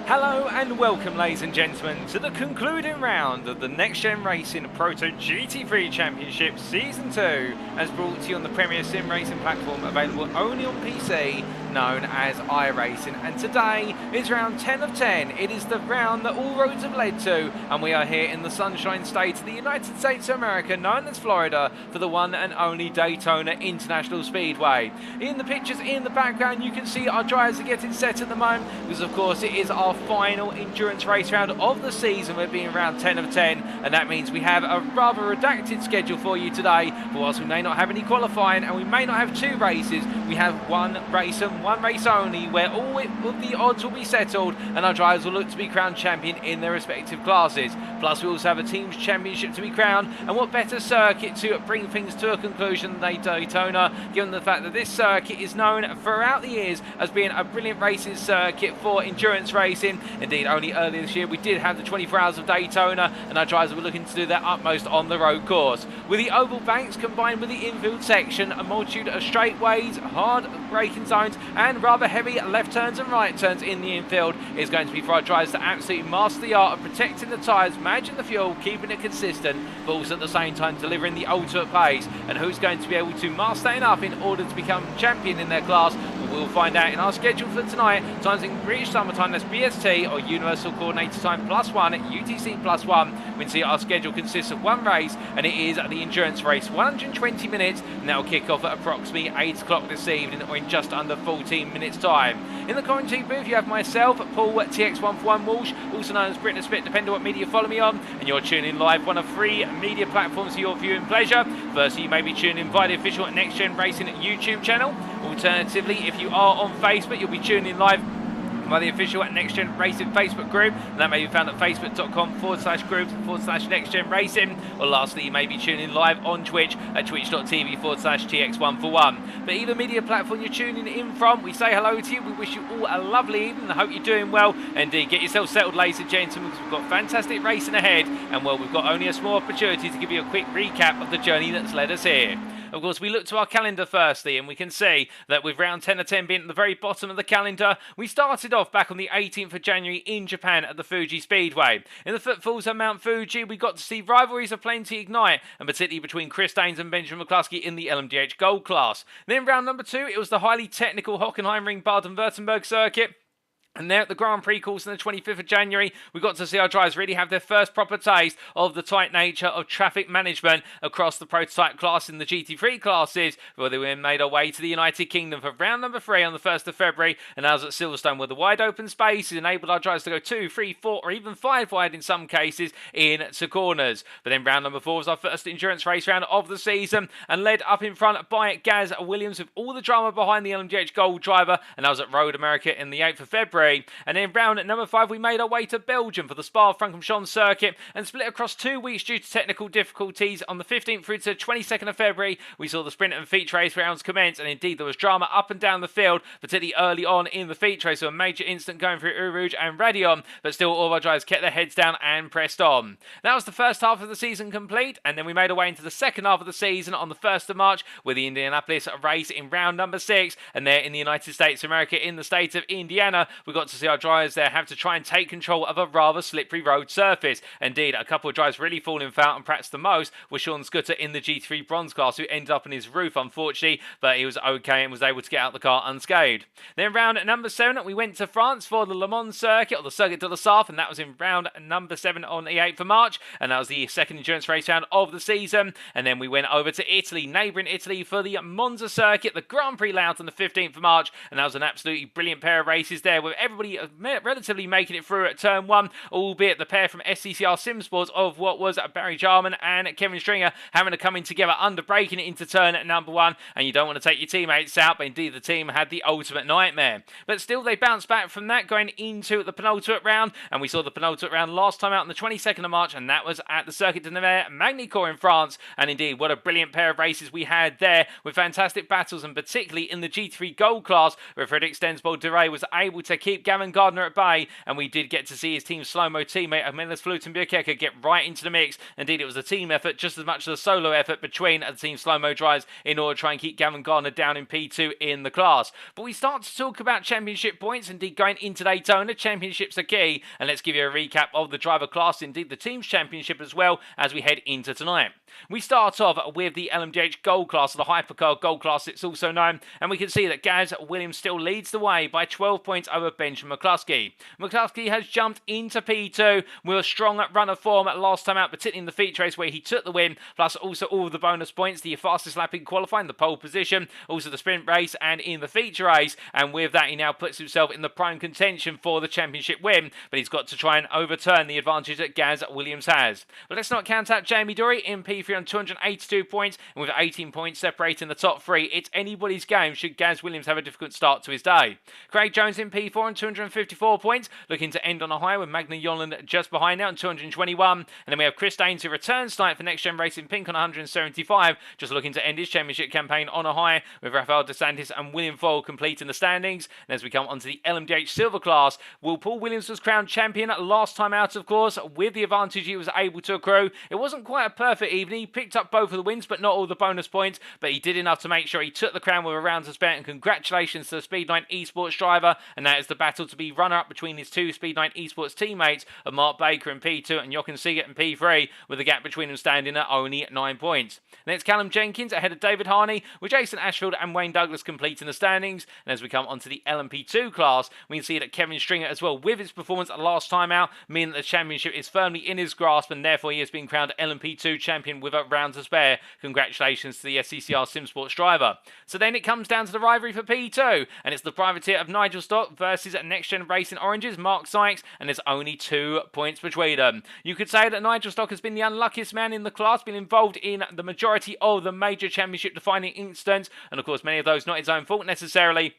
Hello and welcome, ladies and gentlemen, to the concluding round of the NXTGEN Racing PROTO GT3 Championship Season 2, as brought to you on the Premier Sim Racing platform available only on PC, known as iRacing. And today is round 10 of 10. It is the round that all roads have led to, and we are here in the Sunshine State of the United States of America, known as Florida, for the one and only Daytona International Speedway. In the pictures in the background, you can see our drivers are getting set at the moment, because of course it is our final endurance race round of the season. We're being round 10 of 10, and that means we have a rather redacted schedule for you today. But whilst we may not have any qualifying and we may not have two races, we have one race and one race only, where all of the odds will be settled and our drivers will look to be crowned champion in their respective classes. Plus we also have a team's championship to be crowned, and what better circuit to bring things to a conclusion than Daytona, given the fact that this circuit is known throughout the years as being a brilliant racing circuit for endurance racing. Indeed, only earlier this year we did have the 24 Hours of Daytona, and our drivers were looking to do their utmost on the road course. With the oval banks combined with the infield section, a multitude of straightaways, hard braking zones, and rather heavy left turns and right turns in the infield is going to be for our drivers to absolutely master the art of protecting the tyres, managing the fuel, keeping it consistent, but also at the same time delivering the ultimate pace. And who's going to be able to master that enough in order to become champion in their class? We'll find out in our schedule for tonight. Times in British Summer Time, that's BST or Universal Coordinator Time +1 at UTC +1. We can see our schedule consists of one race, and it is the endurance race, 120 minutes, and that will kick off at approximately 8 o'clock this evening, or in just under 14 minutes time. In the commentary booth you have myself, Paul TX141 Walsh, also known as Britain Spit, depending on what media you follow me on, and you're tuning live one of 3 media platforms for your viewing pleasure. Firstly, you may be tuning in via the official NXTGEN Racing YouTube channel. Alternatively, if you are on Facebook, you'll be tuning in live by the official NXTGEN Racing Facebook group, and that may be found at facebook.com/groups/NXTGEN Racing. Or lastly, you may be tuning live on Twitch at twitch.tv/TX141. But either media platform you're tuning in from, we say hello to you. We wish you all a lovely evening. I hope you're doing well. Indeed, get yourself settled, ladies and gentlemen, because we've got fantastic racing ahead, and well, we've got only a small opportunity to give you a quick recap of the journey that's led us here. Of course, we look to our calendar firstly, and we can see that with round 10 of 10 being at the very bottom of the calendar, we started off back on the 18th of January in Japan at the Fuji Speedway. In the footfalls of Mount Fuji, we got to see rivalries of plenty ignite, and particularly between Chris Danes and Benjamin McCluskey in the LMDH Gold class. Then round number 2, it was the highly technical Hockenheimring Baden-Württemberg circuit. And there at the Grand Prix course on the 25th of January, we got to see our drivers really have their first proper taste of the tight nature of traffic management across the prototype class in the GT3 classes, where they made our way to the United Kingdom for round number 3 on the 1st of February, and that was at Silverstone, where the wide open spaces enabled our drivers to go 2, 3, 4 or even 5 wide in some cases into corners. But then round number 4 was our first endurance race round of the season, and led up in front by Gaz Williams with all the drama behind the LMDH Gold driver, and that was at Road America in the 8th of February. And then round at number 5, we made our way to Belgium for the Spa-Francorchamps circuit, and split across 2 weeks due to technical difficulties. On the 15th through to the 22nd of February, we saw the sprint and feature race rounds commence, and indeed there was drama up and down the field, particularly early on in the feature race, so a major incident going through Eau Rouge and Radion, but still all of our drivers kept their heads down and pressed on. That was the first half of the season complete, and then we made our way into the second half of the season on the 1st of March with the Indianapolis race in round number 6, and there in the United States of America in the state of Indiana, we got to see our drivers there have to try and take control of a rather slippery road surface. Indeed, a couple of drivers really falling foul, and perhaps the most was Sean Scudder in the G3 bronze class, who ended up on his roof unfortunately, but he was okay and was able to get out the car unscathed. Then round at number 7, we went to France for the Le Mans circuit, or the Circuit de la Sarthe, and that was in round number 7 on the 8th of March, and that was the second endurance race round of the season. And then we went over to Italy, neighbouring Italy, for the Monza circuit, the Grand Prix layout on the 15th of March, and that was an absolutely brilliant pair of races there, with everybody relatively making it through at turn 1, albeit the pair from SCCR Sim Sports of what was Barry Jarman and Kevin Stringer having to come in together under braking it into turn number 1, and you don't want to take your teammates out, but indeed the team had the ultimate nightmare. But still they bounced back from that going into the penultimate round, and we saw the penultimate round last time out on the 22nd of March, and that was at the Circuit de Nevers Magny-Cours in France. And indeed, what a brilliant pair of races we had there, with fantastic battles, and particularly in the G3 Gold class, where Frédéric Stensbold-Duray was able to keep keep Gavin Gardner at bay, and we did get to see his team slow-mo teammate Mendes Flutenberg get right into the mix. Indeed, it was a team effort just as much as a solo effort between the team slow-mo drives in order to try and keep Gavin Gardner down in P2 in the class. But we start to talk about championship points. Indeed, going into Daytona, championships are key, and let's give you a recap of the driver class, indeed the team's championship as well, as we head into tonight. We start off with the LMDH Gold class, the Hypercar Gold class it's also known, and we can see that Gaz Williams still leads the way by 12 points over Benjamin McCluskey. McCluskey has jumped into P2 with a strong run of form last time out, particularly in the feature race where he took the win, plus also all of the bonus points, the fastest lap in qualifying, the pole position, also the sprint race and in the feature race, and with that he now puts himself in the prime contention for the championship win, but he's got to try and overturn the advantage that Gaz Williams has. But let's not count out Jamie Dorey in P3 on 282 points, and with 18 points separating the top three, it's anybody's game should Gaz Williams have a difficult start to his day. Craig Jones in P4 on 254 points, looking to end on a high with Magna Yolland just behind now on 221, and then we have Chris Daines who returns tonight for NXTGEN Racing Pink on 175, just looking to end his championship campaign on a high, with Rafael DeSantis and William Foyle completing the standings. And as we come onto the LMDH Silver class, Will Paul Williams was crowned champion last time out, of course, with the advantage he was able to accrue. It wasn't quite a perfect evening. He picked up both of the wins, but not all the bonus points, but he did enough to make sure he took the crown with a round to spare, and congratulations to the Speed 9 Esports driver, and that is the battle to be runner-up between his two Speed 9 Esports teammates of Mark Baker in P2 and Jochen Siegert in P3, with the gap between them standing at only 9 points. Next, Callum Jenkins ahead of David Harney, with Jason Ashfield and Wayne Douglas completing the standings. And as we come onto the LMP2 class, we can see that Kevin Stringer as well, with his performance last time out, meaning that the championship is firmly in his grasp, and therefore he has been crowned LMP2 champion with a round to spare. Congratulations to the SCCR SimSports driver. So then it comes down to the rivalry for P2, and it's the privateer of Nigel Stock versus NXTGEN Racing Orange's Mark Sykes, and there's only 2 points between them. You could say that Nigel Stock has been the unluckiest man in the class, been involved in the majority of the major championship defining incidents, and of course many of those not his own fault necessarily.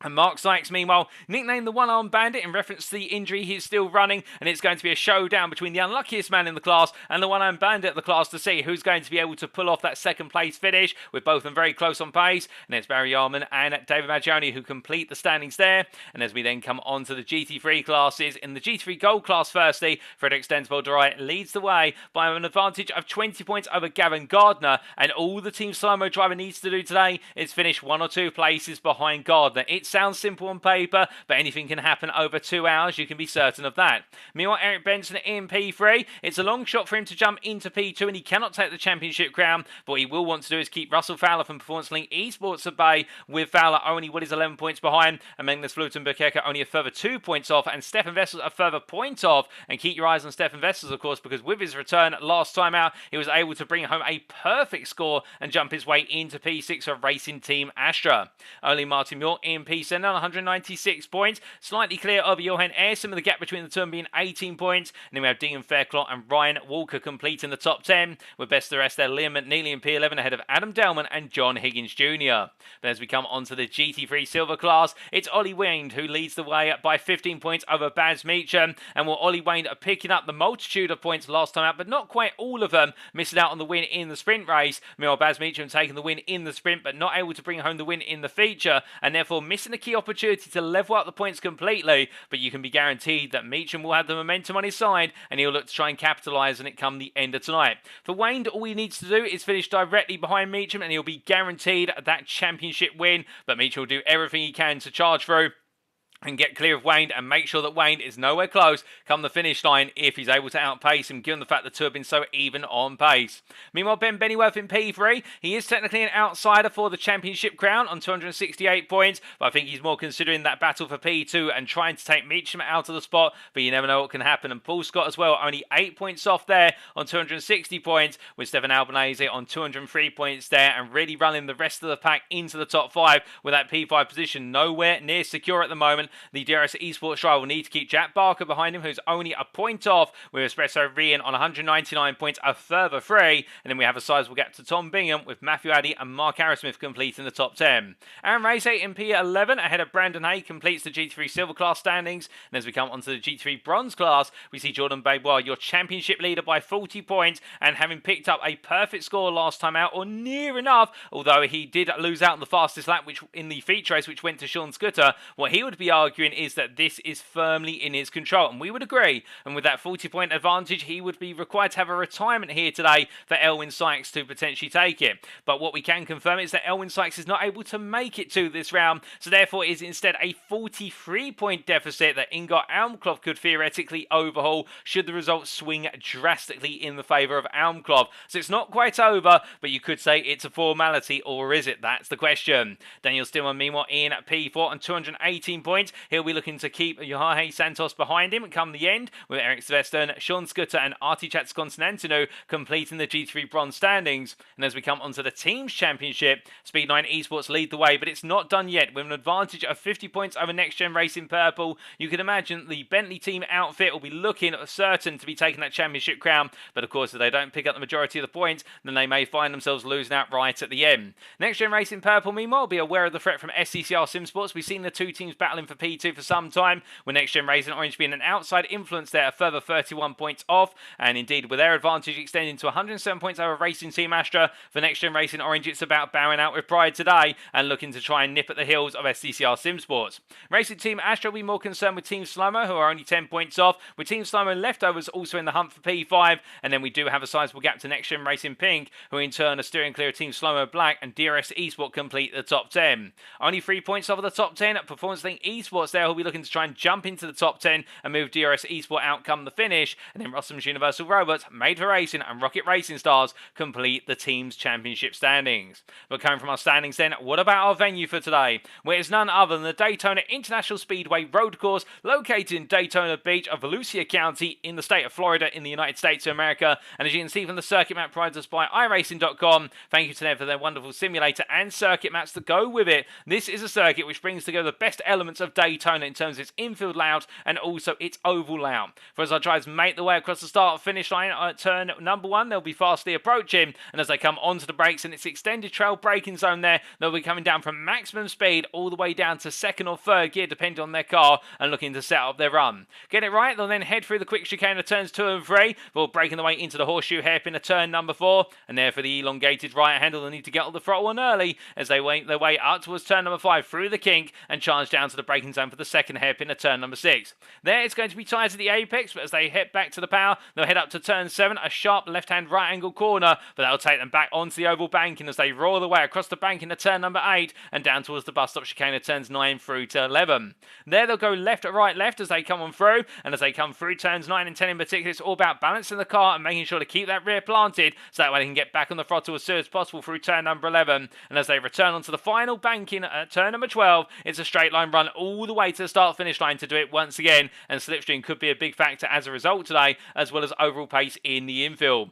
And Mark Sykes, meanwhile, nicknamed the One-Arm Bandit in reference to the injury he's still running, and it's going to be a showdown between the unluckiest man in the class and the One-Arm Bandit of the class to see who's going to be able to pull off that second place finish, with both of them very close on pace. And it's Barry Yarman and David Maggioni who complete the standings there. And as we then come on to the GT3 classes, in the GT3 Gold class firstly, Frederick Stensvold leads the way by an advantage of 20 points over Gavin Gardner, and all the team slow-mo driver needs to do today is finish 1 or 2 places behind Gardner. It sounds simple on paper, but anything can happen over 2 hours, you can be certain of that. Meanwhile, Eric Benson in P3, it's a long shot for him to jump into P2, and he cannot take the championship crown, but what he will want to do is keep Russell Fowler from Performance Link Esports at bay, with Fowler only what is 11 points behind, and Magnus Flutenberg only a further 2 points off, and Stefan Vessels a further point off. And keep your eyes on Stefan Vessels, of course, because with his return last time out, he was able to bring home a perfect score and jump his way into P6 for Racing Team Astra. Only Martin Muir in P7 on 196 points, slightly clear over Jochen Ayerson, with the gap between the two being 18 points. And then we have Dean Fairclough and Ryan Walker completing the top 10, with best of the rest there Liam McNeely in P11 ahead of Adam Delman and John Higgins Jr. But as we come on to the GT3 Silver class, it's Ollie Wayne who leads the way by 15 points over Baz Meacham, and while Ollie Wayne are picking up the multitude of points last time out, but not quite all of them, missing out on the win in the sprint race. Meanwhile, Baz Meacham taking the win in the sprint, but not able to bring home the win in the feature, and therefore missing a key opportunity to level up the points completely. But you can be guaranteed that Meacham will have the momentum on his side, and he'll look to try and capitalise on it come the end of tonight. For Wayne, all he needs to do is finish directly behind Meacham, and he'll be guaranteed that championship win. But Meacham will do everything he can to charge through and get clear of Wayne, and make sure that Wayne is nowhere close come the finish line if he's able to outpace him, given the fact the two have been so even on pace. Meanwhile, Ben Bennyworth in P3, he is technically an outsider for the championship crown on 268 points, but I think he's more considering that battle for P2 and trying to take Meacham out of the spot, but you never know what can happen. And Paul Scott as well, only 8 points off there on 260 points, with Stefan Albanese on 203 points there, and really running the rest of the pack into the top 5, with that P5 position nowhere near secure at the moment. The DRS Esports driver will need to keep Jack Barker behind him, who's only a point off, with Espresso Rian on 199 points, a further 3. And then we have a sizable gap to Tom Bingham, with Matthew Addy and Mark Arrowsmith completing the top 10. Aaron Race in P11 ahead of Brandon Hay completes the GT3 Silver class standings. And as we come onto the GT3 Bronze class, we see Jordan Babois, your championship leader, by 40 points, and having picked up a perfect score last time out, or near enough, although he did lose out on the fastest lap which in the feature race, which went to Sean Scooter. What he would be arguing is that this is firmly in his control, and we would agree. And with that 40-point advantage, he would be required to have a retirement here today for Elwin Sykes to potentially take it. But what we can confirm is that Elwin Sykes is not able to make it to this round, so therefore it is instead a 43-point deficit that Ingar Almklov could theoretically overhaul should the results swing drastically in the favour of Almklov. So it's not quite over, but you could say it's a formality, or is it? That's the question. Daniel Stillman, meanwhile, in P4 on 218 points. He'll be looking to keep Jorge Santos behind him come the end, with Eric Sveston, Sean Scudder and Artie Chatskonstantinou completing the G3 bronze standings. And as we come onto the Teams Championship, Speed9 Esports lead the way, but it's not done yet. With an advantage of 50 points over NXTGEN Racing Purple, you can imagine the Bentley team outfit will be looking certain to be taking that championship crown. But of course, if they don't pick up the majority of the points, then they may find themselves losing out right at the end. NXTGEN Racing Purple, meanwhile, will be aware of the threat from SCCR SimSports. We've seen the two teams battling for P2 for some time, with NXTGEN Racing Orange being an outside influence there, a further 31 points off. And indeed, with their advantage extending to 107 points over Racing Team Astra, for NXTGEN Racing Orange, it's about bowing out with pride today and looking to try and nip at the heels of SCCR SimSports. Racing Team Astra will be more concerned with Team Slomo, who are only 10 points off, with Team Slomo leftovers also in the hunt for P5. And then we do have a sizable gap to NXTGEN Racing Pink, who in turn are steering clear of Team Slomo Black, and DRS Esports complete the top 10. Only 3 points off of the top 10. Performance Link Esports there will be looking to try and jump into the top 10 and move DRS Esports out come the finish. And then Rossum's Universal Robots, Made for Racing and Rocket Racing Stars complete the team's championship standings. But coming from our standings then, what about our venue for today? Where it's none other than the Daytona International Speedway Road Course, located in Daytona Beach of Volusia County in the state of Florida in the United States of America. And as you can see from the circuit map provided us by iRacing.com, thank you to them for their wonderful simulator and circuit maps that go with it. This is a circuit which brings together the best elements of Daytona in terms of its infield layout and also its oval layout. For as our drivers make their way across the start finish line at turn number 1, they'll be fastly approaching, and as they come onto the brakes in its extended trail braking zone there, they'll be coming down from maximum speed all the way down to second or third gear depending on their car and looking to set up their run. Get it right, they'll then head through the quick chicane of turns 2 and 3 before breaking their way into the horseshoe hairpin of turn number 4, and there for the elongated right handle they'll need to get on the throttle on early as they make their way up towards turn number 5 through the kink and charge down to the braking zone for the second hairpin of turn number 6. There it's going to be tied to the apex, but as they head back to the power, they'll head up to turn 7, a sharp left-hand right-angle corner, but that'll take them back onto the oval banking as they roar their way across the banking to turn number 8 and down towards the bus stop chicane of turns 9 through to 11. There they'll go left to right left as they come on through, and as they come through turns 9 and 10 in particular, it's all about balancing the car and making sure to keep that rear planted so that way they can get back on the throttle as soon as possible through turn number 11. And as they return onto the final banking at turn number 12, it's a straight line run all the way to the start finish line to do it once again, and slipstream could be a big factor as a result today, as well as overall pace in the infield.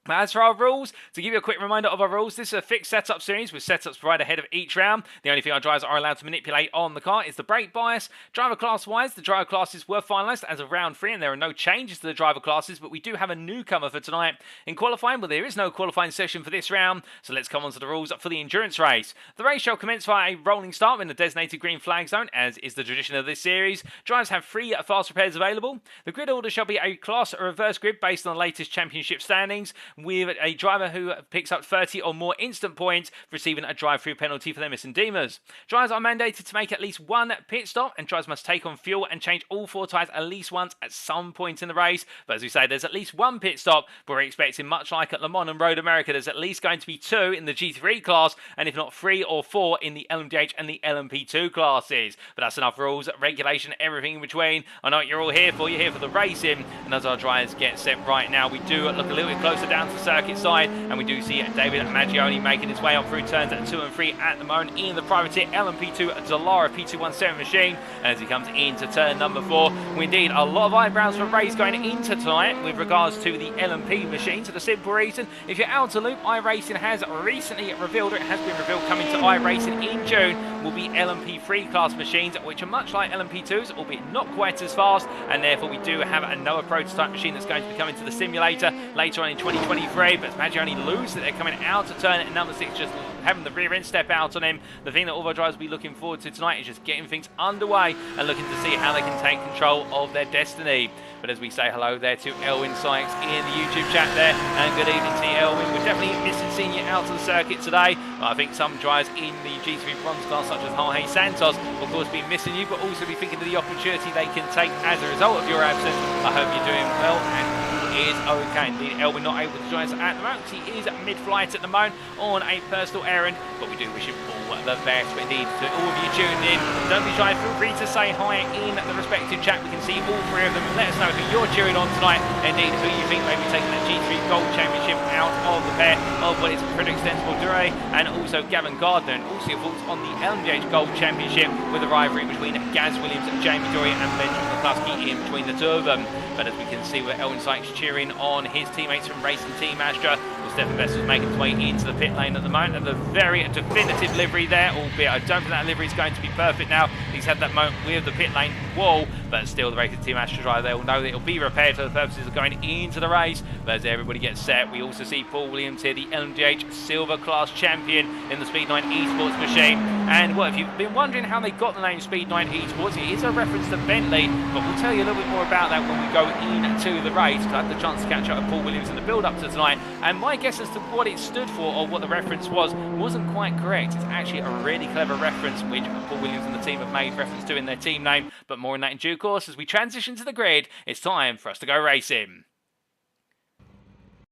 As for our rules, to give you a quick reminder of our rules, this is a fixed setup series with setups provided ahead of each round. The only thing our drivers are allowed to manipulate on the car is the brake bias. Driver class wise, the driver classes were finalised as of round 3 and there are no changes to the driver classes, but we do have a newcomer for tonight. In qualifying, well, there is no qualifying session for this round, so let's come on to the rules for the endurance race. The race shall commence via a rolling start in the designated green flag zone, as is the tradition of this series. Drivers have 3 fast repairs available. The grid order shall be a class reverse grid based on the latest championship standings, with a driver who picks up 30 or more instant points receiving a drive-through penalty for their missing demers. Drivers are mandated to make at least 1 pit stop, and drivers must take on fuel and change all 4 tyres at least once at some point in the race. But as we say, there's at least 1 pit stop, but we're expecting, much like at Le Mans and Road America, there's at least going to be 2 in the GT3 class, and if not 3 or 4 in the LMDH and the LMP2 classes. But that's enough rules, regulation, everything in between. I know what you're all here for. You're here for the racing, and as our drivers get set right now, we do look a little bit closer down to the circuit side, and we do see David Maggioni making his way up through turns at 2 and 3 at the moment in the privateer LMP2 Dallara P217 machine. And as he comes into turn number 4, we indeed a lot of eyebrows for Race going into tonight with regards to the LMP machine, for the simple reason, if you're out of loop, iRacing has recently revealed, or it has been revealed coming to iRacing in June, will be LMP3 class machines, which are much like LMP2s, albeit not quite as fast, and therefore we do have another prototype machine that's going to be coming to the simulator later on in 2023. But Maggioni lose that they're coming out to turn at number 6, just having the rear end step out on him. The thing that all of our drivers will be looking forward to tonight is just getting things underway and looking to see how they can take control of their destiny. But as we say hello there to Elwin Sykes in the YouTube chat there, and good evening to you, Elwin. We're definitely missing seeing you out on the circuit today. I think some drivers in the GT3 bronze class, such as Jorge Santos, will of course be missing you, but also be thinking of the opportunity they can take as a result of your absence. I hope you're doing well and is okay. Indeed, Elwin not able to join us at the moment. He is mid-flight at the moment on a personal errand, but we do wish him all the best. But indeed, to all of you tuning in, don't be shy, feel free to say hi in the respective chat. We can see all three of them. Let us know who you're cheering on tonight. Indeed, who you think may be taking that G3 Gold Championship out of the pair of what is pretty extensible Dorey and also Gavin Gardner. And also your thoughts on the LMDH Gold Championship with a rivalry between Gaz Williams and Jamie Dorey and Benjamin McCluskey in between the two of them. But as we can see, with Elwin Sykes cheering on his teammates from Racing Team Astra, with Stefan Vessel's making his way into the pit lane at the moment. And the very definitive livery there, albeit I don't think that livery is going to be perfect now. He's had that moment with the pit lane wall, but still the Racing Team Astra driver, they will know that it'll be repaired for the purposes of going into the race. But as everybody gets set, we also see Paul Williams here, the LMDH Silver class champion in the Speed 9 Esports machine. And well, if you've been wondering how they got the name Speed 9 Esports, it is a reference to Bentley, but we'll tell you a little bit more about that when we go into the race. I had the chance to catch up with Paul Williams in the build-up to tonight, and my guess as to what it stood for or what the reference was wasn't quite correct. It's actually a really clever reference which Paul Williams and the team have made reference to in their team name, but more on that in due course. As we transition to the grid, it's time for us to go racing.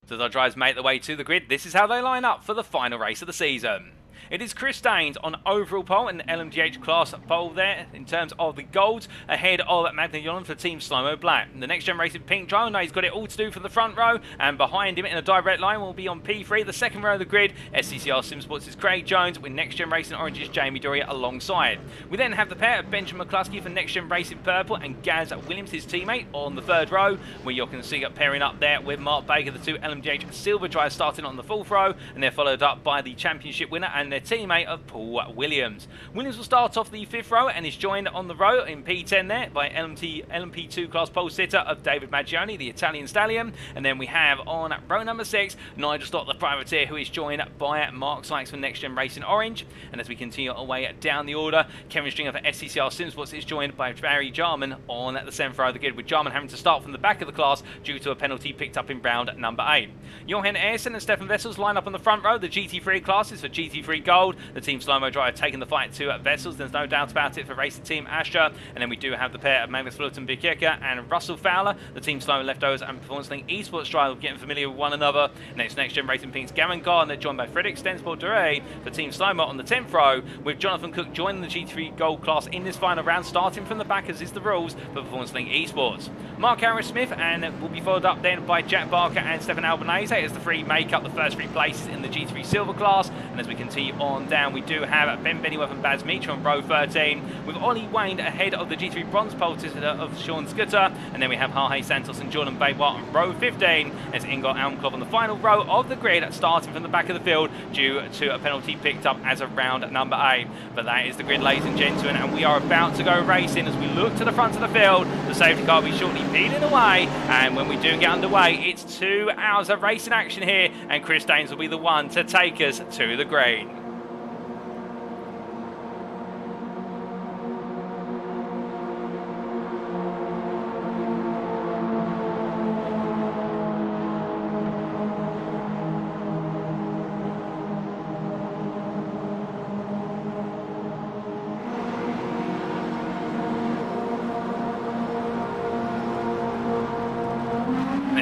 So as our drivers make their way to the grid, this is how they line up for the final race of the season. It is Chris Danes on overall pole in the LMDH class pole there in terms of the golds, ahead of Magna Yolland for Team Slow-Mo Black. The Next Gen Racing Pink driver, now he's got it all to do for the front row, and behind him in a direct line will be on P3, the second row of the grid, SCCR Simsports' Craig Jones, with Next Gen Racing Orange's Jamie Dorey alongside. We then have the pair of Benjamin McCluskey for Next Gen Racing Purple and Gaz Williams, his teammate, on the third row, where you can see Siegert pairing up there with Mark Baker, the two LMDH Silver drivers starting on the fourth row, and they're followed up by the championship winner and their teammate of Paul Williams. Williams will start off the fifth row and is joined on the row in P10 there by LMP2 class pole sitter of David Maggioni, the Italian stallion. And then we have on row number 6, Nigel Stott, the privateer, who is joined by Mark Sykes for Next Gen Racing Orange. And as we continue our way down the order, Kevin Stringer for SCCR Simsports is joined by Barry Jarman on the 7th row of the grid, with Jarman having to start from the back of the class due to a penalty picked up in round number 8. Jochen and Stefan Vessels line up on the front row. The GT3 classes for GT3 Gold. The Team Slow-Mo driver taking the fight to Vessels. There's no doubt about it for Racing Team Astra. And then we do have the pair of Magnus Fullerton Bikeka and Russell Fowler, the Team Slow-Mo Leftovers and Performance Link Esports driver, getting familiar with one another. Next Gen Racing Pink's Gavin Gardner joined by Frederick Stensborg Dorey for Team Slow-Mo on the 10th row, with Jonathan Cook joining the GT3 Gold class in this final round, starting from the back as is the rules for Performance Link Esports. Mark Harris Smith and will be followed up then by Jack Barker and Stefan Albanese as the three make up the first three places in the G3 Silver class. And as we continue on down, we do have Ben Bennyworth and Baz Meach on row 13, with Ollie Wayne ahead of the G3 Bronze pole sitter of Sean Scooter. And then we have Jorge Santos and Jordan Baywatt on row 15, as Ingot Almclov on the final row of the grid, starting from the back of the field due to a penalty picked up as of round number 8. But that is the grid, ladies and gentlemen, and we are about to go racing. As we look to the front of the field, the safety car will be shortly peeling away, and when we do get underway, it's 2 hours of racing action here, and Chris Danes will be the one to take us to the green.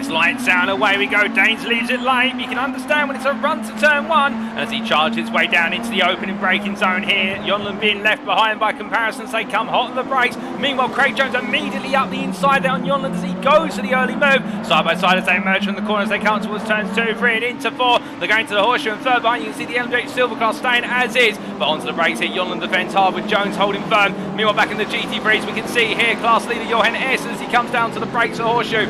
Lights out, away we go. Danes leaves it late. You can understand when it's a run to turn 1, and as he charges his way down into the opening braking zone here, Yonland being left behind by comparison, they come hot on the brakes. Meanwhile, Craig Jones immediately up the inside there on Yonland as he goes to the early move. Side by side as they emerge from the corners, they come towards turns 2, 3 and into 4. They're going to the horseshoe, and third behind you can see the LMDH Silver class staying as is, but onto the brakes here, Yonland defends hard with Jones holding firm. Meanwhile, back in the GT3s, we can see here class leader Jochen Essen as he comes down to the brakes of horseshoe.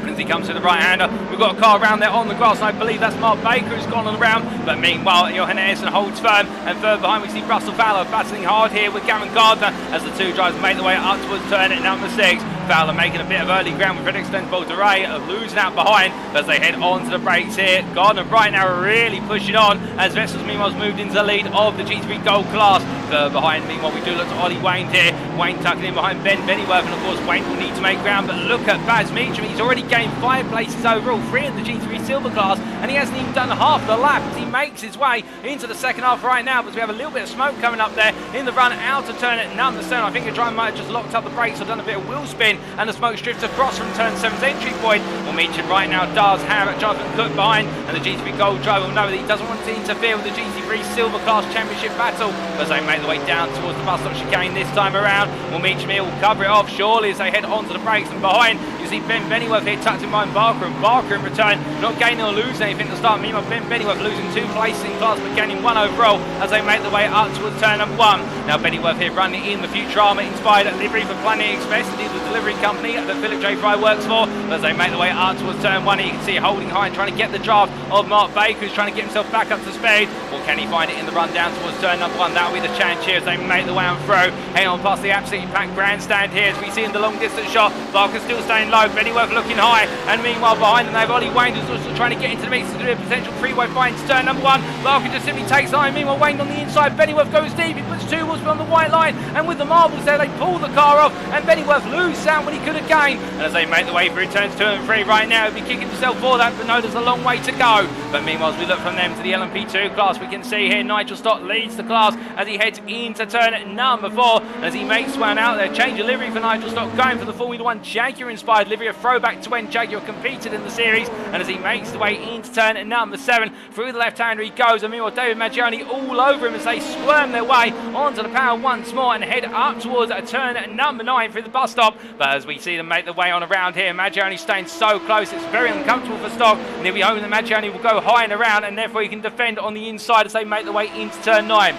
As he comes to the right-hander, we've got a car around there on the grass, and I believe that's Mark Baker who's gone on the round. But meanwhile, Jochen Essen holds firm, and further behind we see Russell Fowler battling hard here with Gavin Gardner as the two drivers make their way up towards turn at number 6. Fowler making a bit of early ground with Frederick Stensborg Dorey losing out behind as they head on to the brakes here. Gardner right now really pushing on as Vessels meanwhile has moved into the lead of the G3 Gold class. Further behind, meanwhile, we do look to Ollie Wayne here. Wayne tucking in behind Ben Bennyworth, and of course Wayne will need to make ground, but look at Baz Meacham. He's already gained 5 places overall, 3 in the G3 Silver class and he hasn't even done half the lap as he makes his way into the second half right now. But we have a little bit of smoke coming up there in the run out of turn at number 7. I think the driver might have just locked up the brakes or done a bit of wheel spin, and the smoke drifts across from turn 7's entry point. We'll mention right now does have Jonathan Cook behind, and the GT3 Gold driver will know that he doesn't want to interfere with the GT3 Silver Class Championship battle as they make their way down towards the bus stop chicane this time around. We'll mention here will cover it off surely as they head onto the brakes, and behind you see Ben Bennyworth here tucked in behind Barker, and Barker in return not gaining or losing anything to start. Meanwhile, Ben Bennyworth losing 2 places in class but gaining 1 overall as they make their way up towards turn number 1. Now Bennyworth here running in the Futurama inspired livery for Planet Express, the delivery company that Philip J. Fry works for. As they make their way up towards turn 1, you can see holding high and trying to get the draft of Mark Baker, who's trying to get himself back up to speed. Or can he find it in the run down towards turn number 1? That'll be the challenge here as they make their way on through. Hang on past the absolutely packed grandstand here as we see in the long distance shot. Barker still staying low, Bennyworth looking high, and meanwhile behind them they have Ollie Wayne who's also trying to get into the mix to do a potential three-way fight into turn number 1. Barker just simply takes line. Meanwhile Wayne on the inside, Bennyworth goes deep, he puts 2 wheels beyond the white line, and with the marbles there they pull the car off, and Bennyworth loses out when he could have gained. And as they make the way through turns 2 and 3 right now, he'll be kicking himself for that, but no, there's a long way to go. But meanwhile, as we look from them to the LMP2 class, we can see here Nigel Stott leads the class as he heads into turn number 4. As he makes one out there, change of livery for Nigel Stott, going for the Formula 1 Jaguar inspired livery, a throwback to when Jaguar competed in the series. And as he makes the way into turn number 7, through the left-hander he goes, and meanwhile David Maggioni all over him as they squirm their way onto the power once more and head up towards a turn number 9 through the bus stop. But as we see them make their way on around here, Maggioni staying so close, it's very uncomfortable for Stock, and he'll be hoping that Maggioni will go high and around, and therefore he can defend on the inside as they make their way into turn 9.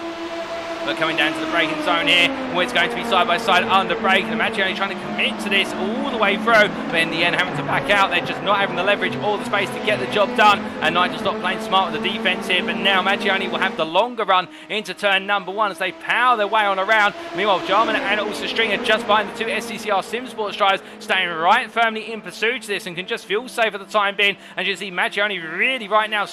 But coming down to the braking zone here, where it's going to be side by side under brake, and Maggioni trying to commit to this all the way through, but in the end having to back out. They're just not having the leverage or the space to get the job done, and Nigel Stott playing smart with the defence here. But now Maggioni will have the longer run into turn number 1 as they power their way on around. Meanwhile Jarman and also Stringer just behind the 2 SCCR Sim Sports drivers, staying right firmly in pursuit of this and can just feel safe for the time being. And you see Maggioni really right now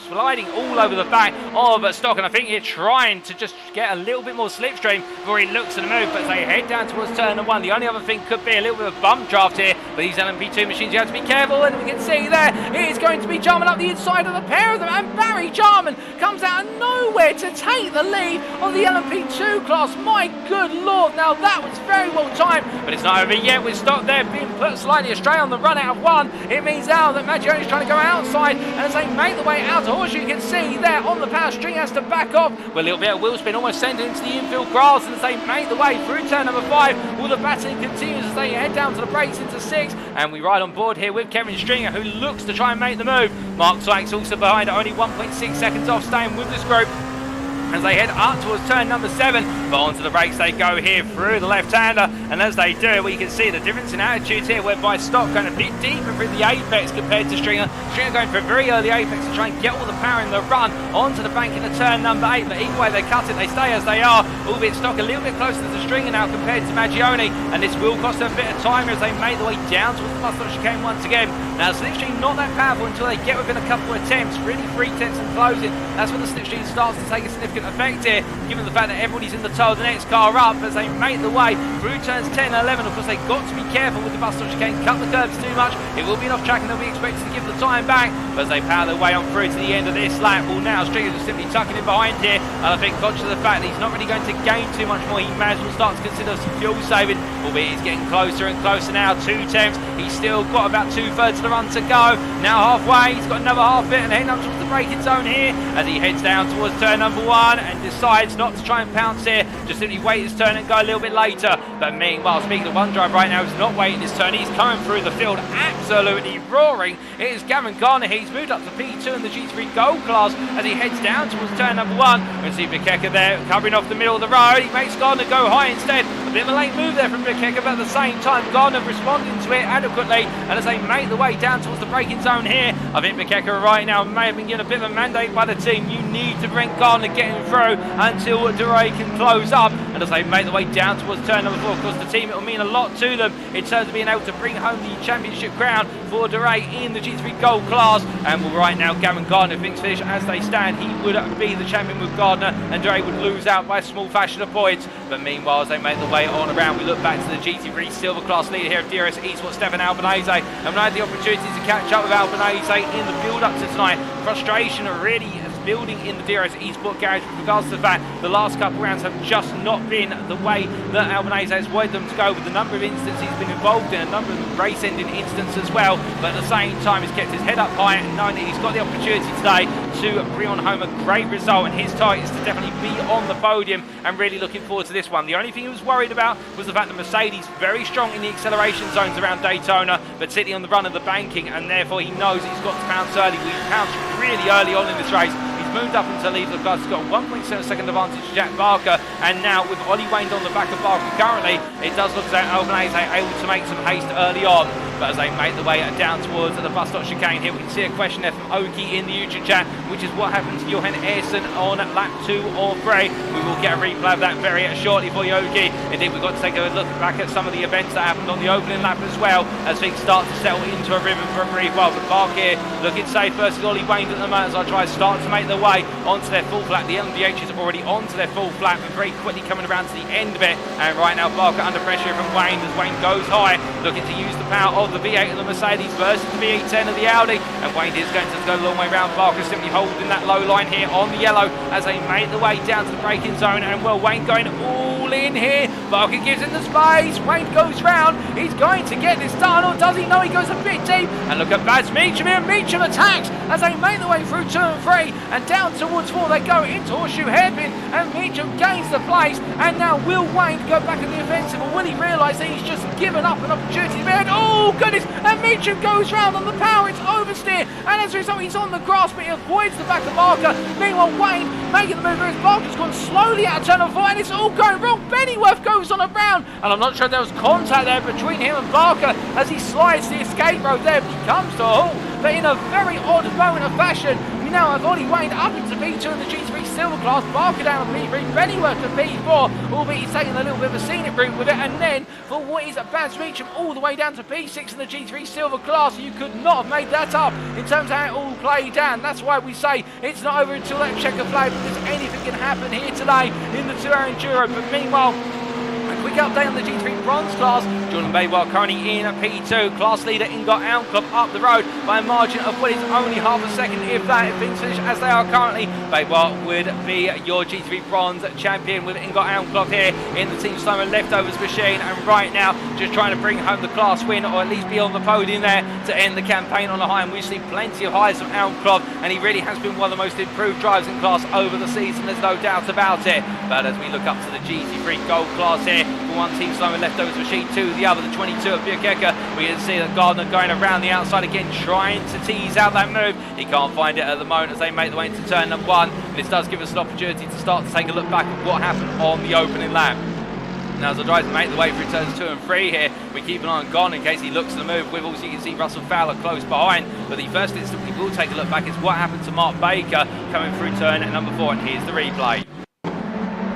sliding all over the back of Stock, and I think he's trying to just get a little bit more slipstream before he looks at the move. But as they head down towards turn number 1, the only other thing could be a little bit of a bump draft here, but these LMP2 machines, you have to be careful, and we can see there it is going to be Jarman up the inside of the pair of them, and Barry Jarman comes out of nowhere to take the lead on the LMP2 class. My good lord, now that was very well timed, but it's not over yet with Stock there being put slightly astray on the run out of 1. It means now that Maggioni's trying to go outside, and as they make the way out of Horseshoe, you can see there on the power string has to back off with a little bit of wheel spin, almost send it into the infield grass. And as they made the way through turn number 5, all the battling continues as they head down to the brakes into 6, and we ride on board here with Kevin Stringer, who looks to try and make the move. Mark Sykes also behind, only 1.6 seconds off, staying with this group as they head up towards turn number 7. But onto the brakes they go here through the left-hander, and as they do, we can see the difference in attitudes here, whereby Stock going a bit deeper through the apex compared to Stringer. Stringer going for a very early apex to try and get all the power in the run onto the bank into turn number 8, but either way they cut it, they stay as they are, albeit Stock a little bit closer to Stringer now compared to Maggioni, and this will cost them a bit of time as they make their way down towards the bus stop chicane once again. Now the slipstream not that powerful until they get within a couple of attempts, really 3 attempts and closing. That's when the slipstream starts to take a significant effect here, given the fact that everybody's in the toe of the next car up as they make the way through turns 10 and 11. Of course, they've got to be careful with the bus stop chicane, cut the curves too much, it will be an off track and they'll be expected to give the time back. But as they power their way on through to the end of this lap, well now Stringer just simply tucking in behind here, and I think conscious of the fact that he's not really going to gain too much more, he may as well start to consider some fuel saving, albeit he's getting closer and closer now. 2 attempts, he's still got about 2/3 of the run to go. Now halfway, he's got another half bit and heading up towards the braking zone here as he heads down towards turn number 1 and decides not to try and pounce here, just simply wait his turn and go a little bit later. But meanwhile, speaking of one driver right now who's not waiting his turn, he's coming through the field absolutely roaring. It is Gavin Garner. He's moved up to P2 in the GT3 Gold class as he heads down towards turn number 1. We can see Bikeka there covering off the middle of the road. He makes Gardner go high instead. A bit of a late move there from Bikeka, but at the same time Gardner responding to it adequately, and as they make the way down towards the braking zone here, I think Bikeka right now may have been given a bit of a mandate by the team. You need to prevent Gardner getting through until Dorey can close up. And as they make the way down towards turn number 4, of course, the team, it will mean a lot to them in terms of being able to bring home the championship crown for Dorey in the GT3 Gold class. And well, right now, Gavin Gardner, things finish as they stand. He would be the champion with Gardner, and Dorey would lose out by a small fashion of points. But meanwhile, as they make the way on around, we look back to the GT3 Silver class leader here of DRS Esports, Stefan Albanese. And I had the opportunity to catch up with Albanese in the build-up to tonight. Frustration really is building in the DRS Esports garage with regards to the fact the last couple of rounds have just not been the way that Albanese has wanted them to go, with the number of instances he's been involved in, a number of race-ending instances as well. But at the same time, he's kept his head up high and knowing that he's got the opportunity today to bring on home a great result, and his target is to definitely be on the podium, and really looking forward to this one. The only thing he was worried about was the fact that Mercedes very strong in the acceleration zones around Daytona, but sitting on the run of the banking, and therefore he knows he's got to pounce early. We pounced really early on in this race. Moved up into the lead of the class. He's got a 1.7 second advantage to Jack Barker, and now with Ollie Wayne on the back of Barker currently, it does look as though Albanese are able to make some haste early on. But as they make the way down towards the bus stop chicane here, we can see a question there from Oki in the YouTube chat, which is what happened to Jochen Ersson on lap 2 or 3. We will get a replay of that very shortly for you, Oki. Indeed, we've got to take a look back at some of the events that happened on the opening lap as well, as things start to settle into a rhythm for a brief while. But Barker here looking safe versus Ollie Wayne at the moment as I try to start to make their way onto their full flat. The LMDH is already onto their full flat, but very quickly coming around to the end of it. And right now, Barker under pressure from Wayne as Wayne goes high, looking to use the power of the V8 of the Mercedes versus the V8-10 of the Audi. And Wayne is going to go a long way round. Barker simply holding that low line here on the yellow as they make the way down to the braking zone. And well, Wayne going all in here. Barker gives him the space. Wayne goes round. He's going to get this done, or does he? No, he goes a bit deep. And look at Gaz Meacham here. Meacham attacks as they make the way through 2 and 3 and down towards 4. They go into Horseshoe Hairpin, and Meacham gains the place. And now will Wayne go back in the offensive, or will he realise that he's just given up an opportunity to be ahead? Oh goodness, and Meacham goes round on the power. It's oversteer, and as a result he's on the grass, but he avoids the back of Barker. Meanwhile, Wayne making the move as Barker's gone slowly out of turn of 4, and it's all going wrong. Bennyworth goes on a brown, and I'm not sure if there was contact there between him and Barker as he slides the escape road there, but he comes to a halt. But in a very odd moment of fashion, we now have Ollie Wayne up into P2 in the G3 Silver class, Barker down on P3, Bennyworth to P4, albeit he's taking a little bit of a scenic route with it. And then for what is Baz Meacham all the way down to P6 in the G3 Silver class. You could not have made that up in terms of how it all played down. That's why we say it's not over until that checker flag, because anything can happen here today in the 2-hour enduro. But meanwhile, quick update on the G3 Bronze class. Jordan Baywell currently in P2. Class leader Ingot Almclub up the road by a margin of what is only half a second, if that. If things finish as they are currently, Baywell would be your G3 Bronze champion with Ingot Almclub here in the Team Slower leftovers machine. And right now, just trying to bring home the class win, or at least be on the podium there to end the campaign on a high. And we've seen plenty of highs from Almclub, and he really has been one of the most improved drivers in class over the season. There's no doubt about it. But as we look up to the GT3 Gold class here, for one Team Slower leftovers machine, 2 the other, the 22 of Bukeka. We can see that Gardner going around the outside again, trying to tease out that move. He can't find it at the moment as they make the way into turn number 1. This does give us an opportunity to start to take a look back at what happened on the opening lap. Now as the drivers make the way through turns 2 and 3 here, we keep an eye on Gardner in case he looks to move. With also you can see Russell Fowler close behind. But the first instant we will take a look back is what happened to Mark Baker coming through turn number 4, and here's the replay.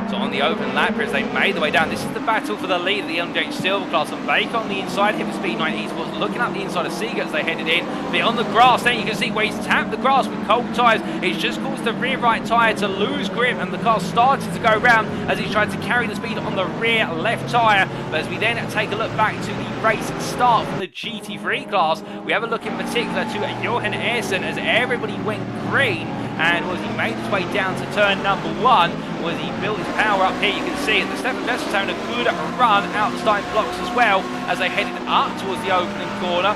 So on the open lap as they made the way down, this is the battle for the lead of the LMDH Silver class, and Baker on the inside, him with Speed 9 Esports looking up the inside of Siegert as they headed in. But on the grass then you can see where he's tapped the grass with cold tyres. It's just caused the rear right tyre to lose grip, and the car started to go round as he tried to carry the speed on the rear left tyre. But as we then take a look back to the race start from the GT3 class, we have a look in particular to Jochen Ersson as everybody went green. And as he made his way down to turn number 1, as he built his power up here, you can see it. The Stefan Vessel's having a good run out the starting blocks as well as they headed up towards the opening corner.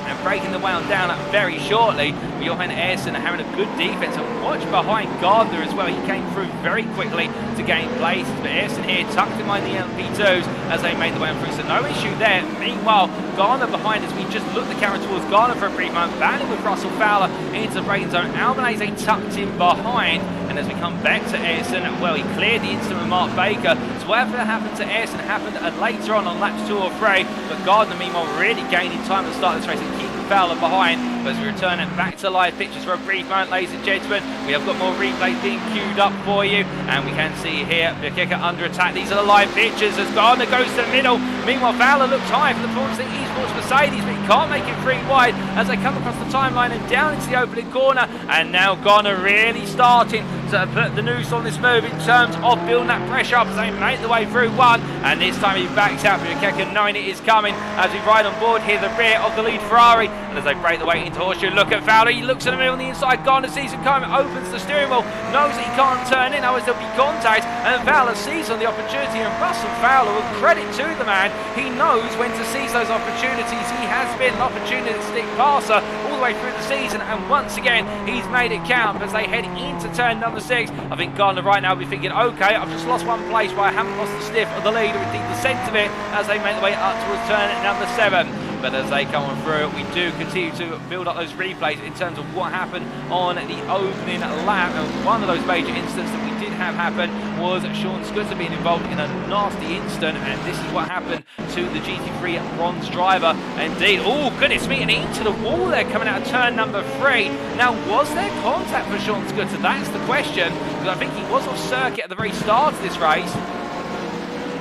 And breaking the way on down very shortly. Jochen Ersson having a good defense, and watch behind Gardner as well. He came through very quickly to gain places, but Ersson here tucked in behind the LP2s as they made the way on through, so no issue there. Meanwhile, Gardner behind us, we just looked the camera towards Gardner for a brief moment, battling with Russell Fowler into the braking zone. Albanese tucked in behind, and as we come back to Ersson, well, he cleared the incident with Mark Baker. So whatever happened to Ersson happened later on laps 2 or 3, but Gardner meanwhile really gaining time at the start of this race and keeping Fowler behind. But as we return it back to live pictures for a brief moment, ladies and gentlemen, we have got more replays being queued up for you, and we can see here Bukeka under attack. These are the live pictures as Gardner goes to the middle. Meanwhile, Fowler looks high for the Force Esports Mercedes, but he can't make it free wide as they come across the timeline and down into the opening corner. And now Gardner really starting to put the noose on this move in terms of building that pressure up as they make the way through one. And this time he backs out Bukeka knowing it is coming as we ride on board here the rear of the lead Ferrari. And as they break the way into Horseshoe, look at Fowler. He looks at the middle on the inside. Gardner sees him coming, opens the steering wheel, knows that he can't turn in, otherwise there'll be contact. And Fowler sees on the opportunity, and Russell Fowler, with credit to the man, he knows when to seize those opportunities. He has been an opportunistic passer all the way through the season, and once again he's made it count as they head into turn number 6. I think Gardner right now will be thinking, okay, I've just lost one place, but I haven't lost the stiff of the lead, or indeed the scent of it, as they make their way up towards turn number 7. But as they come on through, we do continue to build up those replays in terms of what happened on the opening lap. And one of those major incidents that we did have happen was Sean Scooter being involved in a nasty incident, and this is what happened to the GT3 bronze driver. Indeed, oh goodness me, and into the wall there coming out of turn number 3. Now, was there contact for Sean Scooter? That's the question, because I think he was off circuit at the very start of this race.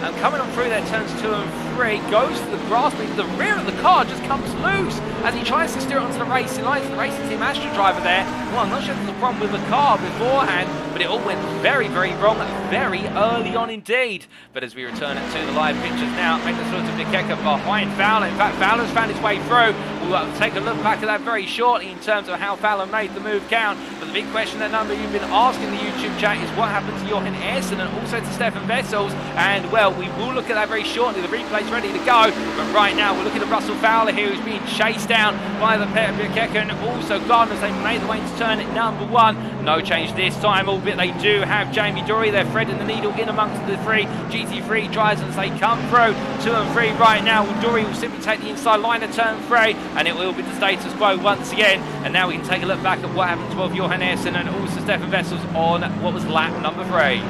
And coming on through there, turns 2 and 3, goes to the grass, but the rear of the car just comes loose as he tries to steer it onto the racing lines. The racing team Astra driver there, well, I'm not sure if there's a problem with the car beforehand, but it all went very, very wrong very early on indeed. But as we return it to the live pictures now, make the sort of Bukeka behind Fowler. In fact, Fowler's found his way through. We'll take a look back at that very shortly in terms of how Fowler made the move count. But the big question that number you've been asking in the YouTube chat is what happened to Jochen and also to Stefan Vessels. And well, we will look at that very shortly. The replay's ready to go. But right now, we're looking at Russell Fowler here, who's being chased down by the pair of Bukeka and also Gardner as they made the way to turn at number 1. No change this time, albeit they do have Jamie Dorey. They're threading the needle in amongst the 3 GT3 drivers as they come through 2 and 3 right now. Dorey will simply take the inside line of turn 3, and it will be the status quo once again. And now we can take a look back at what happened to both Jochen and also Stefan Vessels on what was lap number 3.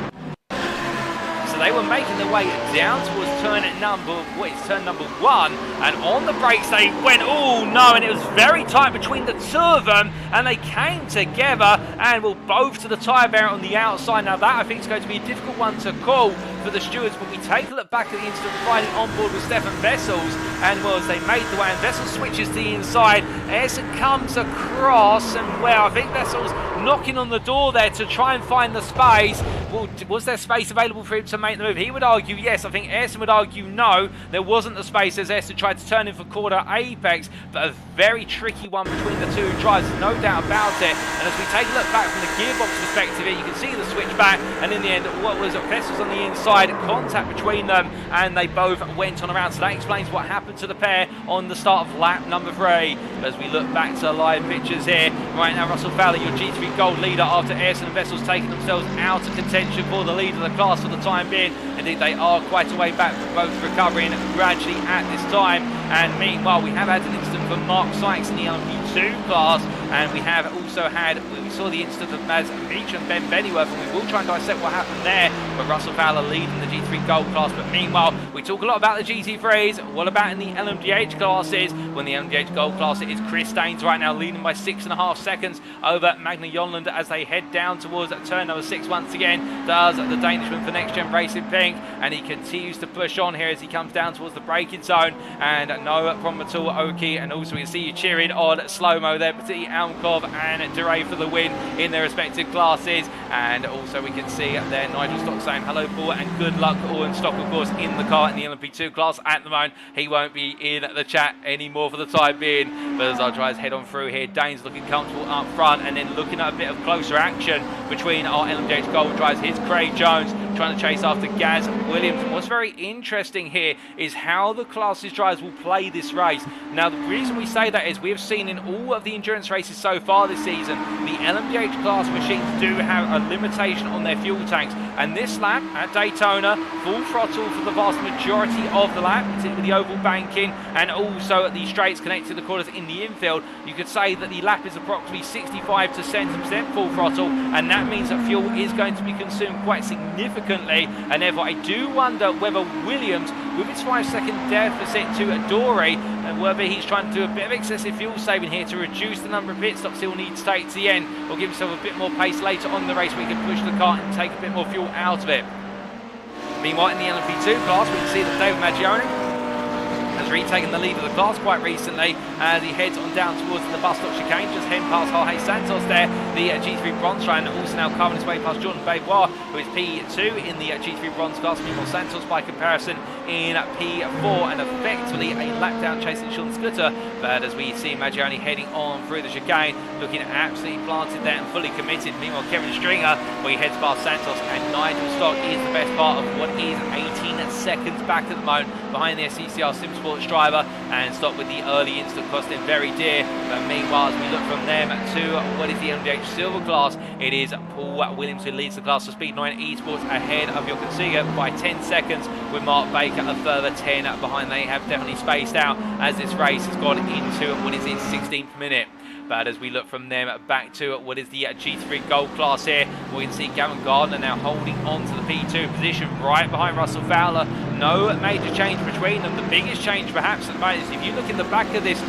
So they were making their way down towards turn number 1, and on the brakes they went, oh no, and it was very tight between the 2 of them, and they came together and were both to the tyre barrier on the outside. Now that I think is going to be a difficult one to call for the stewards, but we take a look back at the incident riding on board with Stefan Vessels, and well, as they made the way, and Vessels switches to the inside, Ayrton comes across, and well, I think Vessels knocking on the door there to try and find the space. Well, was there space available for him to make the move? He would argue yes. I think Ayrton would argue no. There wasn't the space as Ayrton tried to turn in for quarter apex, but a very tricky one between the 2 drivers, no doubt about it. And as we take a look back from the gearbox perspective here, you can see the switch back, and in the end, what was Vessels on the inside, contact between them, and they both went on around. So that explains what happened to the pair on the start of lap number 3. As we look back to live pictures here, right now, Russell Fowler, your GT3 Gold leader, after Ayrton and Vessels taking themselves out of contention for the lead of the class for the time being. Indeed, they are quite a way back, both recovering gradually at this time. And meanwhile, we have had an incident for Mark Sykes in the LMP2 class, and we have also had, we saw the incident of Maz Beach and Ben Bennyworth, and we will try and dissect what happened there, but Russell Fowler leading the GT3 Gold class. But meanwhile, we talk a lot about the GT3s. What about in the LMDH classes? When the LMDH Gold class, it is Chris Staines right now leading by 6.5 seconds over Magna Jonland as they head down towards turn number 6 once again. Does the Danishman for NXTGEN Racing Pink, and he continues to push on here as he comes down towards the braking zone, and no problem at all, Oki. And also we can see you cheering on slow-mo there, particularly Almkov and Dorey for the win in their respective classes. And also we can see there Nigel Stock saying hello Paul and good luck. Owen Stock of course in the car in the LMP2 class at the moment. He won't be in the chat anymore for the time being. But as our drivers head on through here, Dane's looking comfortable up front, and then looking at a bit of closer action between our LMDH Gold drivers. Here's Craig Jones trying to chase after Gaz Williams. What's very interesting here is how the classes drivers will play this race. Now the reason we say that is we have seen in all of the endurance races so far this season, the LMDH class machines do have a limitation on their fuel tanks, and this lap at Daytona, full throttle for the vast majority of the lap, with the oval banking and also at the straights connected to the corners in the infield. You could say that the lap is approximately 65 to 70% full throttle, and that means that fuel is going to be consumed quite significantly, and therefore I do wonder whether Williams with his 5-second deficit to Dorey, and whether he's trying to do a bit of excessive fuel saving here to reduce the number of pit stops he'll need to take to the end, or give himself a bit more pace later on in the race where he can push the car and take a bit more fuel out of it. Meanwhile, in the LMP2 class, we can see that David Maggioni has retaken the lead of the class quite recently as he heads on down towards the bus stop chicane, just heading past Jorge Santos there, the G3 bronze try, and also now carving his way past Jordan Beauvoir, who is P2 in the G3 bronze class. Meanwhile, Santos by comparison in P4 and effectively a lap down chasing Sean Scooter, but as we see Maggioni heading on through the chicane, looking absolutely planted there and fully committed. Meanwhile, Kevin Stringer, where he heads past Santos, and Nigel Stock is the best part of what is 18 seconds back at the moment behind the SCCR SimSports driver, and Stock with the early instant cost him very dear. But meanwhile, as we look from them to what is the LMDH Silver class, it is Paul Williams who leads the class for Speed 9 Esports ahead of Jochen Siegert by 10 seconds, with Mark Baker a further 10 behind. They have definitely spaced out as this race has gone into what is its 16th minute. But as we look from them back to what is the G3 Gold class here, we can see Gavin Gardner now holding on to the P2 position right behind Russell Fowler. No major change between them. The biggest change perhaps at the moment is if you look in the back of this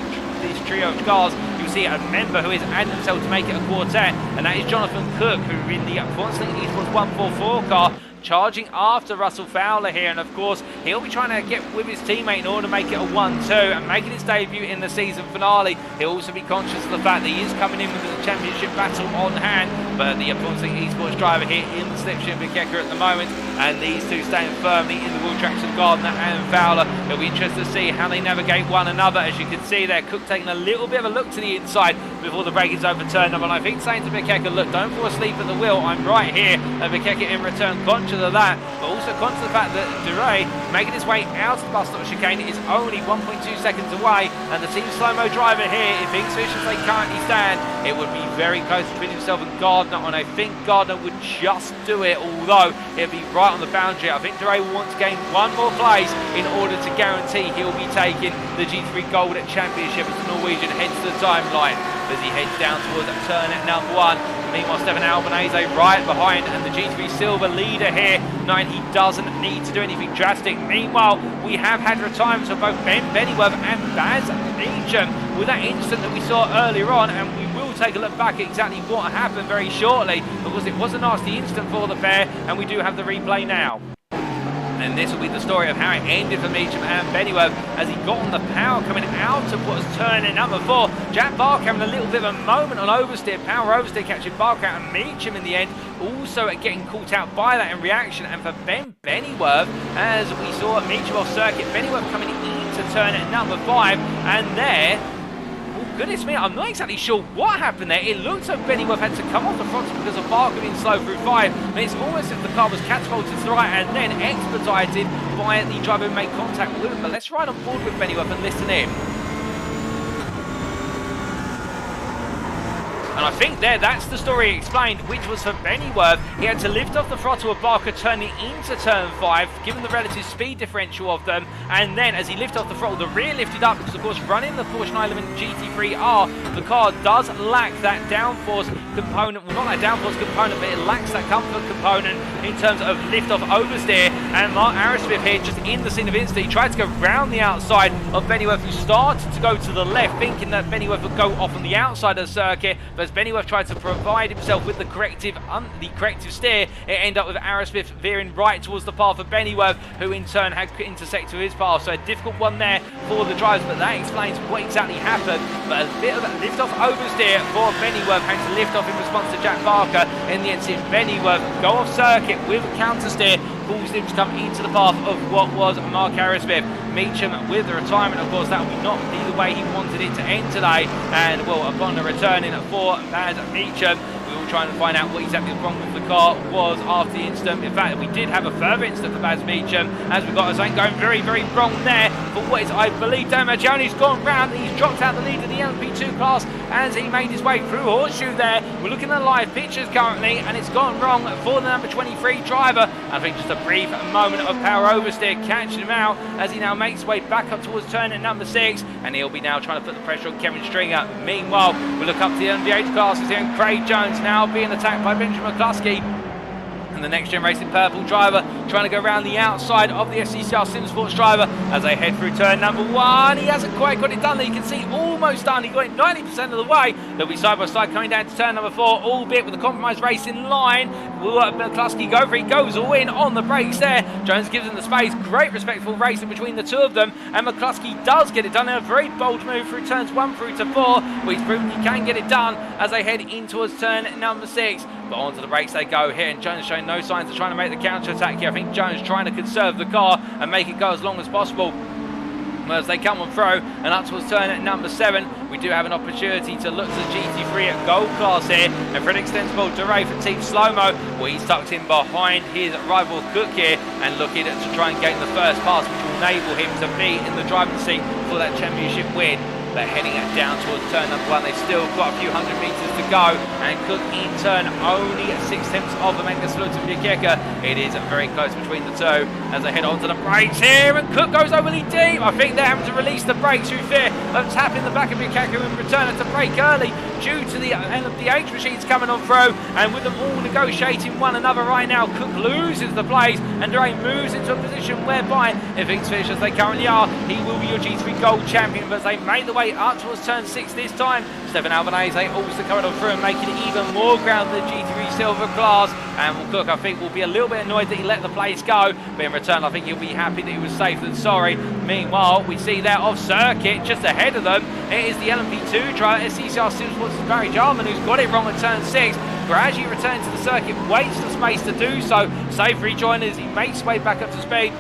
trio of cars, you'll see a member who is adding himself to make it a quartet, and that is Jonathan Cook, who in the Fortnite Esports 144 car, charging after Russell Fowler here, and of course he'll be trying to get with his teammate in order to make it a 1-2 and making his debut in the season finale. He'll also be conscious of the fact that he is coming in with the championship battle on hand, but the Fortnite Esports driver here in the slipstream Bikeka at the moment, and these two staying firmly in the wheel tracks of Gardner and Fowler. It'll be interesting to see how they navigate one another. As you can see there, Cook taking a little bit of a look to the inside before the brake is overturned, and I think saying to Bikeka, look, don't fall asleep at the wheel, I'm right here. And Bikeka in return conscious of that, but also conscious of the fact that Dorey making his way out of the bus stop chicane is only 1.2 seconds away, and the team slow-mo driver here, if things finish as they currently stand, it would be very close between himself and Gardner, and I think Gardner would just do it, although it'd be right on the boundary. I think Dorey will want to gain one more place in order to guarantee he'll be taking the G3 Gold Championship as the Norwegian heads to the timeline as he heads down towards turn at number 1. Meanwhile, Stefan Albanese right behind, and the G3 Silver leader here, knowing he doesn't need to do anything drastic. Meanwhile, we have had retirements of both Ben Bennyworth and Gaz Williams with that incident that we saw earlier on, and we will take a look back at exactly what happened very shortly, because it was a nasty incident for the pair, and we do have the replay now. And this will be the story of how it ended for Meacham and Bennyworth as he got on the power coming out of what was turn at number 4. Jack Barker having a little bit of a moment on oversteer, power oversteer catching Barker out, and Meacham in the end also getting caught out by that in reaction. And for Ben Bennyworth, as we saw at Meacham off circuit, Bennyworth coming into turn at number 5, and there, goodness me, I'm not exactly sure what happened there. It looks like Bennyworth had to come off the front because of Barker being slow through 5. And it's almost as if the car was catapulted to the right and then expedited by the driver who made contact with him. But let's ride on board with Bennyworth and listen in. And I think that's the story explained, which was for Bennyworth. He had to lift off the throttle of Barker turning into turn 5, given the relative speed differential of them. And then as he lifted off the throttle, the rear lifted up because, of course, running the Porsche 911 GT3R, the car does lack that downforce component. Well, not that downforce component, but it lacks that comfort component in terms of lift-off oversteer. And Mark Arrowsmith here, just in the scene of incident, he tried to go round the outside of Bennyworth, who started to go to the left, thinking that Bennyworth would go off on the outside of the circuit. But as Bennyworth tried to provide himself with the corrective steer, it ended up with Arrowsmith veering right towards the path of Bennyworth, who in turn had intersected with his path. So a difficult one there for the drivers, but that explains what exactly happened. But a bit of a lift-off oversteer for Bennyworth, had to lift off in response to Jack Barker. In the end, Bennyworth go off circuit with a counter steer, caused him to come into the path of what was Mark Arrowsmith. Meacham with the retirement, of course, that would not be the way he wanted it to end today. And well, upon the return in for Baz Meacham, we will try and find out what exactly wrong with the car was after the incident. In fact, we did have a further incident for Baz Meacham, as we got something going very, very wrong there. But what is, I believe, Dan Maggioni's gone round and he's dropped out the lead of the LMP2 class as he made his way through Horseshoe there. We're looking at live pictures currently, and it's gone wrong for the number 23 driver. I think just a brief moment of power oversteer catching him out as he now makes his way back up towards turn at number 6, and he'll be now trying to put the pressure on Kevin Stringer. Meanwhile, we look up to the LMDH classes here, and Craig Jones now being attacked by Benjamin McCluskey. And the NXTGEN Racing Purple driver trying to go around the outside of the SCCR Sim Sports driver as they head through turn number 1. He hasn't quite got it done. You can see almost done. He got it 90% of the way. They'll be side by side coming down to turn number 4, albeit with a compromised race in line. Will McCluskey go for it? He goes all in on the brakes there. Jones gives him the space. Great respectful racing between the two of them, and McCluskey does get it done in a very bold move through turns 1 through to 4. Well, he's proven he can get it done as they head in towards turn number 6. But onto the brakes they go here, and Jones showing no signs of trying to make the counter-attack here. I think Jones trying to conserve the car and make it go as long as possible. As they come on through and up towards turn at number 7, we do have an opportunity to look to the GT3 at Gold class here, and for an extensible Dorey for Team Slow-Mo, well, he's tucked in behind his rival Cook here and looking to try and gain the first pass, which will enable him to be in the driving seat for that championship win. They're heading it down towards turn number 1. They've still got a few hundred metres to go, and Cook in turn only 6/10 of the Magnus Lutz and Bukeka. It is very close between the two as they head onto the brakes here, and Cook goes overly deep. I think they're having to release the brakes through fear of tapping the back of Bukeka in return to brake early due to the LMDH machines coming on through, and with them all negotiating one another right now, Cook loses the place and Dorey moves into a position whereby, if things finish as they currently are, he will be your G3 Gold champion. But as they make the way up towards turn 6 this time, Stefan Albanese also coming on through and making it even more ground than the G3 Silver class, and Cook, I think, will be a little bit annoyed that he let the place go, but in return I think he'll be happy that he was safe than sorry. Meanwhile, we see there off circuit just ahead of them, it is the LMP2 driver SCCR Sim Sports' Barry Jarman, who's got it wrong at turn 6. Gradually returns to the circuit, waits for space to do so. Safe rejoin as he makes his way back up to speed.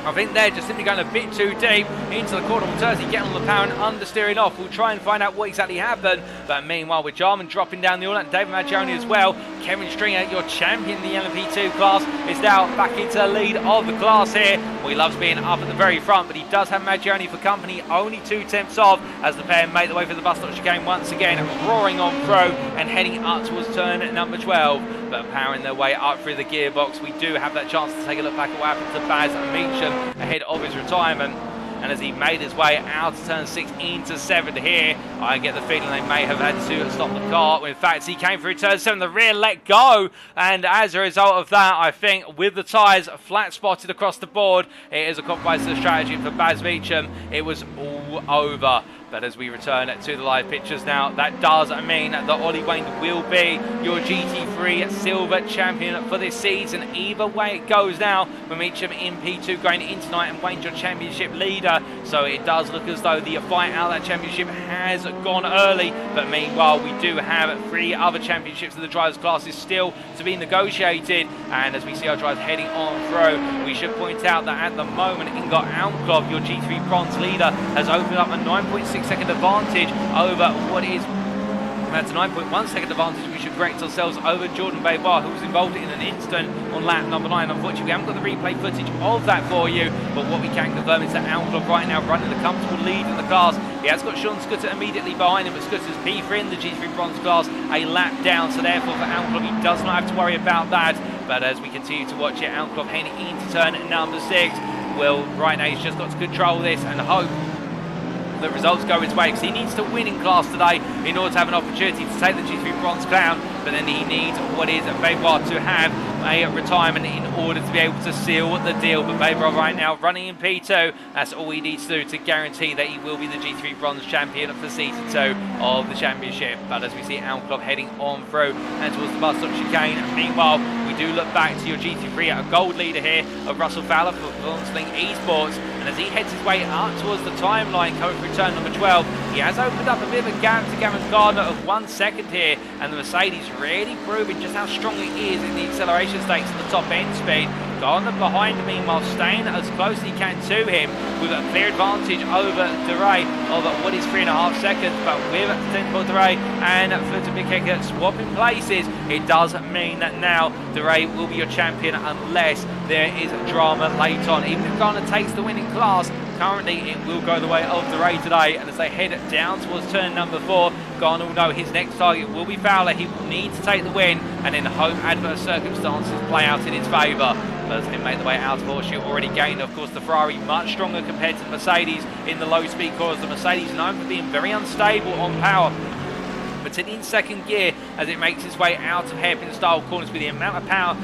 I think they're just simply going a bit too deep into the corner. Terzi getting on the power and understeering off. We'll try and find out what exactly happened. But meanwhile, with Jarman dropping down the all, and David Maggioni as well, Kevin Stringer, your champion in the LMP2 class, is now back into the lead of the class here. Well, he loves being up at the very front, but he does have Maggioni for company, only 2/10 off, as the pair make the way for the bus stop chicane once again, roaring on through and heading up towards turn number 12. But powering their way up through the gearbox, we do have that chance to take a look back at what happened to Baz Meacham ahead of his retirement. And as he made his way out of turn 6 into 7 here, I get the feeling they may have had to stop the car. In fact, he came through turn 7, the rear let go, and as a result of that, I think with the tyres flat spotted across the board, it is a compromise strategy for Baz Meacham. It was all over. But as we return to the live pictures now, that does mean that Ollie Wayne will be your GT3 Silver champion for this season. Either way it goes now, with Meacham in P2 going in tonight and Wayne your championship leader. So it does look as though the fight out of that championship has gone early. But meanwhile, we do have 3 other championships of the drivers' classes still to be negotiated. And as we see our drivers heading on through, we should point out that at the moment, Ingot Almklov, your G3 bronze leader, has opened up a 9.6 second advantage over what is, that's a 9.1 second advantage we should correct ourselves, over Jordan Baybar, who was involved in an incident on lap number 9. Unfortunately, we haven't got the replay footage of that for you, but what we can confirm is that Almklov right now running a comfortable lead in the class. He has got Sean Scooter immediately behind him, but Scooter's P3 in the G3 bronze class, a lap down, so therefore for Almklov he does not have to worry about that. But as we continue to watch it, Almklov heading into turn number 6, well, right now he's just got to control this and hope the results go his way, because he needs to win in class today in order to have an opportunity to take the G3 bronze crown. But then he needs what is Baybar to have a retirement in order to be able to seal the deal. But Baybar right now running in P2, that's all he needs to do to guarantee that he will be the G3 bronze champion for season 2 of the championship. But as we see Almklov heading on through and towards the bus stop chicane, meanwhile we do look back to your GT3 a gold leader here of Russell Fowler for Sling Esports, and as he heads his way up towards the timeline coming through turn number 12, he has opened up a bit of a gap to Gavin Gardner of 1 second here, and the Mercedes really proving just how strong it is in the acceleration stakes at the top end speed. Gardner behind him, meanwhile staying as close as he can to him with a clear advantage over Dorey of what is 3.5 seconds, but with Tempo Dorey and Futa Bukeka swapping places, it does mean that now Dorey will be your champion unless there is drama late on. Even if Gardner takes the win in class, currently it will go the way of Dorey today, and as they head down towards turn number 4, Garner will know his next target will be Fowler. He will need to take the win and then hope adverse circumstances play out in his favour. But as they make the way out of Horseshoe, already gained, of course, the Ferrari much stronger compared to the Mercedes in the low speed corners. The Mercedes known for being very unstable on power. but it's in second gear as it makes its way out of hairpin style corners. With the amount of power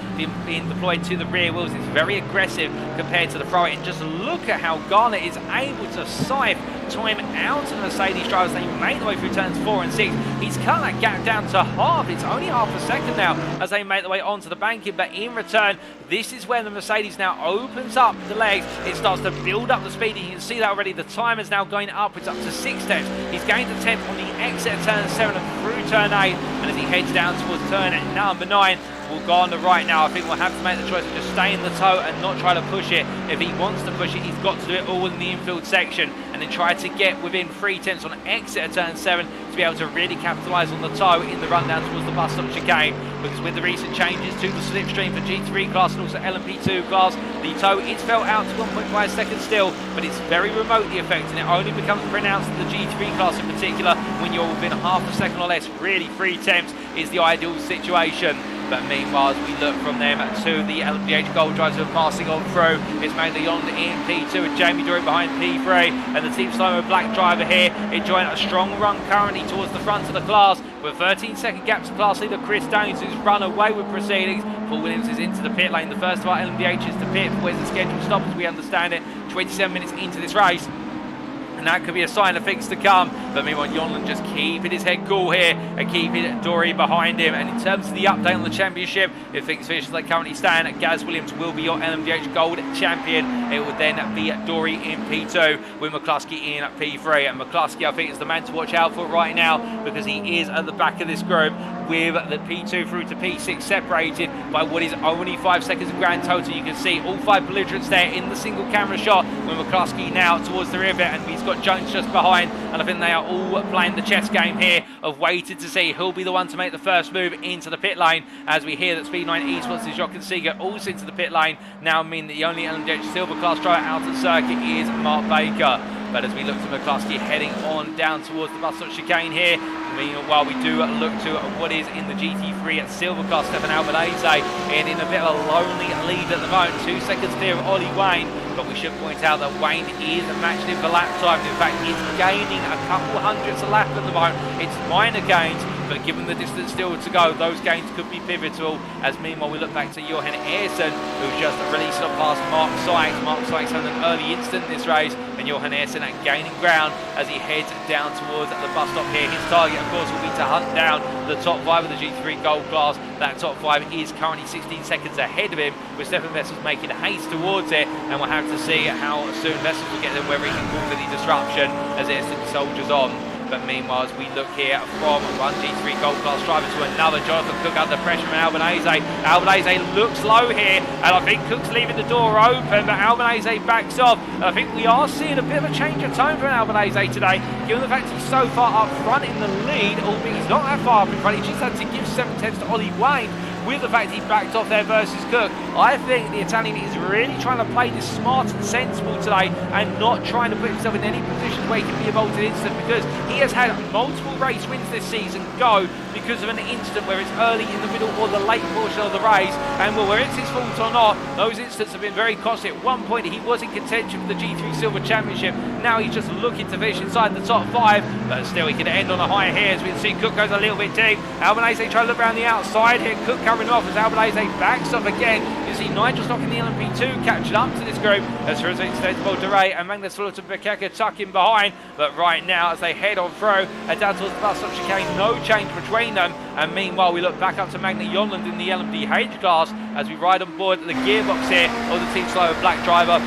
being deployed to the rear wheels, it's very aggressive compared to the front. And just look at how Garner is able to scythe time out of the Mercedes drivers. They make their way through turns 4 and 6. He's cut that gap down to half. It's only half a second now as they make their way onto the banking, but in return, this is when the Mercedes now opens up the legs. It starts to build up the speed. You can see that already. The time is now going upwards up to 6 steps. He's gained a 10th on the exit of turn 7 and through turn 8, and as he heads down towards turn number 9, will go on the right now. I think we'll have to make the choice of just stay in the toe and not try to push it. If he wants to push it, he's got to do it all in the infield section and then try to get within 3/10 on exit of turn 7 to be able to really capitalise on the toe in the run down towards the bus stop chicane. Because with the recent changes to the slipstream for G3 class and also LMP2 class, the toe is felt out to 1.5 seconds still, but it's very remotely affecting. It only becomes pronounced in the G3 class in particular when you're within half a second or less. Really, 3/10 is the ideal situation. But meanwhile, as we look from them to the LMDH Gold drivers who are passing on through, it's mainly Yonda in P2 with Jamie Dorey behind P3, and the Team Slow Black driver here enjoying a strong run currently towards the front of the class with 13-second gap to class leader Chris Danes, who's run away with proceedings. Paul Williams is into the pit lane. The first of our LMDHs to pit. Where's the scheduled stop as we understand it? 27 minutes into this race. And that could be a sign of things to come. But meanwhile, Yonland just keeping his head cool here and keeping Dorey behind him. And in terms of the update on the championship, if things finish as they currently stand, Gaz Williams will be your LMDH Gold champion. It would then be Dorey in P2 with McCluskey in P3. And McCluskey, I think, is the man to watch out for right now because he is at the back of this group with the P2 through to P6 separated by what is only 5 seconds of grand total. You can see all 5 belligerents there in the single camera shot with McCluskey now towards the rear bit, and he's got Jones just behind, and I think they are all playing the chess game here of waiting to see who'll be the one to make the first move into the pit lane, as we hear that Speed9 Esports and Jochen Siegert also into the pit lane now mean that the only LMDH Silver class driver out of the circuit is Mark Baker. But as we look to McCluskey heading on down towards the bus stop chicane here, meanwhile we do look to what is in the GT3 at Silver class, Stefan Albanese, and in a bit of a lonely lead at the moment, 2 seconds clear of Ollie Wayne. But we should point out that Wayne is matched in for lap time. In fact, he's gaining a couple hundredths a lap at the moment. It's minor gains, but given the distance still to go, those gains could be pivotal. As meanwhile, we look back to Jochen who's just released on past Mark Sykes. Mark Sykes had an early instant in this race, and Jochen at gaining ground as he heads down towards the bus stop here. His target, of course, will be to hunt down the top 5 of the G3 Gold class. That top 5 is currently 16 seconds ahead of him, with Stefan Vessels making haste towards it, and we'll have to see how soon Vessels will get there, whether he can call for the disruption as it soldiers on. But meanwhile, as we look here from one G3 Gold class driver to another, Jonathan Cook under pressure from Albanese. Albanese looks low here, and I think Cook's leaving the door open, but Albanese backs off. And I think we are seeing a bit of a change of tone from Albanese today, given the fact he's so far up front in the lead, albeit he's not that far up in front. He just had to give 7/10 to Ollie Wayne. With the fact he backed off there versus Cook, I think the Italian is really trying to play this smart and sensible today and not trying to put himself in any positions where he can be involved in instant, because he has had multiple race wins this season go because of an incident where it's early in the middle or the late portion of the race, and well, whether it's his fault or not, those incidents have been very costly. At one point he was in contention for the G3 Silver Championship. Now he's just looking to finish inside the top 5, but still he can end on a high here. As we can see, Cook goes a little bit deep. Albanese trying to look around the outside here. Cook coming off as Albanese backs off again. You see Nigel stocking the LMP2 captured up to this group as far as extendable Dorey and Magnus Fullerton Bekeka tucking behind. But right now, as they head on through and down towards the bus stop chicane, no change between them. And meanwhile, we look back up to Magna Yonland in the LMDH class as we ride on board the gearbox here of the Team Slow Black driver.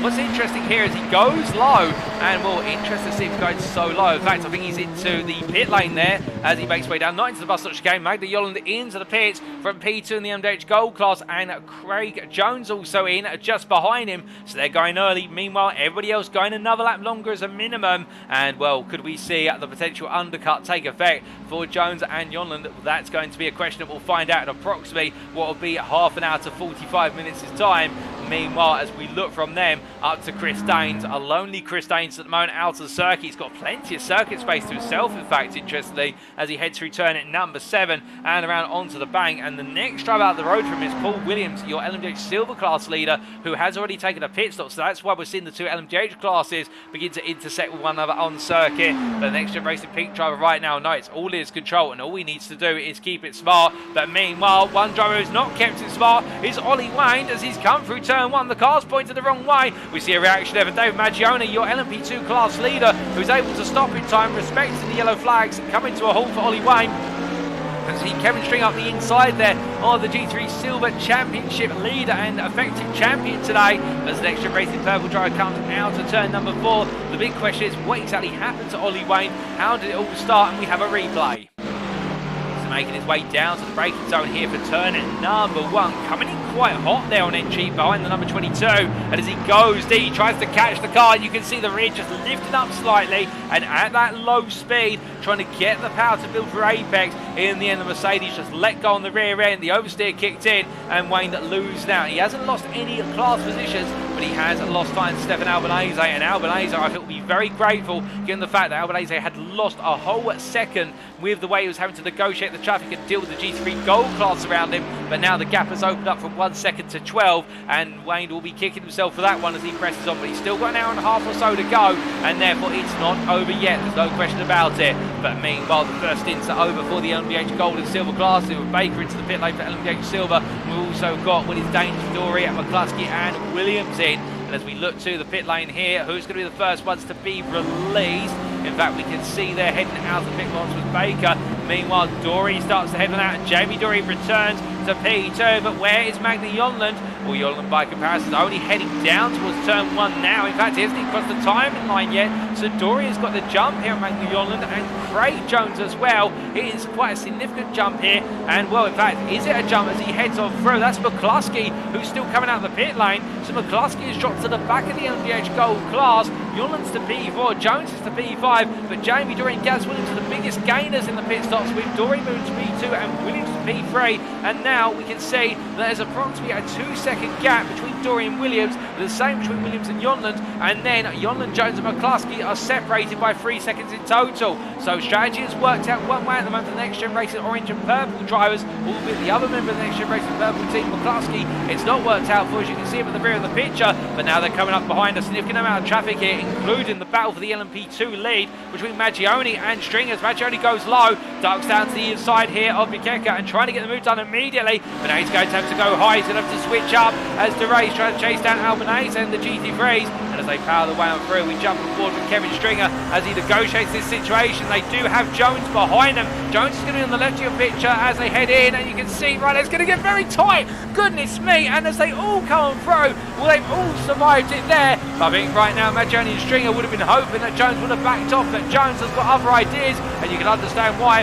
What's interesting here is he goes low, and well, interesting to see him going so low. In fact, I think he's into the pit lane there as he makes way down, not into the bus stop chicane. Magna Yolland into the pits from P2 in the MDH Gold class, and Craig Jones also in just behind him. So they're going early. Meanwhile, everybody else going another lap longer as a minimum. And well, could we see the potential undercut take effect for Jones and Yonland? That's going to be a question that we'll find out in approximately what will be half an hour to 45 minutes' time. Meanwhile, as we look from them up to Chris Danes, a lonely Chris Danes distance at the moment out of the circuit. He's got plenty of circuit space to himself, in fact, interestingly, as he heads through turn at number 7 and around onto the bank. And the next drive out the road from him is Paul Williams, your LMDH Silver class leader, who has already taken a pit stop. So that's why we're seeing the two LMDH classes begin to intersect with one another on circuit. But the NXTGEN Racing Pink driver right now knows all his control, and all he needs to do is keep it smart. But meanwhile, one driver who's not kept it smart is Ollie Wayne, as he's come through turn 1. The car's pointed the wrong way. We see a reaction there for David Maggione, your LMP2 class leader, who's able to stop in time, respecting the yellow flags, coming to a halt for Ollie Wayne. And see Kevin String up the inside there of the G3 Silver Championship leader and effective champion today. As the NXTGEN Racing Purple driver comes out of turn number 4. The big question is, what exactly happened to Ollie Wayne? How did it all start? And we have a replay. Making his way down to the braking zone here for turn number 1. Coming in quite hot there on entry behind the number 22. And as he goes deep, he tries to catch the car. You can see the rear just lifting up slightly. And at that low speed, trying to get the power to build for apex. In the end, the Mercedes just let go on the rear end. The oversteer kicked in and Wayne loses now. He hasn't lost any class positions, but he has lost time to Stefan Albanese. And Albanese, I think, will be very grateful given the fact that Albanese had lost a whole second with the way he was having to negotiate the traffic and deal with the G3 Gold class around him. But now the gap has opened up from 1 second to 12, and Wayne will be kicking himself for that one as he presses on. But he's still got an hour and a half or so to go, and therefore it's not over yet. There's no question about it. But meanwhile, the first stints are over for the LMDH Gold and Silver classes, with Baker into the pit lane for LMDH Silver. We've also got Willis Danger, Dorey, McCluskey and Williams in. And as we look to the pit lane here, who's going to be the first ones to be released? In fact, we can see they're heading out of the pit box with Baker. Meanwhile, Dorey starts to head on out, and Jamie Dorey returns to P2. But where is Magna Yonland? Well, Yonland, by comparison, is only heading down towards turn 1 now. In fact, he hasn't even crossed the timing line yet. So Dorey has got the jump here at Magna Yonland, and Craig Jones as well. It is quite a significant jump here. And, well, in fact, is it a jump as he heads on through? That's McCluskey, who's still coming out of the pit lane. So McCluskey is dropped to the back of the LMDH Gold class. Yonland's to P4, Jones is to P5, but Jamie Dorey and Gaz Williams are the biggest gainers in the pit stops, with Dorey moving to P2 and Williams to P3. And now we can see that there's approximately a 2-second gap between Dorey and Williams, the same between Williams and Yonland, and then Yonland, Jones and McCluskey are separated by 3 seconds in total. So strategy has worked out one way at the moment for the NXTGEN Racing Orange and Purple drivers, albeit the other member of the NXTGEN Racing Purple team, McCluskey, it's not worked out for, as you can see him at the rear of the picture. But now they're coming up behind a significant amount of traffic here, including the battle for the LMP2 lead between Maggione and Stringers. Maggione goes low, ducks down to the inside here of Bikeka and trying to get the move done immediately. But now he's going to have to go high, he's going to have to switch up as DeRay's trying to chase down Albanese and the GT3s. And as they power the way on through, we jump on board with Kevin Stringer as he negotiates this situation. They do have Jones behind them. Jones is going to be on the left of your picture as they head in, and you can see, right, it's going to get very tight. Goodness me. And as they all come on through, well, they've all survived it there. But I think right now, Maggione and Stringer would have been hoping that Jones would have backed off, but Jones has got other ideas, and you can understand why.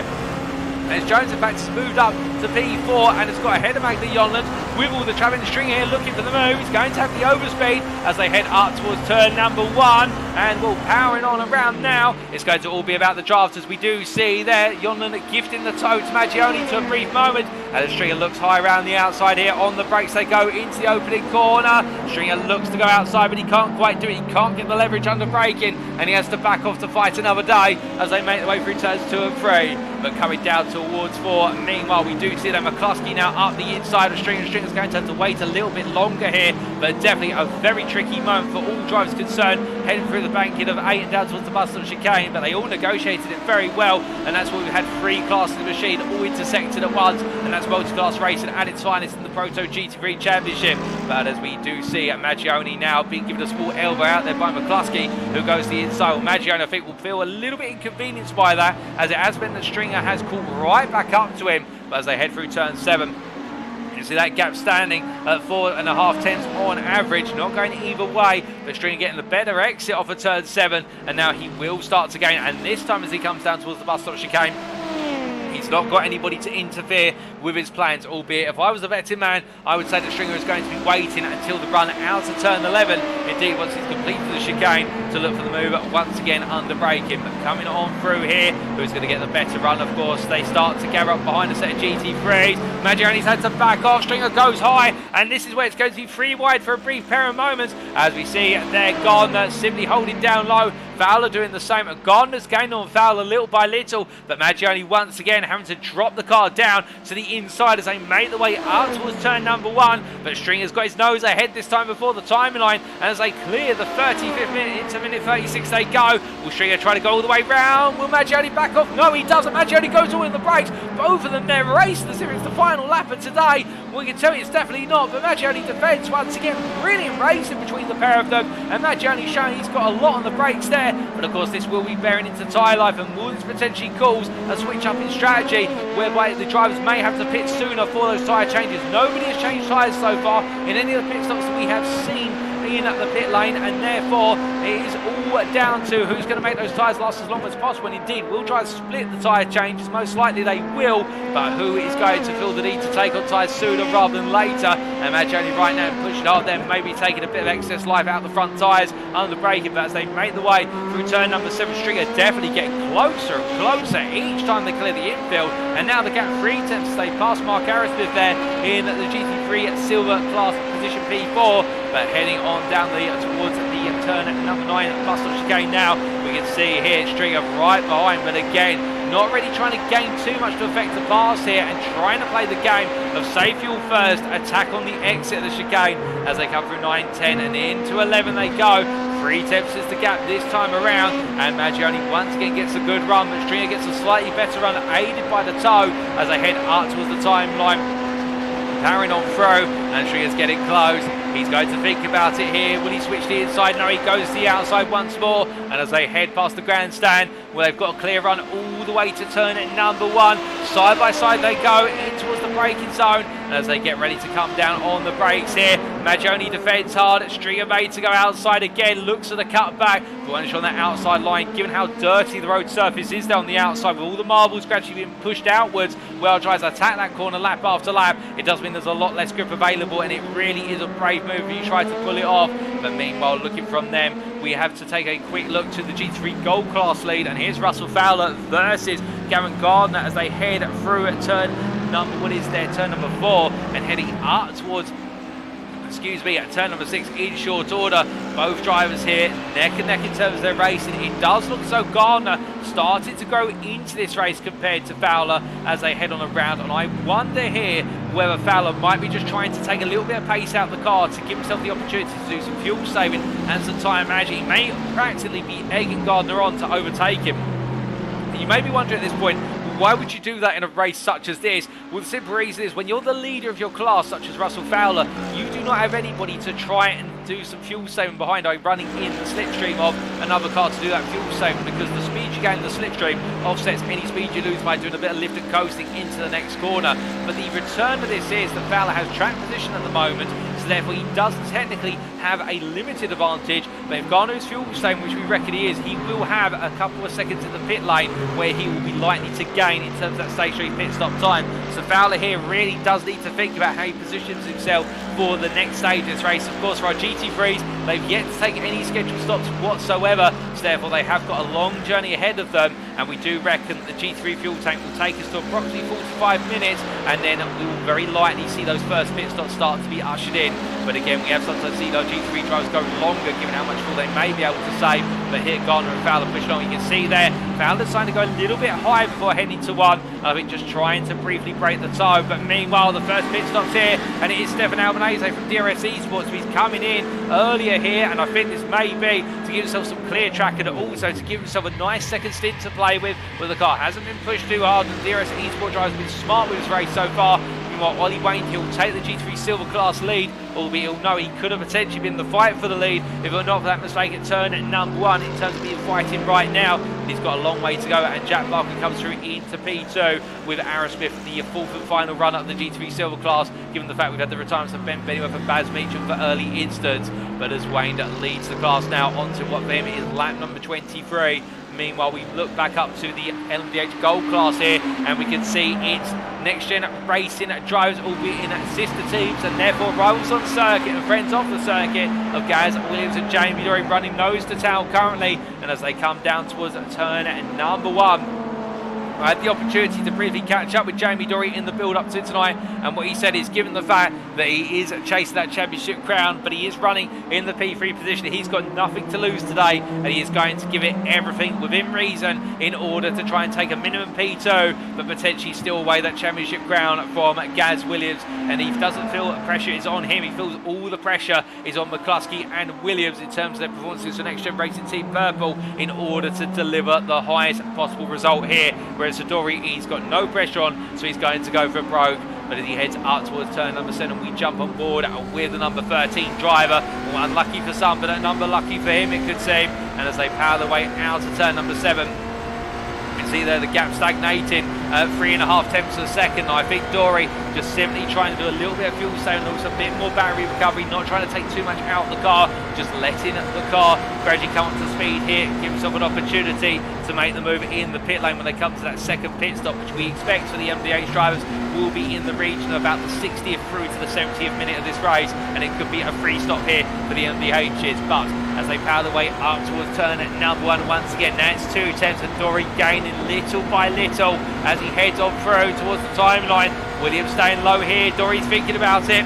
As Jones, in fact, has moved up to P4 and has got ahead of Magna Yonland with all the traffic. Stringer here looking for the move. He's going to have the overspeed as they head up towards turn number 1. And we're powering on around now. It's going to all be about the draft, as we do see there. Yonland gifting the toe to Maggione to a brief moment. And Stringer looks high around the outside here. On the brakes they go into the opening corner. Stringer looks to go outside, but he can't quite do it. He can't get the leverage under braking, and he has to back off to fight another day as they make their way through turns 2 and 3. But coming down towards 4. Meanwhile, we do see that McCluskey now up the inside of Stringer. Stringer's going to have to wait a little bit longer here, but definitely a very tricky moment for all drivers concerned, heading through the banking of 8 and down towards the bus stop chicane. But they all negotiated it very well, and that's why we've had 3 classes of the machine all intersected at once, and that's multi-class racing at its finest in the Proto GT3 Championship. But as we do see at Maggione now being given a small elbow out there by McCluskey, who goes to the inside. Well, Maggione, I think, will feel a little bit inconvenienced by that, as it has been that Stringer has caught right back up to him. But as they head through turn 7, you see that gap standing at 4.5 tenths on average, not going either way, but Stringer getting the better exit off of turn 7, and now he will start to gain, and this time as he comes down towards the bus stop chicane, he's not got anybody to interfere with his plans, albeit if I was a betting man, I would say that Stringer is going to be waiting until the run out of turn 11. Indeed, once he's completed the chicane, to look for the move once again under braking. But coming on through here, who's going to get the better run, of course. They start to gather up behind a set of GT3s. Maggione's had to back off. Stringer goes high and this is where it's going to be 3 wide for a brief pair of moments, as we see there Gardner simply holding down low. Fowler doing the same. Gardner's gained on Fowler little by little, but Maggioni once again having to drop the car down to the inside as they make the way up towards turn number 1. But Stringer's got his nose ahead this time before the timing line, and as they clear the 35th minute into minute 36 they go. Will Stringer try to go all the way round? Will Maggioni back off? No, he doesn't. Maggioni goes all in the brakes. Both of them they're racing as if it's the final lap of today. We can tell you it's definitely not, but Maggioni defends once again. Brilliant racing between the pair of them, and Maggioni showing he's got a lot on the brakes there. But of course this will be bearing into tyre life and would potentially cause a switch up in strategy, whereby the drivers may have to pit sooner for those tyre changes. Nobody has changed tyres so far in any of the pit stops that we have seen in the pit lane, and therefore it is all down to who's going to make those tyres last as long as possible. And indeed, will try to split the tyre changes. Most likely they will, but who is going to feel the need to take on tyres sooner rather than later? And Maggioni right now pushing hard, then maybe taking a bit of excess life out the front tyres under the braking. But as they make the way through turn number 7, Stringer definitely getting closer and closer each time they clear the infield. And now the gap 3 tenths as they pass Mark Arrowsmith there in the GT3 Silver class position P4. But heading on down towards the turn number 9 bus stop chicane now, we can see here Stringer right behind, but again not really trying to gain too much to affect the pass here, and trying to play the game of save fuel first, attack on the exit of the chicane as they come through 9, 10 and into 11 they go. 3 tenths is the gap this time around, and Maggioni once again gets a good run, but Stringer gets a slightly better run aided by the tow as they head up towards the timeline. Powering on through, and Stringer's getting close. He's going to think about it here. Will he switch to the inside? No, he goes to the outside once more. And as they head past the grandstand, well, they've got a clear run all the way to turn number 1. Side by side they go in towards the braking zone. And as they get ready to come down on the brakes here, Maggioni defends hard. Stringer made to go outside again. Looks at the cutback. But once you're on that outside line, given how dirty the road surface is down the outside, with all the marbles gradually being pushed outwards, well, tries to attack that corner lap after lap. It does mean there's a lot less grip available, and it really is a brave move if you try to pull it off. But meanwhile, looking from them, we have to take a quick look to the GT3 Gold class lead, and here's Russell Fowler versus Gavin Gardner as they head through at turn number 4, and heading up towards at turn number 6 in short order. Both drivers here neck and neck in terms of their racing. It does look as though Gardner started to grow into this race compared to Fowler as they head on around, and I wonder here whether Fowler might be just trying to take a little bit of pace out the car to give himself the opportunity to do some fuel saving and some tyre management. He may practically be egging Gardner on to overtake him. You may be wondering at this point, why would you do that in a race such as this? Well, the simple reason is when you're the leader of your class, such as Russell Fowler, you do not have anybody to try and do some fuel saving behind, running in the slipstream of another car to do that fuel saving, because the speed you gain in the slipstream offsets any speed you lose by doing a bit of lift and coasting into the next corner. But the return of this is that Fowler has track position at the moment, so therefore he does technically have a limited advantage. But if Gardner's fuel saving, which we reckon he is, he will have a couple of seconds in the pit lane where he will be likely to gain in terms of that stationary pit stop time. So Fowler here really does need to think about how he positions himself for the next stage of this race. Of course, for our GT3s, they've yet to take any scheduled stops whatsoever, so therefore they have got a long journey ahead of them, and we do reckon the GT3 fuel tank will take us to approximately 45 minutes, and then we will very likely see those first pit stops start to be ushered in. But again, we have sometimes seen our GT3 drivers go longer given how much fuel they may be able to save. But here Gardner and Fowler pushing on. You can see there, Fowler's trying to go a little bit high before heading to 1. I think just trying to briefly break the toe. But meanwhile, the first pit stop's here, and it is Stefan Albanese from DRS Esports. He's coming in earlier here, and I think this may be to give himself some clear track and also to give himself a nice second stint to play with, where the car hasn't been pushed too hard, and DRS Esports drivers have been smart with this race so far. Meanwhile, Ollie Wayne, he'll take the GT3 Silver class lead, albeit he'll know he could have potentially been the fight for the lead if it were not for that mistake at turn number 1 in terms of being fighting right now. He's got a long way to go, and Jack Barker comes through into P2 with Arrowsmith, the 4th and final run up the GT3 Silver class, given the fact we've had the retirements of Ben Benioff and Baz Meacham for early instance. But as Wayne leads the class now onto what for him is lap number 23. Meanwhile, we look back up to the LMDH Gold class here, and we can see it's NXTGEN Racing drivers, albeit in sister teams, and therefore rivals on circuit and friends off the circuit of Gaz Williams and Jamie Dorey running nose to tail currently. And as they come down towards turn number 1, I had the opportunity to briefly catch up with Jamie Dorey in the build-up to tonight, and what he said is, given the fact that he is chasing that championship crown, but he is running in the P3 position, he's got nothing to lose today, and he is going to give it everything within reason in order to try and take a minimum P2, but potentially steal away that championship crown from Gaz Williams. And he doesn't feel pressure is on him, he feels all the pressure is on McCluskey and Williams in terms of their performances for NXTGEN Racing Team Purple in order to deliver the highest possible result here. Whereas Dorey, he's got no pressure on, so he's going to go for broke. But as he heads up towards turn number 7, we jump on board with the number 13 driver. Well, unlucky for some, but a number lucky for him, it could seem. And as they power their way out of turn number 7, you can see there the gap stagnating at 3.5 tenths of a second. I think Dorey just simply trying to do a little bit of fuel saving, also a bit more battery recovery, not trying to take too much out of the car, just letting the car gradually come up to speed here, give himself an opportunity to make the move in the pit lane when they come to that second pit stop, which we expect for the MDH drivers will be in the region of about the 60th through to the 70th minute of this race, and it could be a free stop here for the MDHs. But as they power their way up towards turn number 1 once again, now it's 2 tenths, and Dorey gaining little by little as he heads on through towards the timeline. Williams staying low here, Dorey's thinking about it.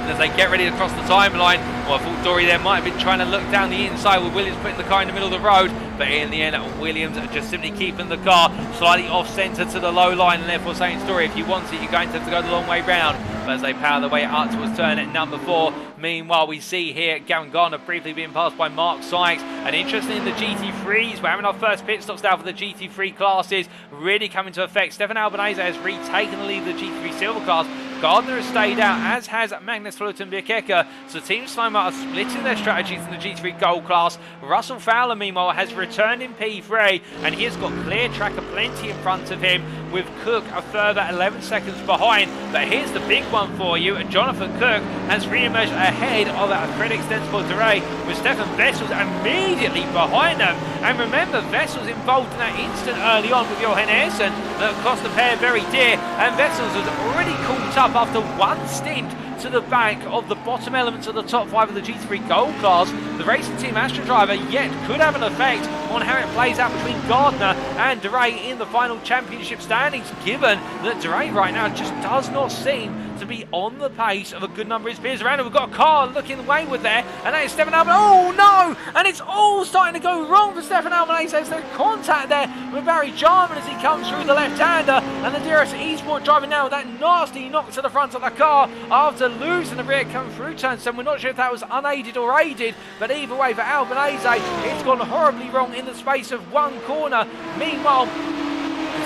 And as they get ready to cross the timeline, well, I thought Dorey there might have been trying to look down the inside with Williams putting the car in the middle of the road, but in the end, Williams just simply keeping the car slightly off-centre to the low line, and therefore saying, Dorey, if you want it, you're going to have to go the long way round. But as they power their way up towards turn at number 4, meanwhile, we see here Gavin Garner briefly being passed by Mark Sykes. And interesting in the GT3s, we're having our first pit stops now for the GT3 classes, really coming to effect. Stefan Albanese has retaken the lead of the GT3 Silver class. Gardner has stayed out, as has Magnus Fullerton-Bierkeka. So Team Slomo are splitting their strategies in the GT3 Gold class. Russell Fowler, meanwhile, has returned in P3, and he has got clear track of plenty in front of him, with Cook a further 11 seconds behind. But here's the big one for you, and Jonathan Cook has re-emerged ahead of Fred Extensible Dorey, with Stefan Vessels immediately behind them. And remember, Vessels involved in that instant early on with Jochen that cost the pair very dear, and Vessels was already caught up after one stint to the back of the bottom elements of the top 5 of the GT3 Gold class. The Racing Team Astra driver yet could have an effect on how it plays out between Gardner and Dorey in the final championship standings, given that Dorey right now just does not seem to be on the pace of a good number of his peers around him. We've got a car looking wayward there, and that is Stefan Albanese. Oh no! And it's all starting to go wrong for Stefan Albanese. There's no contact there with Barry Jarman as he comes through the left-hander, and the DRS Esports driver now with that nasty knock to the front of the car after losing the rear come through turn 7. We're not sure if that was unaided or aided, but either way for Albanese, it's gone horribly wrong in the space of one corner. Meanwhile,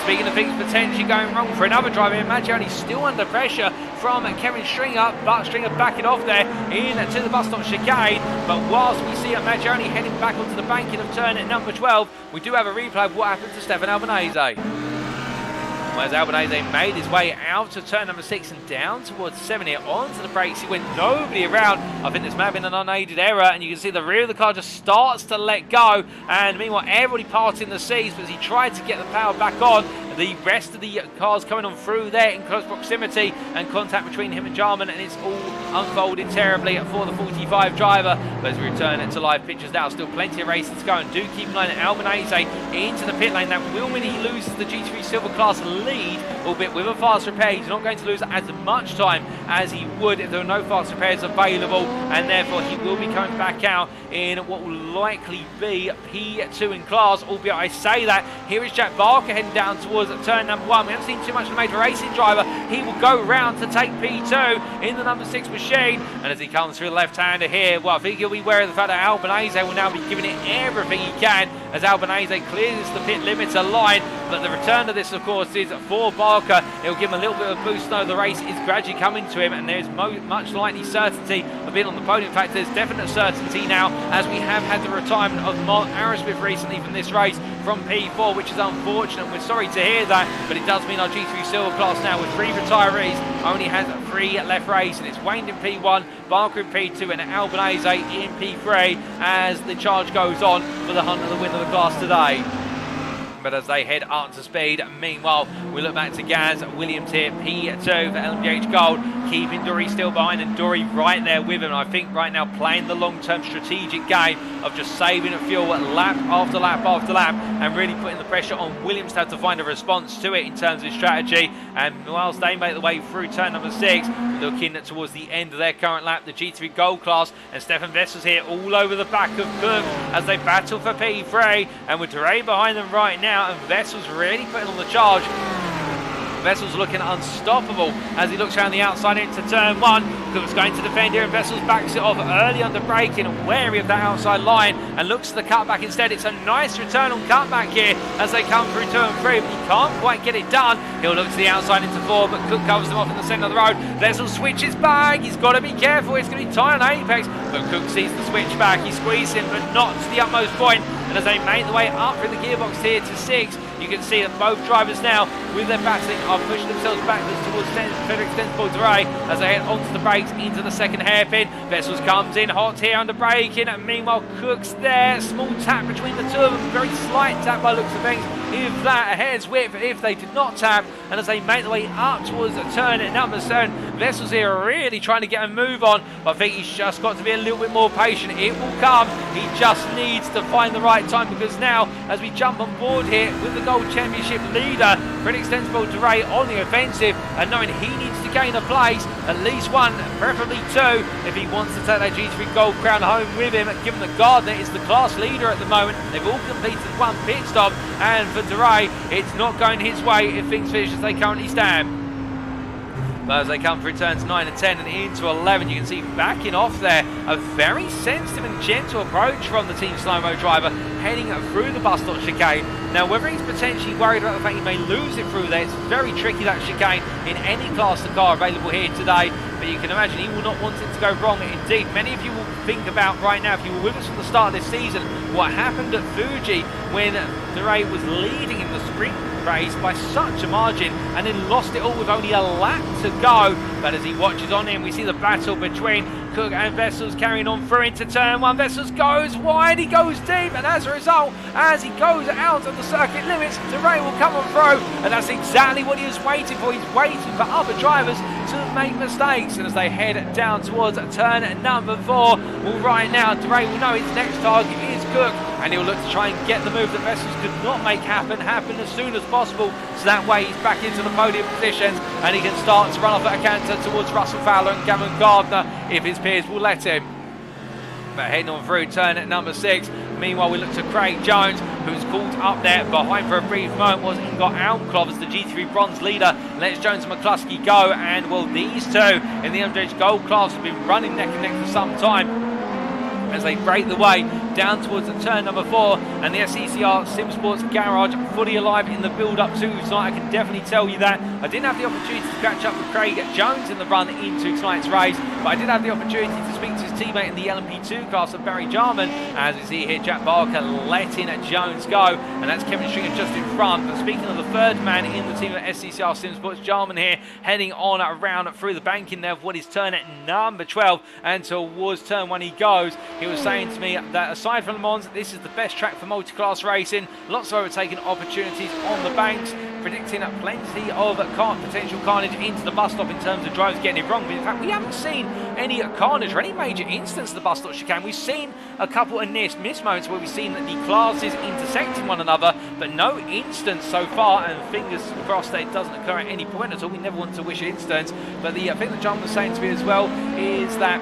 speaking of things potentially going wrong for another driver, Maggioni's still under pressure from Kevin Stringer, but Stringer backing off there into the bus stop chicane. But whilst we see Maggioni heading back onto the banking of turn at number 12, we do have a replay of what happened to Stefan Albanese. As Albanese made his way out to turn number 6 and down towards 7 here onto the brakes, he went nobody around. I think this may have been an unaided error, and you can see the rear of the car just starts to let go, and meanwhile everybody parting the seas, but as he tried to get the power back on, the rest of the cars coming on through there in close proximity, and contact between him and Jarman, and it's all unfolding terribly for the 45 driver. But as we return it to live pictures now, still plenty of races to go, and do keep an eye on Albanese into the pit lane. That will mean he loses the GT3 Silver class lead, albeit with a fast repair. He's not going to lose as much time as he would if there were no fast repairs available, and therefore he will be coming back out in what will likely be P2 in class, albeit I say that. Here is Jack Barker heading down towards turn number 1. We haven't seen too much of a major racing driver. He will go round to take P2 in the number 6 machine, and as he comes through the left-hander here, well, I think he'll be aware of the fact that Albanese will now be giving it everything he can as Albanese clears the pit limiter line. But the return of this, of course, is for Barker. It'll give him a little bit of a boost, though the race is gradually coming to him, and there's much likely certainty of being on the podium. In fact, there's definite certainty now, as we have had the retirement of Mark Arrowsmith recently from this race from P4, which is unfortunate. We're sorry to hear that, but it does mean our G3 Silver class now, with 3 retirees, only has 3 left racing. It's Wayne in P1, Barker in P2, and Albanese in P3 as the charge goes on for the hunt of the win of the class today. But as they head up to speed, meanwhile, we look back to Gaz Williams here, P2 for LMDH Gold. keeping Dorey still behind, and Dorey right there with him. I think right now playing the long-term strategic game of just saving fuel lap after lap after lap, and really putting the pressure on Williams to have to find a response to it in terms of his strategy. And whilst they make the way through turn number 6, looking towards the end of their current lap, the GT3 Gold class, and Stefan Vessel's here all over the back of Cook as they battle for P3, and with Dorey behind them right now, and Vessel's really putting on the charge. Vessel's looking unstoppable as he looks around the outside into turn 1. Cook's going to defend here, and Vessel's backs it off early under braking and wary of that outside line and looks to the cutback instead. It's a nice return on cutback here as they come through turn 3, but he can't quite get it done. He'll look to the outside into 4, but Cook covers them off in the centre of the road. Vessel switches back. He's got to be careful. It's going to be tight on apex, but Cook sees the switch back. He squeezes in, but not to the utmost point. And as they make the way up through the gearbox here to 6, you can see that both drivers now, with their battling, are pushing themselves backwards towards Frederick Stensford Dorey as they head onto the brakes into the second hairpin. Vessels comes in hot here under braking, and meanwhile Cook's there. Small tap between the two of them, very slight tap by looks of things, if that, a hair's width if they did not tap. And as they make the way up towards the turn at number 7, Vessels here really trying to get a move on, but I think he's just got to be a little bit more patient. It will come. He just needs to find the right time, because now as we jump on board here with the Gold Championship leader, Frederick Stensford Dorey on the offensive, and knowing he needs to gain a place, at least 1, preferably 2, if he wants to take that GT3 Gold crown home with him, given that Gardner is the class leader at the moment. They've all completed 1 pit stop, and for Dorey, it's not going his way if things finish as they currently stand. But as they come through turns 9 and 10 and into 11, you can see backing off there, a very sensitive and gentle approach from the Team Slow-Mo driver heading through the bus stop chicane. Now, whether he's potentially worried about the fact he may lose it through there, it's very tricky, that chicane, in any class of car available here today. But you can imagine he will not want it to go wrong. Indeed, many of you will think about right now, if you were with us from the start of this season, what happened at Fuji when Dorey was leading in the sprint race by such a margin and then lost it all with only a lap to go. But as he watches on in, we see the battle between Cook and Vessels carrying on through into turn 1. Vessels goes wide, he goes deep, and as a result, as he goes out of the circuit limits, Dorey will come on through, and that's exactly what he was waiting for. He's waiting for other drivers to make mistakes, and as they head down towards turn number 4, well, right now Dorey will know his next target is Cook, and he'll look to try and get the move that Vessels could not make happen as soon as possible, so that way he's back into the podium positions and he can start to run off at a canter towards Russell Fowler and Gavin Gardner if his peers will let him. But heading on through turn at number 6, meanwhile we look to Craig Jones, who's caught up there behind for a brief moment, was Ingot Almklov as the GT3 bronze leader. Lets Jones and McCluskey go, and well, these two in the LMDH Gold class have been running neck and neck for some time as they break the way down towards the turn number 4, and the SECR Simsports garage fully alive in the build-up to tonight. I can definitely tell you that. I didn't have the opportunity to catch up with Craig Jones in the run into tonight's race, but I did have the opportunity to speak to his teammate in the LMP2 class of Barry Jarman, as we see here Jack Barker letting Jones go, and that's Kevin Stringer just in front. But speaking of the third man in the team of SECR Simsports, Jarman here heading on around through the banking there of what is turn at number 12, and towards turn 1 he goes. He was saying to me that aside from Le Mans, this is the best track for multi-class racing. Lots of overtaking opportunities on the banks, predicting plenty of potential carnage into the bus stop in terms of drivers getting it wrong. But in fact, we haven't seen any carnage or any major instance of the bus stop chicane. We've seen a couple of near-miss moments where we've seen the classes intersecting one another, but no instance so far, and fingers crossed that it doesn't occur at any point at all. We never want to wish instance, but the thing that John was saying to me as well is that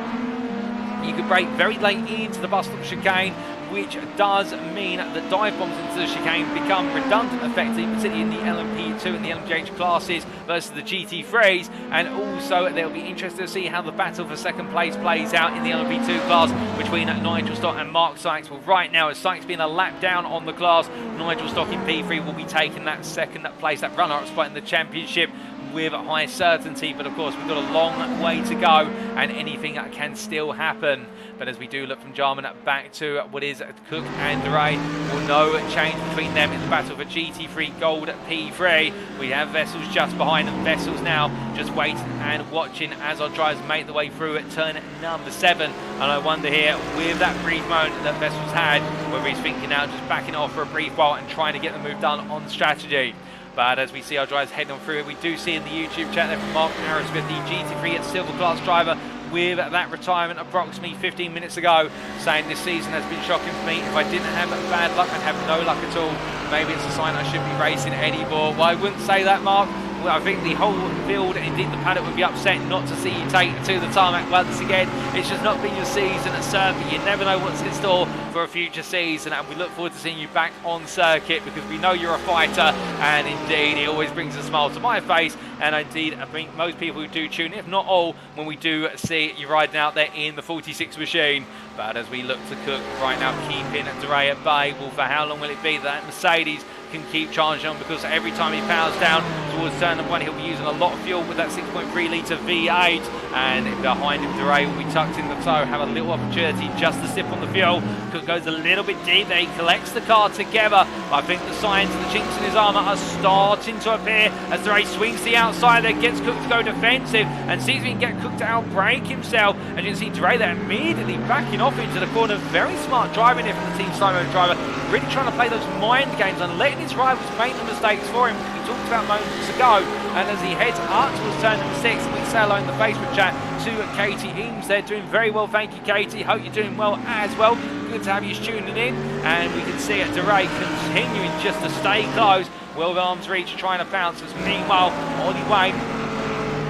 you could brake very late into the bus stop chicane, which does mean that dive bombs into the chicane become redundant effectively, particularly in the LMP2 and the LMDH classes versus the GT3s. And also they'll be interested to see how the battle for second place plays out in the LMP2 class between Nigel Stock and Mark Sykes. Well, right now, as Sykes being a lap down on the class, Nigel Stock in P3 will be taking that second place, that runner-up spot in the championship, with high certainty. But of course, we've got a long way to go and anything can still happen. But as we do look from Jarman back to what is Cook and Dorey, we'll no change between them in the battle for GT3 Gold P3. We have Vessels just behind them. Vessels now just waiting and watching as our drivers make the way through at turn number 7. And I wonder here, with that brief moment that Vessels had, whether he's thinking now just backing off for a brief while and trying to get the move done on strategy. But as we see our drivers heading on through, we do see in the YouTube chat there from Mark Harrismith, the GT3 Silver Class driver, with that retirement approximately 15 minutes ago, saying this season has been shocking for me. If I didn't have bad luck, I'd have no luck at all. Maybe it's a sign I shouldn't be racing anymore. Well, I wouldn't say that, Mark. Well, I think the whole field, indeed the paddock, would be upset not to see you take to the tarmac once again. It's just not been your season at circuit. You never know what's in store for a future season, and we look forward to seeing you back on circuit because we know you're a fighter, and indeed it always brings a smile to my face. And indeed, I think most people who do tune, if not all, when we do see you riding out there in the 46 machine. But as we look to Cook right now, keeping Dorey at bay, well, for how long will it be that Mercedes can keep charging on? Because every time he powers down towards turn number 1, he'll be using a lot of fuel with that 6.3 litre V8, and behind him Dorey will be tucked in the toe, have a little opportunity just to sip on the fuel. Cook goes a little bit deep there, he collects the car together, but I think the signs of the chinks in his armour are starting to appear as Dorey swings the outside there, gets Cook to go defensive and sees if he can get Cook to outbrake himself. And you can see Dorey there immediately backing off into the corner. Very smart driving here from the Team Slow-Mo driver, really trying to play those mind games and letting his rivals make the mistakes for him. We talked about moments ago, and as he heads up towards turn number 6, we say hello in the Facebook chat to Katie Eames. They're doing very well, thank you, Katie. Hope you're doing well as well. Good to have you tuning in, and we can see Dorey continuing just to stay close, well with arm's reach, trying to bounce. As meanwhile, Ollie Wayne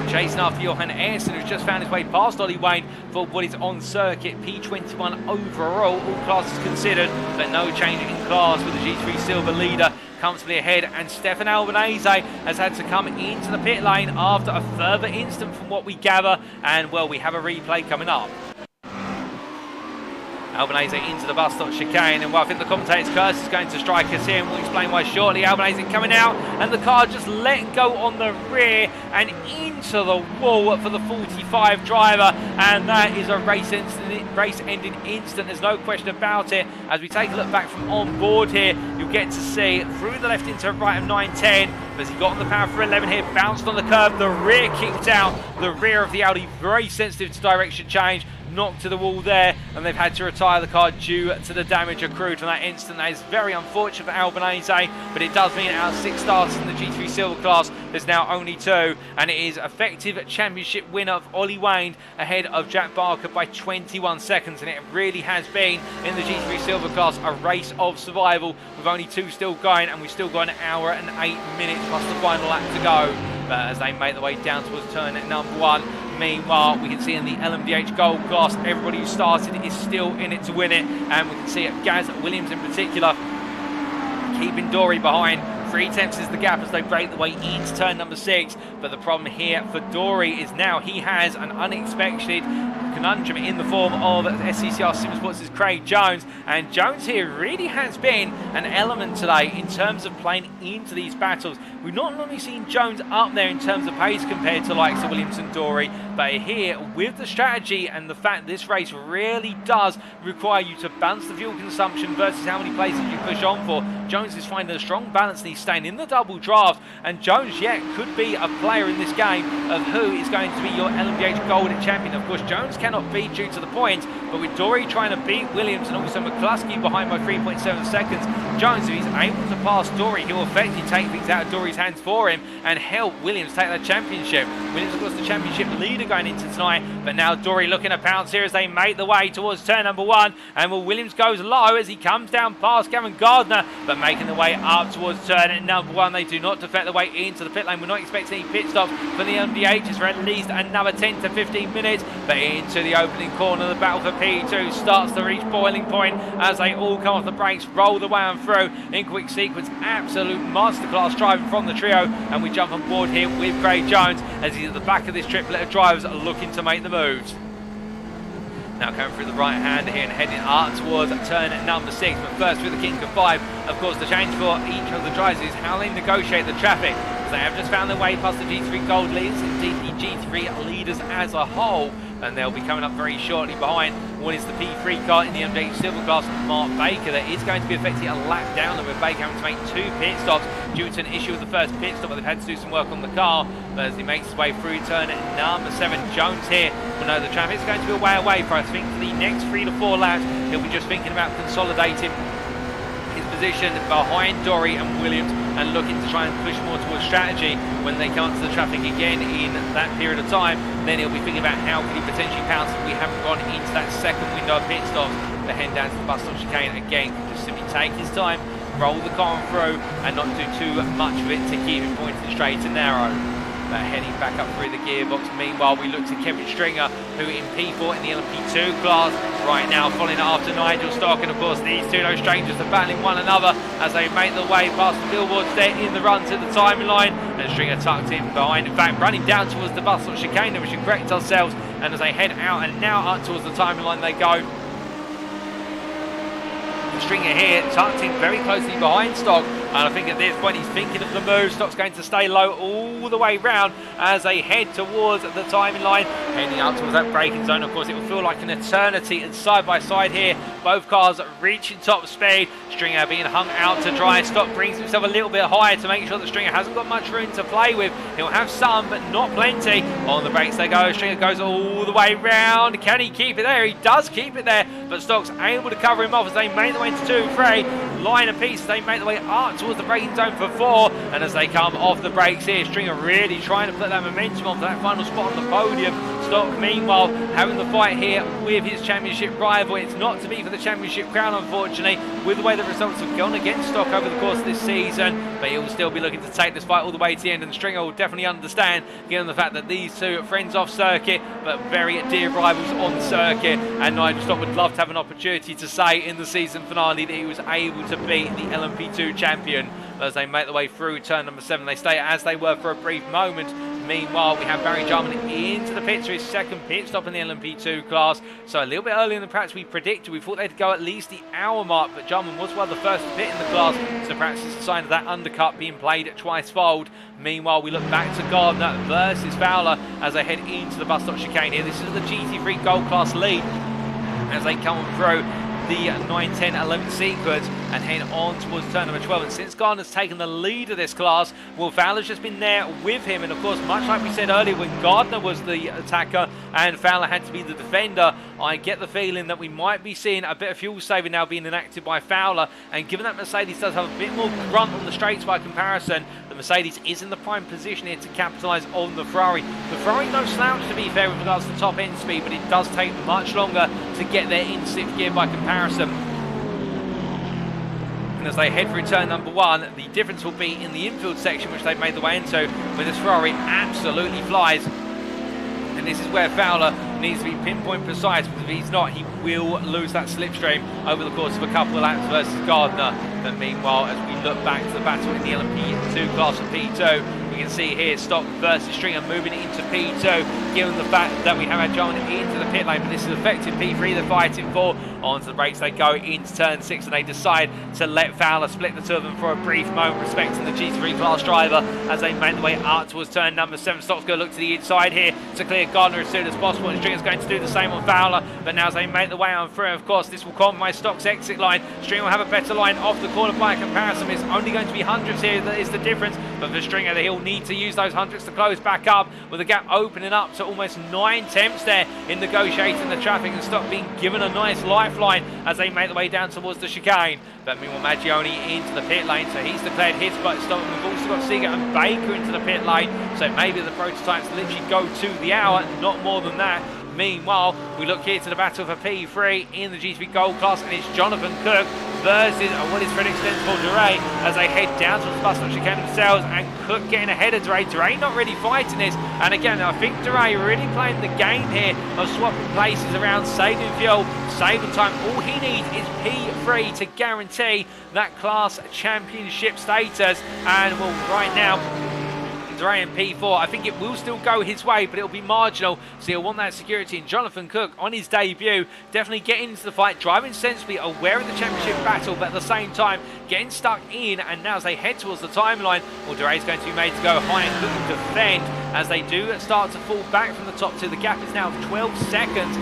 chasing after Jochen, who's just found his way past Ollie Wayne for what is on circuit P21 overall, all classes considered, but no change in class with the G3 Silver leader comfortably ahead. And Stefan Albanese has had to come into the pit lane after a further incident from what we gather, and well, we have a replay coming up. Albanese into the bus stop chicane, and well, I think the commentator's curse is going to strike us here, and we'll explain why shortly. Albanese coming out, and the car just letting go on the rear and into the wall for the 45 driver, and that is a race-ending incident. There's no question about it. As we take a look back from on board here, you'll get to see through the left into right of 910. As he got on the power for 11 here, bounced on the curb, the rear kicked out, the rear of the Audi very sensitive to direction change, knocked to the wall there, and they've had to retire the car due to the damage accrued from that incident. That is very unfortunate for Albanese, but it does mean out of 6 starters in the G3 Silver class, there's now only 2, and it is effective championship winner of Ollie Wayne ahead of Jack Barker by 21 seconds, and it really has been in the G3 Silver class a race of survival with only 2 still going, and we've still got an hour and 8 minutes plus the final lap to go. But as they make their way down towards turn at number 1, meanwhile, we can see in the LMDH Gold class, everybody who started is still in it to win it. And we can see Gaz Williams in particular keeping Dorey behind. 3/10 is the gap as they break the way into turn number 6. But the problem here for Dorey is now he has an unexpected conundrum in the form of SCCR Simsports' Craig Jones, and Jones here really has been an element today in terms of playing into these battles. We've not normally seen Jones up there in terms of pace compared to likes of Williams and Dorey, but here with the strategy and the fact this race really does require you to balance the fuel consumption versus how many places you push on for, Jones is finding a strong balance and he's staying in the double draft, and Jones yet could be a player in this game of who is going to be your LMDH Gold champion. Of course, Jones cannot beat due to the points, but with Dorey trying to beat Williams and also McCluskey behind by 3.7 seconds, Jones, if he's able to pass Dorey, he'll effectively take things out of Dorey's hands for him and help Williams take that championship. Williams, of course, the championship leader going into tonight, but now Dorey looking to pounce here as they make the way towards turn number 1, and well, Williams goes low as he comes down past Gavin Gardner, but making the way up towards turn at number 1. They do not defect the way into the pit lane. We're not expecting any pit stops for the MDHs for at least another 10 to 15 minutes, but into the opening corner, the battle for P2 starts to reach boiling point as they all come off the brakes, roll the way on through in quick sequence. Absolute masterclass driving from the trio, and we jump on board here with Craig Jones as he's at the back of this triplet of drivers looking to make the moves. Now coming through the right hand here and heading up towards turn number 6, but first through the kink of 5. Of course, the change for each of the drivers is how they negotiate the traffic, as they have just found their way past the G3 Gold leaders, indeed the G3 leaders as a whole, and they'll be coming up very shortly behind what is the P3 car in the MDH Silver class, Mark Baker. There is going to be effectively a lap down, and with Baker having to make 2 pit stops due to an issue with the first pit stop, but they've had to do some work on the car. But as he makes his way through turn number 7, Jones here will know the traffic is going to be a way away for us. I think for the next 3 to 4 laps, he'll be just thinking about consolidating his position behind Dorey and Williams and looking to try and push more towards strategy. When they come to the traffic again in that period of time, then he'll be thinking about how can he potentially pounce if we haven't gone into that second window of pit stops. The head down to the bus stop chicane again, can just simply take his time, roll the car through and not do too much of it to keep it pointed straight and narrow. But heading back up through the gearbox. Meanwhile, we look to Kevin Stringer, who in P4 in the LMP2 class right now, following after Nigel Stock. And of course, these two no strangers are battling one another as they make their way past the billboards there in the run to the timing line. And Stringer tucked in behind, in fact, running down towards the bus stop chicane, we should correct ourselves. And as they head out and now up towards the timing line they go. Stringer here tucked in very closely behind Stock, and I think at this point he's thinking of the move. Stock's going to stay low all the way round as they head towards the timing line, heading up towards that braking zone. Of course, it will feel like an eternity, and side by side here, both cars reaching top speed. Stringer being hung out to dry. Stock brings himself a little bit higher to make sure that Stringer hasn't got much room to play with. He'll have some, but not plenty. On the brakes they go. Stringer goes all the way round. Can he keep it there? He does keep it there, but Stock's able to cover him off as they make their way into 2 and 3. Line of piece, they make their way up towards the braking zone for 4, and as they come off the brakes here, Stringer really trying to put that momentum on for that final spot on the podium. Stock, meanwhile, having the fight here with his championship rival. It's not to be for the championship crown, unfortunately, with the way the results have gone against Stock over the course of this season, but he will still be looking to take this fight all the way to the end, and Stringer will definitely understand, given the fact that these two are friends off circuit, but very dear rivals on circuit, and Nigel Stock would love to have an opportunity to say in the season finale that he was able to beat the LMP2 champion. As they make their way through turn number 7, they stay as they were for a brief moment. Meanwhile, we have Barry Jarman into the pits for his second pit stop in the LMP2 class. So a little bit earlier than perhaps we predicted. We thought they'd go at least the hour mark, but Jarman was one of the first to pit in the class. So perhaps it's a sign of that undercut being played at twice-fold. Meanwhile, we look back to Gardner versus Fowler as they head into the bus stop chicane here. This is the GT3 Gold class lead as they come through the 9, 10, 11 sequence and head on towards turn number 12. And since Gardner's taken the lead of this class, well, Fowler's just been there with him. And of course, much like we said earlier, when Gardner was the attacker and Fowler had to be the defender, I get the feeling that we might be seeing a bit of fuel saving now being enacted by Fowler. And given that Mercedes does have a bit more grunt on the straights by comparison, the Mercedes is in the prime position here to capitalise on the Ferrari. The Ferrari no slouch, to be fair, with regards to top end speed, but it does take much longer to get there in 6th gear by comparison. And as they head through turn number 1, the difference will be in the infield section, which they've made the way into, where this Ferrari absolutely flies. And this is where Fowler needs to be pinpoint precise, because if he's not, he will lose that slipstream over the course of a couple of laps versus Gardner. But meanwhile, as we look back to the battle in the LMP2 class of P2, we can see here Stock versus Stringer moving into P2, given the fact that we have had John into the pit lane, but this is effective P3 they're fighting for. Onto the brakes they go into turn 6, and they decide to let Fowler split the two of them for a brief moment, respecting the GT3 class driver as they make their way out towards turn number 7. Stock's going to look to the inside here to clear Gardner as soon as possible, and Stringer's going to do the same on Fowler, but now as they make their way on through, of course, this will compromise Stock's exit line. Stringer will have a better line off the corner by comparison. It's only going to be hundreds here that is the difference, but for Stringer, he'll need to use those hundreds to close back up, with the gap opening up to almost 9 tenths there in negotiating the traffic, and Stock being given a nice lifeline as they make their way down towards the chicane. But meanwhile, Maggioni into the pit lane, so he's declared his spot stop. We've also got Siegert and Baker into the pit lane, so maybe the prototypes literally go to the hour, not more than that. Meanwhile, we look here to the battle for P3 in the GT3 Gold class, and it's Jonathan Cook versus what is for an extensible Dorey as they head down towards the bus stop chicane themselves, and Cook getting ahead of Dorey. Dorey not really fighting this, and again, I think Dorey really playing the game here of swapping places around, saving fuel, saving time. All he needs is P3 to guarantee that class championship status, and well, right now, Dorey in P4, I think it will still go his way, but it'll be marginal, so he'll want that security. And Jonathan Cook, on his debut, definitely getting into the fight, driving sensibly, aware of the championship battle, but at the same time, getting stuck in. And now as they head towards the timeline, well, Dorey's going to be made to go high, and Cook will defend as they do start to fall back from the top two. The gap is now 12 seconds.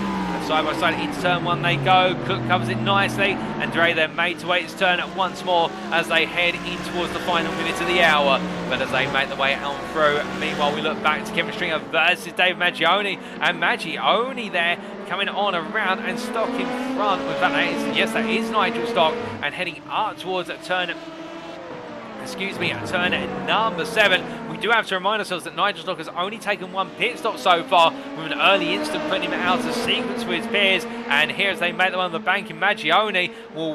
Side by side into turn 1 they go. Cook covers it nicely, and Dorey then made to wait his turn once more as they head in towards the final minute of the hour. But as they make their way on through, meanwhile we look back to Kevin Stringer versus Dave Maggioni, and Maggioni there coming on around, and Stock in front with that. Yes, that is Nigel Stock, and heading up towards turn number 7. We do have to remind ourselves that Nigel Stock has only taken 1 pit stop so far, with an early instant putting him out of sequence with his peers. And here, as they make the one on the bank, in Maggioni,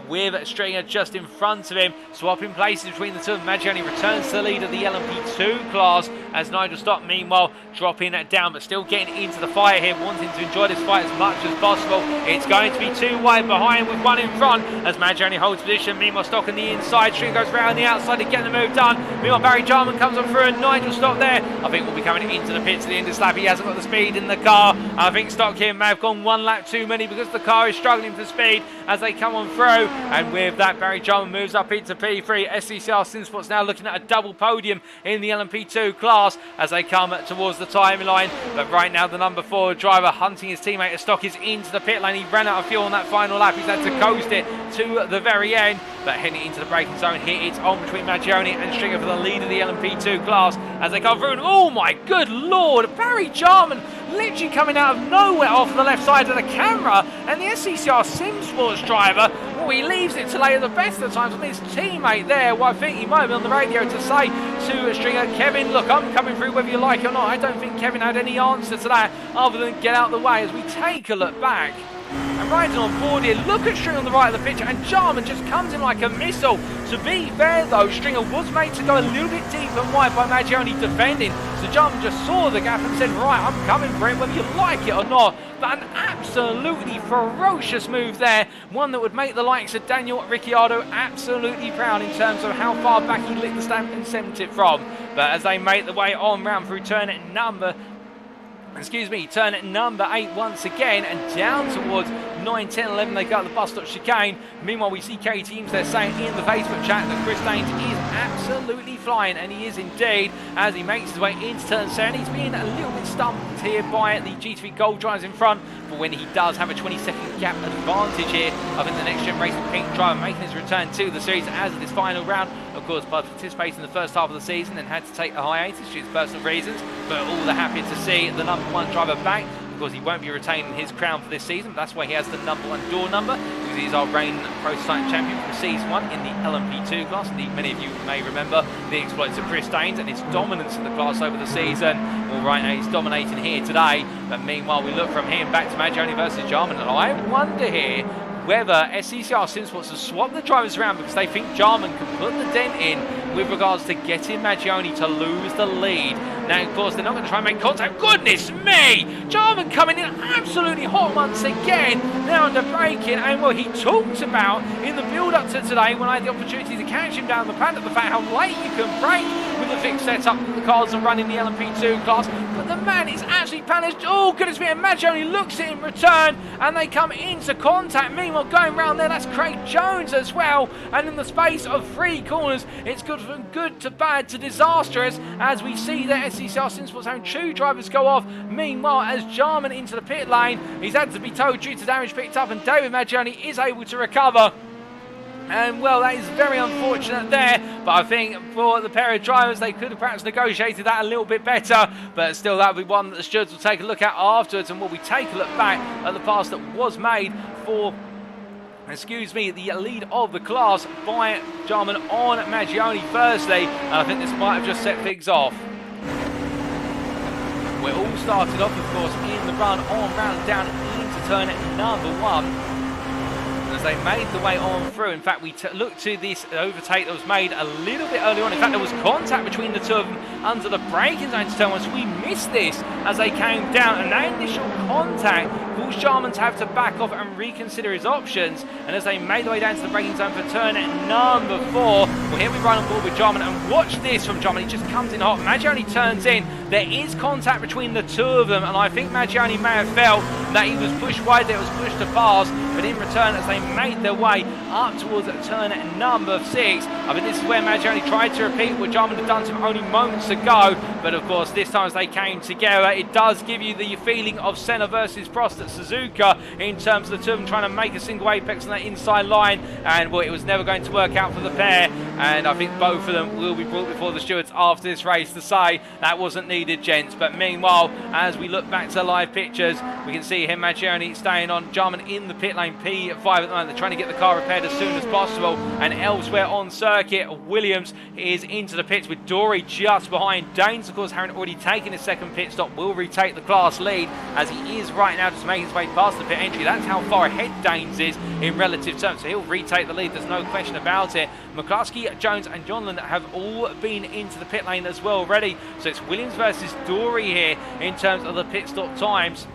with Stringer just in front of him, swapping places between the two. Maggioni returns to the lead of the LMP2 class, as Nigel Stock, meanwhile, dropping that down, but still getting into the fight here, wanting to enjoy this fight as much as possible. It's going to be 2 wide behind with 1 in front, as Maggioni holds position. Meanwhile, Stock on the inside, Stringer goes round the outside to get the move done. Meanwhile, Barry Jarman comes on through, and Nigel Stock there, I think, will be coming into the pits at the end of the lap. He hasn't got the speed in the car. I think Stock here may have gone 1 lap too many, because the car is struggling for speed as they come on through. And with that, Barry Jarman moves up into P3. SCCR Simsports now looking at a double podium in the LMP2 class as they come towards the timeline. But right now, the number 4 driver hunting his teammate as Stock is into the pit lane. He ran out of fuel on that final lap. He's had to coast it to the very end. But heading into the braking zone here, it's on between Maggioni and Stringer for the lead of the LMP2 class as they come through. And oh my good lord, Barry Jarman literally coming out of nowhere off the left side of the camera, and the SCCR Simsports driver, well, he leaves it to lay at the best of times. I mean, his teammate there, well, I think he might be on the radio to say to Stringer, Kevin, look, I'm coming through whether you like it or not. I don't think Kevin had any answer to that other than get out of the way. As we take a look back, and riding on board here, look at Stringer on the right of the picture, and Jarman just comes in like a missile. To be fair though, Stringer was made to go a little bit deep and wide by Maggioni defending, so Jarman just saw the gap and said, right, I'm coming for it whether you like it or not. But an absolutely ferocious move there, one that would make the likes of Daniel Ricciardo absolutely proud in terms of how far back he lit the stamp and sent it from. But as they make the way on round through turn number 8 once again, and down towards 9, 10, 11, they got the bus stop chicane. Meanwhile, we see K Teams there saying in the Facebook chat that Chris Daines is absolutely flying, and he is indeed, as he makes his way into turn 7. He's been a little bit stumped here by the GT3 Gold drivers in front, but when he does have a 20-second gap advantage here, I think the NXTGEN Racing Pink driver making his return to the series as of this final round. Of course, participating in the first half of the season and had to take a hiatus due to personal reasons, but all the happier to see the number 1 driver back. Of course, he won't be retaining his crown for this season, but that's why he has the number 1 door number, because he's our reigning prototype champion from Season 1 in the LMP2 class. Indeed, many of you may remember the exploits of Chris Daines and his dominance in the class over the season. Well, right now he's dominating here today, but meanwhile we look from him back to Maggioni versus Jarman, and I wonder here whether SCCR Simsports have swapped the drivers around because they think Jarman can put the dent in with regards to getting Maggioni to lose the lead. Now, of course, they're not going to try and make contact. Goodness me! Jarman coming in absolutely hot once again, now under braking, and well, he talked about in the build-up to today when I had the opportunity to catch him down the paddock, the fact how late you can brake with the fixed setup that the cars are running the LMP2 class, but the man is actually panicked. Oh, goodness me, and Maggioni looks at him in return, and they come into contact. Meanwhile, going round there, that's Craig Jones as well, and in the space of 3 corners, it's good from good to bad to disastrous, as we see that SCCR Simsports having 2 drivers go off. Meanwhile, as Jarman into the pit lane, he's had to be towed due to damage picked up, and David Maggioni is able to recover. And well, that is very unfortunate there, but I think for the pair of drivers, they could have perhaps negotiated that a little bit better, but still that would be one that the stewards will take a look at afterwards, and will we take a look back at the pass that was made for the lead of the class by Jarman on Maggioni firstly, and I think this might have just set things off. We're all started off, of course, in the run on round down into turn number 1. As they made the way on through, in fact, we looked to this overtake that was made a little bit early on. In fact, there was contact between the 2 of them under the braking zone to turn 1, so we missed this as they came down, and that initial contact caused Jarman to have to back off and reconsider his options. And as they made their way down to the braking zone for turn number 4, well, here we run on board with Jarman, and watch this from Jarman. He just comes in hot. Maggioni turns in. There is contact between the 2 of them, and I think Maggioni may have felt that he was pushed wide there, was pushed to pass, but in return, as they made their way up towards turn number 6, I think this is where Maggioni tried to repeat what Jarman had done to him only moments ago, but of course this time as they came together, it does give you the feeling of Senna versus Prost at Suzuka in terms of the 2 of them trying to make a single apex on that inside line, and well, it was never going to work out for the pair, and I think both of them will be brought before the stewards after this race to say that wasn't needed, gents. But meanwhile, as we look back to the live pictures, we can see him, Maggioni, staying on. Jarman in the pit lane, P5 at the moment. They're trying to get the car repaired as soon as possible. And elsewhere on circuit, Williams is into the pits with Dorey just behind. Danes, of course, having already taken his second pit stop, will retake the class lead as he is right now just making his way past the pit entry. That's how far ahead Danes is in relative terms. So he'll retake the lead, there's no question about it. McCluskey, Jones and Jochen have all been into the pit lane as well already. So it's Williams versus Dorey here in terms of the pit stop times.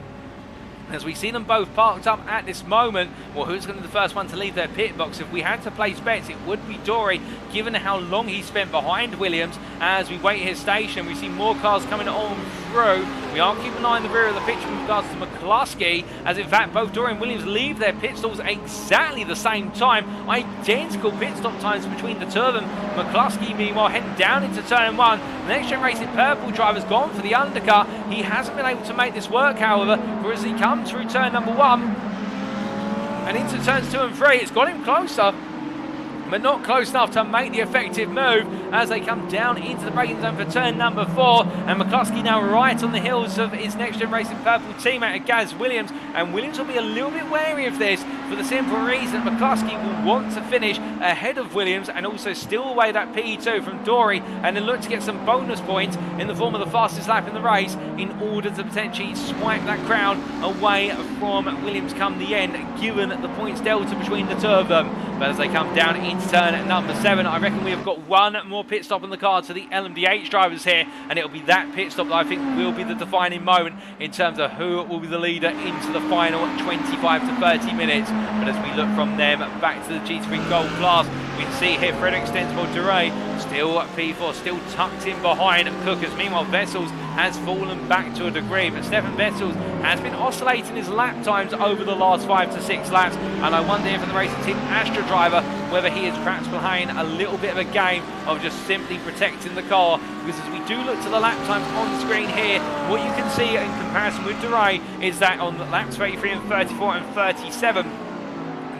As we see them both parked up at this moment, well, who's going to be the first one to leave their pit box? If we had to place bets, it would be Dorey, given how long he spent behind Williams. As we wait his station, we see more cars coming on through. We are keeping an eye on the rear of the picture with regards to McCluskey, as in fact both Dorey and Williams leave their pit stops exactly the same time. Identical pit stop times between the two of them. McCluskey, meanwhile, heading down into turn one. The NXTGEN Racing Purple driver's gone for the undercut. He hasn't been able to make this work, however, for as he comes through turn number one and into turns 2 and 3, it's got him closer, but not close enough to make the effective move as they come down into the braking zone for turn number 4. And McCluskey now right on the heels of his NXTGEN Racing Purple teammate Gaz Williams, and Williams will be a little bit wary of this for the simple reason McCluskey will want to finish ahead of Williams and also steal away that P2 from Dorey, and then look to get some bonus points in the form of the fastest lap in the race in order to potentially swipe that crown away from Williams come the end, given the points delta between the two of them. But as they come down into turn number 7, I reckon we have got one more pit stop on the card to the LMDH drivers here, and it'll be that pit stop that I think will be the defining moment in terms of who will be the leader into the final 25 to 30 minutes. But as we look from them back to the GT3 Gold class, we can see here Frederick Stensport Dorey still at P4, still tucked in behind Cookers. Meanwhile, Vessels has fallen back to a degree, but Stefan Vessels has been oscillating his lap times over the last 5 to 6 laps, and I wonder if for the racing team Astra driver whether he is perhaps playing a little bit of a game of just simply protecting the car, because as we do look to the lap times on the screen here, what you can see in comparison with Dorey is that on laps 33 and 34 and 37,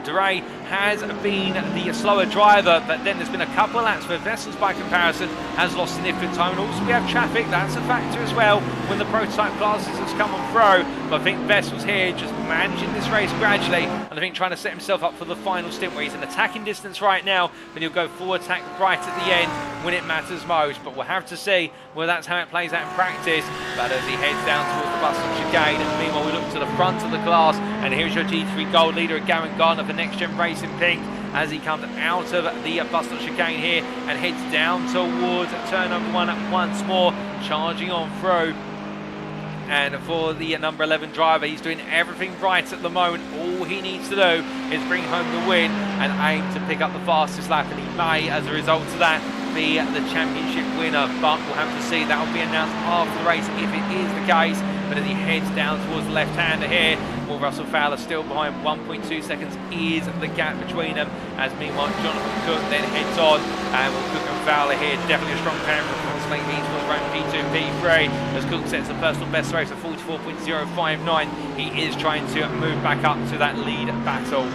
Dorey has been the slower driver, but then there's been a couple of laps where Vessels by comparison has lost significant time, and also we have traffic, that's a factor as well when the prototype classes has come on through. But I think Vessels here just managing this race gradually, and I think trying to set himself up for the final stint where he's in attacking distance right now, but he'll go full attack right at the end when it matters most. But we'll have to see whether that's how it plays out in practice. But as he heads down towards the bus chicane, and meanwhile we look to the front of the class, and here's your G3 Gold leader, Garen Gardner for NXTGEN Racing Pink, as he comes out of the bus chicane here and heads down towards turn number 1 once more, charging on through. And for the number 11 driver, he's doing everything right at the moment. All he needs to do is bring home the win and aim to pick up the fastest lap, and he may, as a result of that, be the championship winner. But we'll have to see. That will be announced after the race if it is the case. But as he heads down towards the left-hander here, well, Russell Fowler still behind. 1.2 seconds is the gap between them, as meanwhile Jonathan Cook then heads on, and well, Cook and Fowler here, definitely a strong pair for Slate Means was around P2 and P3, as Cook sets the personal best race of 44.059. He is trying to move back up to that lead battle.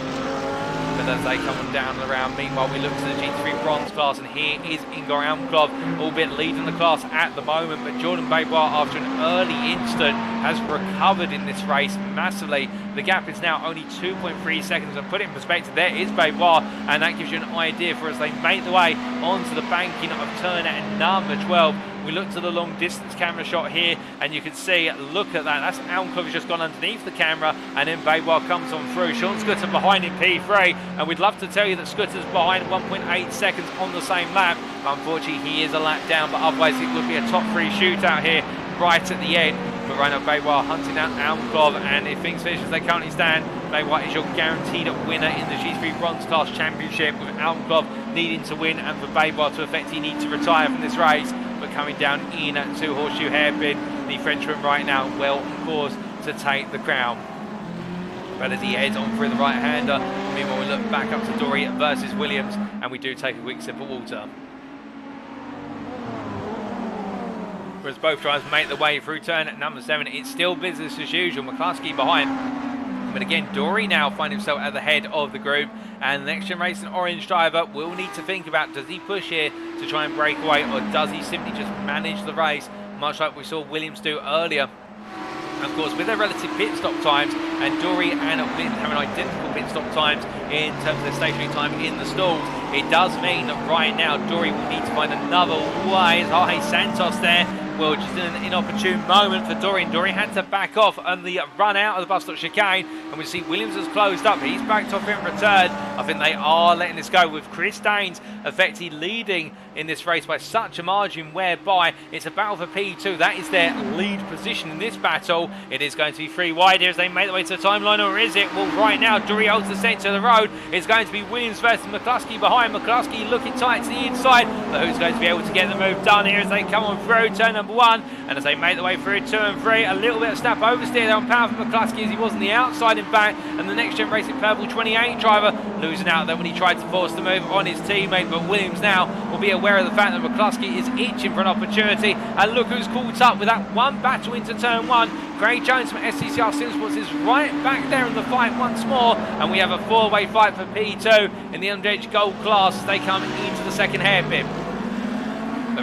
But as they come on down and around, meanwhile we look to the GT3 Bronze class, and here is Igor Almklov, albeit leading the class at the moment, but Jordan Baybois, after an early instant, has recovered in this race massively. The gap is now only 2.3 seconds, and put it in perspective, there is Baybois, and that gives you an idea for as they make the way onto the banking of turn at number 12. We look to the long distance camera shot here, and you can see, look at that, that's Almklov has just gone underneath the camera, and then Baybois comes on through. Sean Scooter behind in P3, and we'd love to tell you that Scooter's behind 1.8 seconds on the same lap. Unfortunately, he is a lap down, but otherwise it would be a top 3 shootout here right at the end. But right now Baybois hunting out Almklov, and if things finish as they currently stand, Baybois is your guaranteed winner in the G3 Bronze Class Championship, with Almklov needing to win and for Baybois to effectively need to retire from this race. But coming down in to Horseshoe Hairpin, the Frenchman right now well on course to take the crown. But as he heads on through the right-hander, meanwhile we look back up to Dorey versus Williams, and we do take a quick sip of water. Whereas both drivers make the way through turn at number 7, it's still business as usual. McCluskey behind. But again, Dorey now finds himself at the head of the group, and the NXTGEN Racing orange driver will need to think about, does he push here to try and break away, or does he simply just manage the race, much like we saw Williams do earlier? Of course, with their relative pit stop times, and Dorey and Williams having identical pit stop times in terms of their stationary time in the stalls, it does mean that right now Dorey will need to find another way. It's Jorge Santos there. Well, just in an inopportune moment for Dorey, and Dorey had to back off on the run out of the bus stop chicane, and we see Williams has closed up. He's backed off in return. I think they are letting this go, with Chris Danes effectively leading in this race by such a margin, whereby it's a battle for P2. That is their lead position in this battle. It is going to be 3 wide here as they make their way to the timeline, or is it? Well, right now Dorey holds the centre of the road. It's going to be Williams versus McCluskey behind. McCluskey looking tight to the inside, but who's going to be able to get the move done here as they come on through turn number 1, and as they make their way through 2 and 3, a little bit of snap oversteer there on power for McCluskey as he was on the outside in back, and the NXTGEN Racing Purple 28 driver losing out there when he tried to force the move on his teammate. But Williams now will be aware of the fact that McCluskey is itching for an opportunity, and look who's caught up with that one battle into turn 1. Craig Jones from SCCR Esports is right back there in the fight once more, and we have a 4-way fight for P2 in the LMDH Gold class as they come into the second hairpin.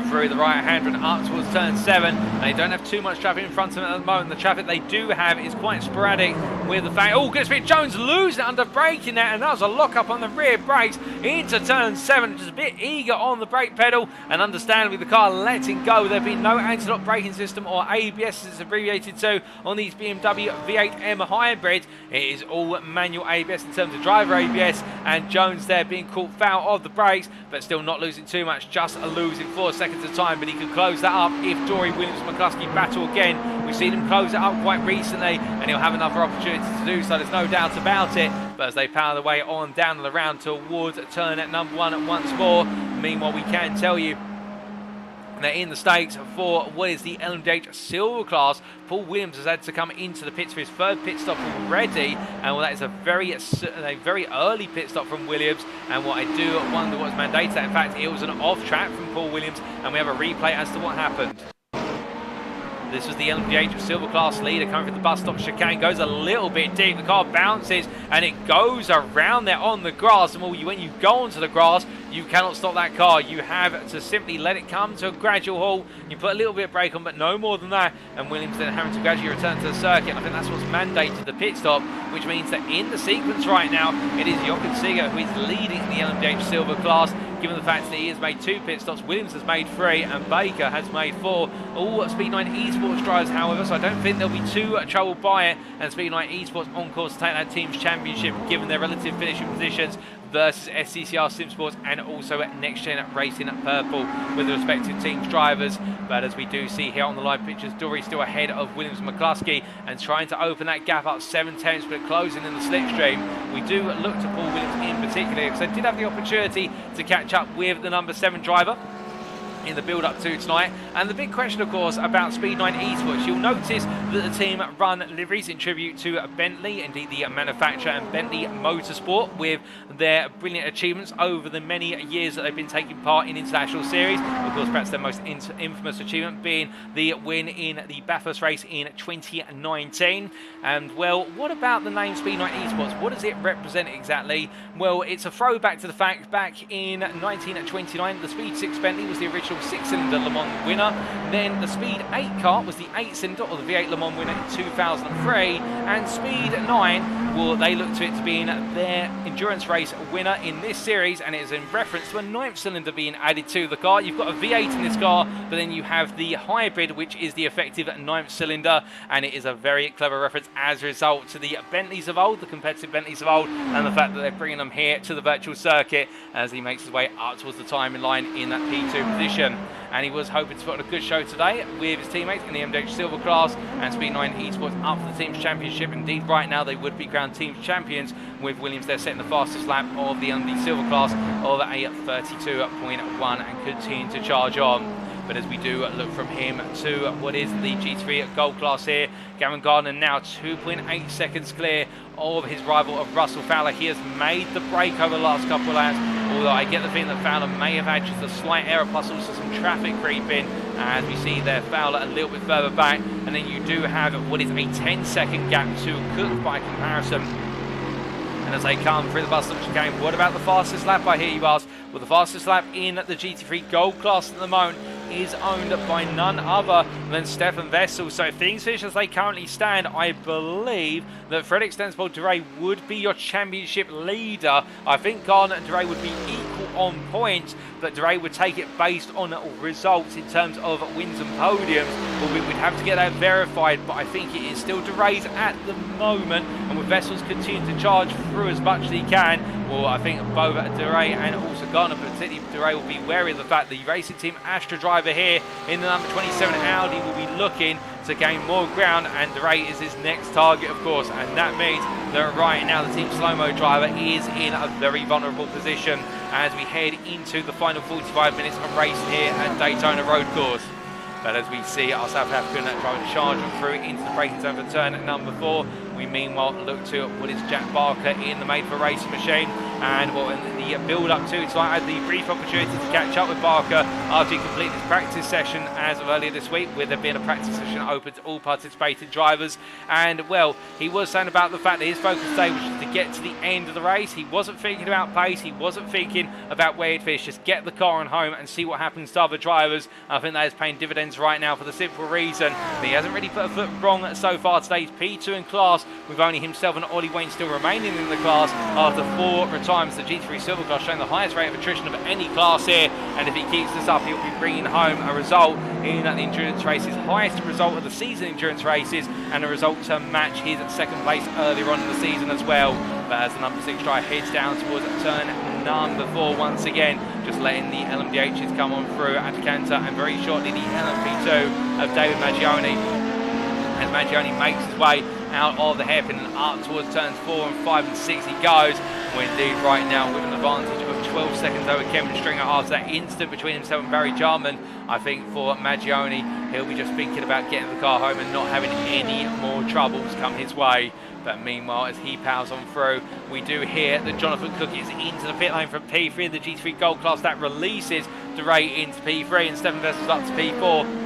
Through the right hand and up towards turn 7. They don't have too much traffic in front of them at the moment. The traffic they do have is quite sporadic, with the fact, oh, goodness me, Jones losing it under braking there, and that was a lock up on the rear brakes into turn 7, just a bit eager on the brake pedal, and understandably the car letting go. There being no anti-lock braking system, or ABS as it's abbreviated to, on these BMW V8M hybrids. It is all manual ABS in terms of driver ABS, and Jones there being caught foul of the brakes, but still not losing too much, just losing 4 seconds of time, but he could close that up if Dorey, Williams, McCluskey battle again. We've seen him close it up quite recently, and he'll have another opportunity to do so, there's no doubt about it. But as they power their way on down the round towards turn at number 1 once more, meanwhile we can tell you they're in the stakes for what is the LMDH Silver class. Paul Williams has had to come into the pits for his 3rd pit stop already, and well, that is a very early pit stop from Williams. And what I do wonder what's mandated that. In fact, it was an off track from Paul Williams, and we have a replay as to what happened. This was the LMDH Silver class leader coming from the bus stop chicane, goes a little bit deep, the car bounces and it goes around there on the grass, and when you go onto the grass, you cannot stop that car. You have to simply let it come to a gradual halt. You put a little bit of brake on, but no more than that, and Williams then having to gradually return to the circuit. And I think that's what's mandated the pit stop, which means that in the sequence right now, it is Jochen Siegert who is leading the LMDH Silver class, given the fact that he has made 2 pit stops, Williams has made 3, and Baker has made 4. All Speed 9 Esports drivers, however, so I don't think they'll be too troubled by it, and Speed 9 Esports on course to take that team's championship, given their relative finishing positions versus SCCR Simsports and also at NXTGEN Racing Purple with the respective teams' drivers. But as we do see here on the live pictures, Dorey still ahead of Williams and McCluskey and trying to open that gap up 7 tenths, but closing in the slipstream. We do look to Paul Williams in particular, because they did have the opportunity to catch up with the number 7 driver in the build-up to tonight. And the big question, of course, about Speed 9 Esports, you'll notice that the team run liveries in tribute to Bentley, indeed the manufacturer, and Bentley Motorsport, with their brilliant achievements over the many years that they've been taking part in international series. Of course, perhaps their most infamous achievement being the win in the Bathurst race in 2019. And well, what about the name Speed 9 Esports? What does it represent exactly? Well, it's a throwback to the fact back in 1929, the Speed 6 Bentley was the original 6-cylinder Le Mans winner. Then the Speed 8 car was the 8-cylinder, or the V8 Le Mans winner in 2003. And Speed 9, well, they look to it to being their endurance race winner in this series, and it is in reference to a 9th cylinder being added to the car. You've got a V8 in this car, but then you have the hybrid, which is the effective 9th cylinder, and it is a very clever reference as a result to the Bentleys of old, the competitive Bentleys of old, and the fact that they're bringing them here to the virtual circuit as he makes his way up towards the timing line in that P2 position. And he was hoping to put on a good show today with his teammates in the LMDH Silver class, and Speed 9 Esports up for the team's championship. Indeed, right now they would be crowned team's champions, with Williams there setting the fastest lap of the LMDH Silver class of a 32.1 and continue to charge on. But as we do look from him to what is the GT3 Gold class here, Gavin Gardner now 2.8 seconds clear of his rival of Russell Fowler. He has made the break over the last couple of laps, although I get the feeling that Fowler may have had just a slight error, plus also some traffic creeping, as we see there Fowler a little bit further back. And then you do have what is a 10-second gap to Cook by comparison. And as they come through the bus stop chicane, what about the fastest lap, I hear you ask? Well, the fastest lap in the GT3 Gold class at the moment is owned by none other than Stefan Vettel. So if things finish as they currently stand, I believe that Fredrik Stensvold-Dorey would be your championship leader. I think Gardner and Dorey would be equal on points, but Dorey would take it based on results in terms of wins and podiums. Well, we would have to get that verified, but I think it is still Dorey's at the moment, and with Vettel's continuing to charge through as much as he can, well, I think both Dorey and also Gardner, but particularly Dorey, will be wary of the fact the racing team Astra driver here in the number 27 Audi will be looking to gain more ground, and Dorey is his next target, of course, and that means that right now the team slow-mo driver is in a very vulnerable position as we head into the final 45 minutes of racing here at Daytona Road Course. But as we see our South African driver charging through into the braking zone for turn number 4, we meanwhile look to what is Jack Barker in the Made for Racing machine, and well, in the build up to it, so I had the brief opportunity to catch up with Barker after he completed his practice session as of earlier this week, with there being a practice session open to all participating drivers. And well, he was saying about the fact that his focus today was just to get to the end of the race. He wasn't thinking about pace, he wasn't thinking about where he'd finish, just get the car on home and see what happens to other drivers. I think that is paying dividends right now for the simple reason that he hasn't really put a foot wrong so far today. He's P2 in class, with only himself and Ollie Wayne still remaining in the class after 4 retirements. The GT3 Silver class showing the highest rate of attrition of any class here, and if he keeps this up, he'll be bringing home a result in the endurance races, highest result of the season endurance races, and a result to match his second place earlier on in the season as well. But as the number 6 driver heads down towards turn number 4 once again, just letting the LMDHs come on through at Canter, and very shortly the LMP2 of David Maggioni, as Maggioni makes his way out of the hairpin and up towards turns 4 and 5 and 6 he goes. Well, indeed, right now with an advantage of 12 seconds over Kevin Stringer after that instant between himself and Barry Jarman. I think for Maggioni, he'll be just thinking about getting the car home and not having any more troubles come his way. But meanwhile, as he powers on through, we do hear that Jonathan Cook is into the pit lane from P3 in the GT3 Gold class. That releases Dorey into P3 and Stefan Vettel's up to P4.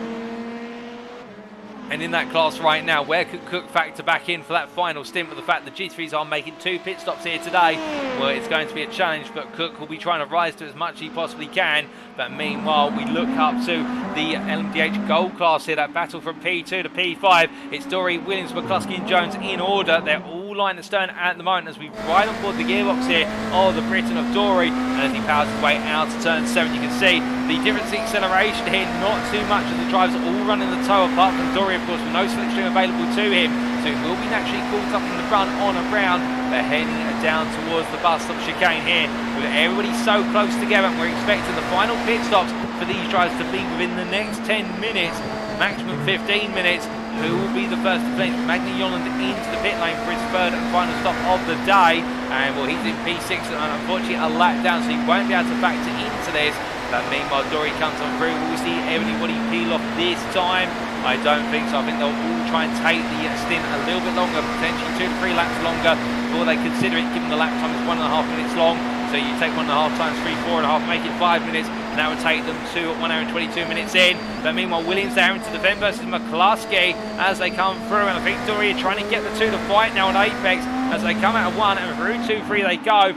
And in that class right now, where could Cook factor back in for that final stint with the fact that GT3s are making 2 pit stops here today? Well, it's going to be a challenge, but Cook will be trying to rise to as much as he possibly can. But meanwhile, we look up to the LMDH Gold class here, that battle from P2 to P5. It's Dorey, Williams, McCluskey and Jones in order. They're all lined astern at the moment as we ride on board the gearbox here of the Briton of Dorey. And as he powers his way out to turn 7, you can see the difference in acceleration here, not too much, as the drivers are all running the tow, apart from Dorey, of course, with no slipstream available to him. So he will be naturally caught up in the front on and round. They're heading down towards the bus stop chicane here, with everybody so close together. And we're expecting the final pit stops for these drivers to be within the next 10 minutes, maximum 15 minutes. Who will be the first to plunge Magni Yolland into the pit lane for his third and final stop of the day? And well, he's in P6 and unfortunately a lap down, so he won't be able to factor into this. But meanwhile, Dorey comes on through. Will we see everybody peel off this time? I don't think so. I think they'll all try and take the stint a little bit longer, potentially 2 to 3 laps longer before they consider it, given the lap time is 1.5 minutes long. So you take 1.5 times 3, 4.5, make it 5 minutes, and that would take them to 1 hour and 22 minutes in. But meanwhile, Williams there into defend versus McCluskey as they come through, and I think Dorey are trying to get the 2 to fight now on Apex as they come out of 1 and through 2, 3 they go.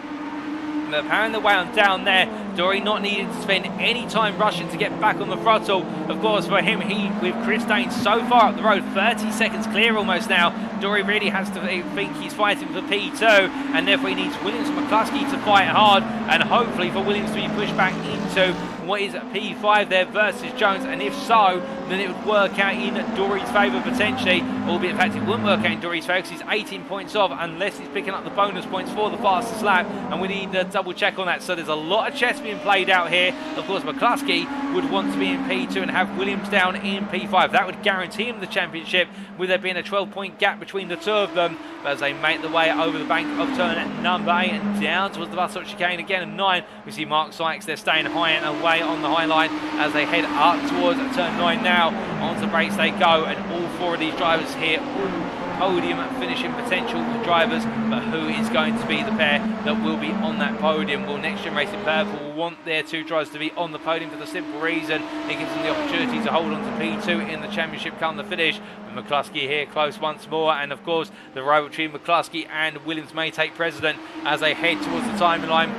They're powering their way on down there. Dorey not needing to spend any time rushing to get back on the throttle. Of course, for him, he with Chris Dane so far up the road, 30 seconds clear almost now. Dorey really has to think he's fighting for P2, and therefore he needs Williams and McCluskey to fight hard, and hopefully for Williams to be pushed back into what is P5 there versus Jones, and if so, then it would work out in Dorey's favour potentially, albeit in fact it wouldn't work out in Dorey's favour because he's 18 points off unless he's picking up the bonus points for the fastest lap, and we need to double check on that. So there's a lot of chess being played out here. Of course, McCluskey would want to be in P2 and have Williams down in P5. That would guarantee him the championship, with there being a 12-point gap between the two of them. But as they make the way over the bank of turn number 8 and down towards the bus chicane again at 9, we see Mark Sykes. They're staying high and away on the high line as they head up towards turn 9 now. Onto the brakes they go, and all 4 of these drivers here, all podium finishing potential drivers, but who is going to be the pair that will be on that podium? Well, NXTGEN Racing Purple will want their 2 drivers to be on the podium for the simple reason it gives them the opportunity to hold on to P2 in the championship come the finish. But McCluskey here close once more, and of course the rival between McCluskey and Williams may take precedent as they head towards the timeline.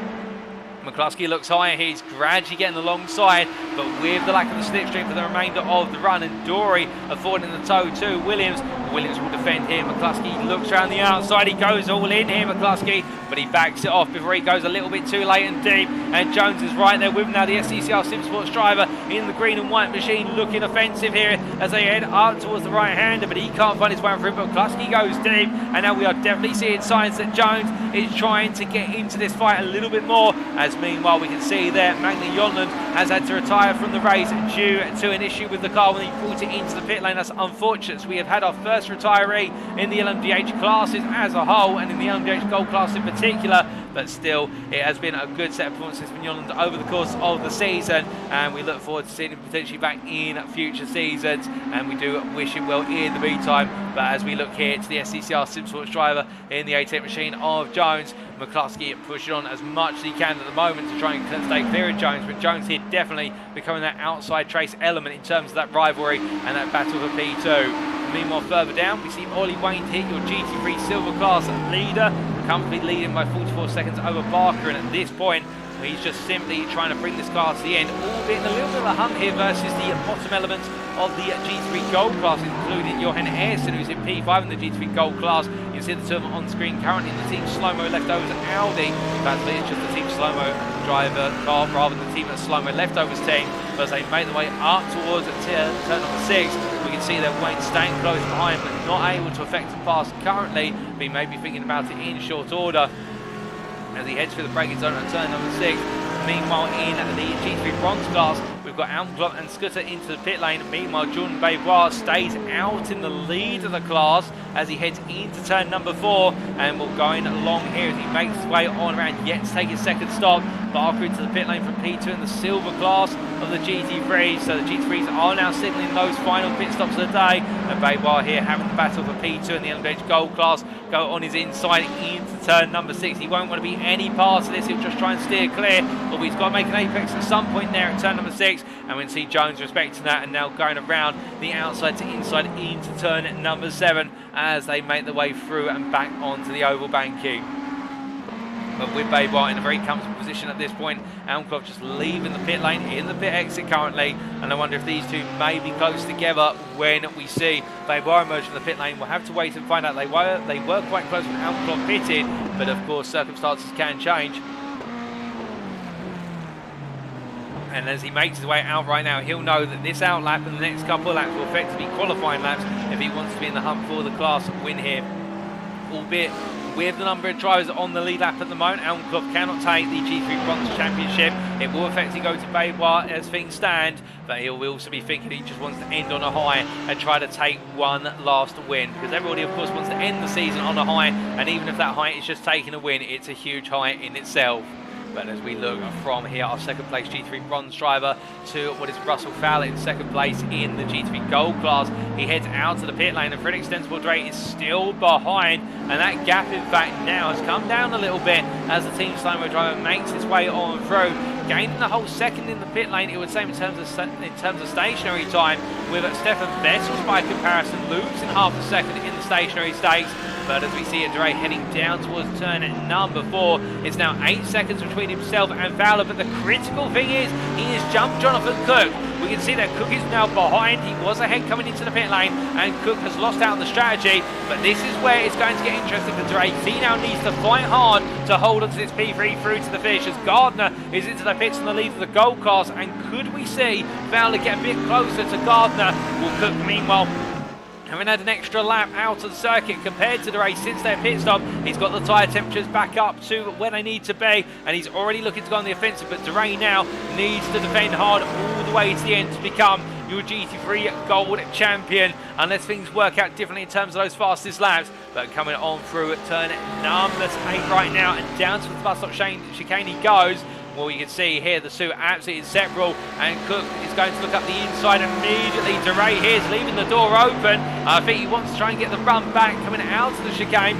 McCluskey looks higher, he's gradually getting alongside, but with the lack of the slipstream for the remainder of the run, and Dorey affording the tow to Williams. Williams will defend here. McCluskey looks around the outside, he goes all in here, McCluskey, but he backs it off before he goes a little bit too late and deep, and Jones is right there with him now, the SCCR Simsports driver in the green and white machine, looking offensive here as they head up towards the right-hander, but he can't find his way through. McCluskey goes deep, and now we are definitely seeing signs that Jones is trying to get into this fight a little bit more, as meanwhile we can see there Magni Jonland has had to retire from the race due to an issue with the car when he brought it into the pit lane. That's unfortunate. So we have had our first retiree in the LMDH classes as a whole, and in the LMDH Gold class in particular, but still it has been a good set of performances from Jonland over the course of the season, and we look forward to seeing him potentially back in future seasons, and we do wish him well in the meantime. But as we look here to the SCCR Simsports driver in the 8 machine of Jones, McCluskey pushing on as much as he can at the moment to try and stay clear of Jones, but Jones here definitely becoming that outside trace element in terms of that rivalry and that battle for P2. Meanwhile, further down, we see Ollie Wayne here, your GT3 Silver class leader, comfortably leading by 44 seconds over Barker, and at this point, he's just simply trying to bring this car to the end, albeit in a little bit of a hunt here versus the bottom elements of the GT3 Gold class, including Jochen who's in P5 in the GT3 Gold class. You can see the two of them on screen currently in the Team Slow-Mo leftovers Audi. Basically, it's just the Team Slow-Mo driver car rather than the Team Slow-Mo leftovers team. But as they make their way up towards turn number 6, we can see that Wayne staying close behind, but not able to effect a pass currently. But he may be thinking about it in short order as he heads through the braking zone at turn number 6. Meanwhile, in the GT3 Bronze class, we've got Almclot and Scooter into the pit lane. Meanwhile, Jordan Baybois stays out in the lead of the class as he heads into turn number 4, and we're going along here as he makes his way on around yet to take his second stop. Barker into the pit lane from P2 in the silver class of the GT3. So the GT3s are now signalling those final pit stops of the day, and Baybois here having the battle for P2 in the LMDH Gold class go on his inside into turn number 6. He won't want to be any part of this, he'll just try and steer clear, but he's got to make an apex at some point there at turn number 6, and we can see Jones respecting that and now going around the outside to inside into turn number 7 as they make their way through and back onto the oval banking. But with Baybois in a very comfortable position at this point, Almclot just leaving the pit lane in the pit exit currently, and I wonder if these two may be close together when we see Baybois emerge from the pit lane. We'll have to wait and find out. They were quite close when Almclot pitted, but of course circumstances can change. And as he makes his way out right now, he'll know that this outlap and the next couple of laps will effectively qualifying laps if he wants to be in the hunt for the class win here. Albeit with the number of drivers on the lead lap at the moment, Almclot cannot take the G3 Bronze Championship. It will effectively go to Baybois as things stand, but he'll also be thinking he just wants to end on a high and try to take one last win, because everybody of course wants to end the season on a high, and even if that high is just taking a win, it's a huge high in itself. But as we look from here, our second place G3 Bronze driver to what is Russell Fowler in second place in the GT3 Gold class. He heads out to the pit lane, and Fred Extensible Dre is still behind, and that gap in fact now has come down a little bit as the Team Slow-Mo driver makes his way on through, gaining the whole second in the pit lane, it would say, in terms of stationary time, with Stefan Vessels by comparison losing half a second in the stationary stakes. But as we see it, Dre heading down towards turn number 4, it's now 8 seconds between himself and Fowler. But the critical thing is, he has jumped Jonathan Cook. We can see that Cook is now behind. He was ahead coming into the pit lane, and Cook has lost out on the strategy. But this is where it's going to get interesting for Dre. He now needs to fight hard to hold on to this P3 through to the finish, as Gardner is into the pits in the lead of the Gold class. And could we see Fowler get a bit closer to Gardner? Will Cook meanwhile Having had an extra lap out of the circuit compared to the race since their pit stop, he's got the tyre temperatures back up to where they need to be, and he's already looking to go on the offensive, but Dorey now needs to defend hard all the way to the end to become your GT3 Gold champion, unless things work out differently in terms of those fastest laps. But coming on through turn number 8 right now, and down to the bus stop chicane he goes. Well, you can see here the two absolutely inseparable, and Cook is going to look up the inside immediately. Dorey here is leaving the door open. I think he wants to try and get the run back coming out of the chicane.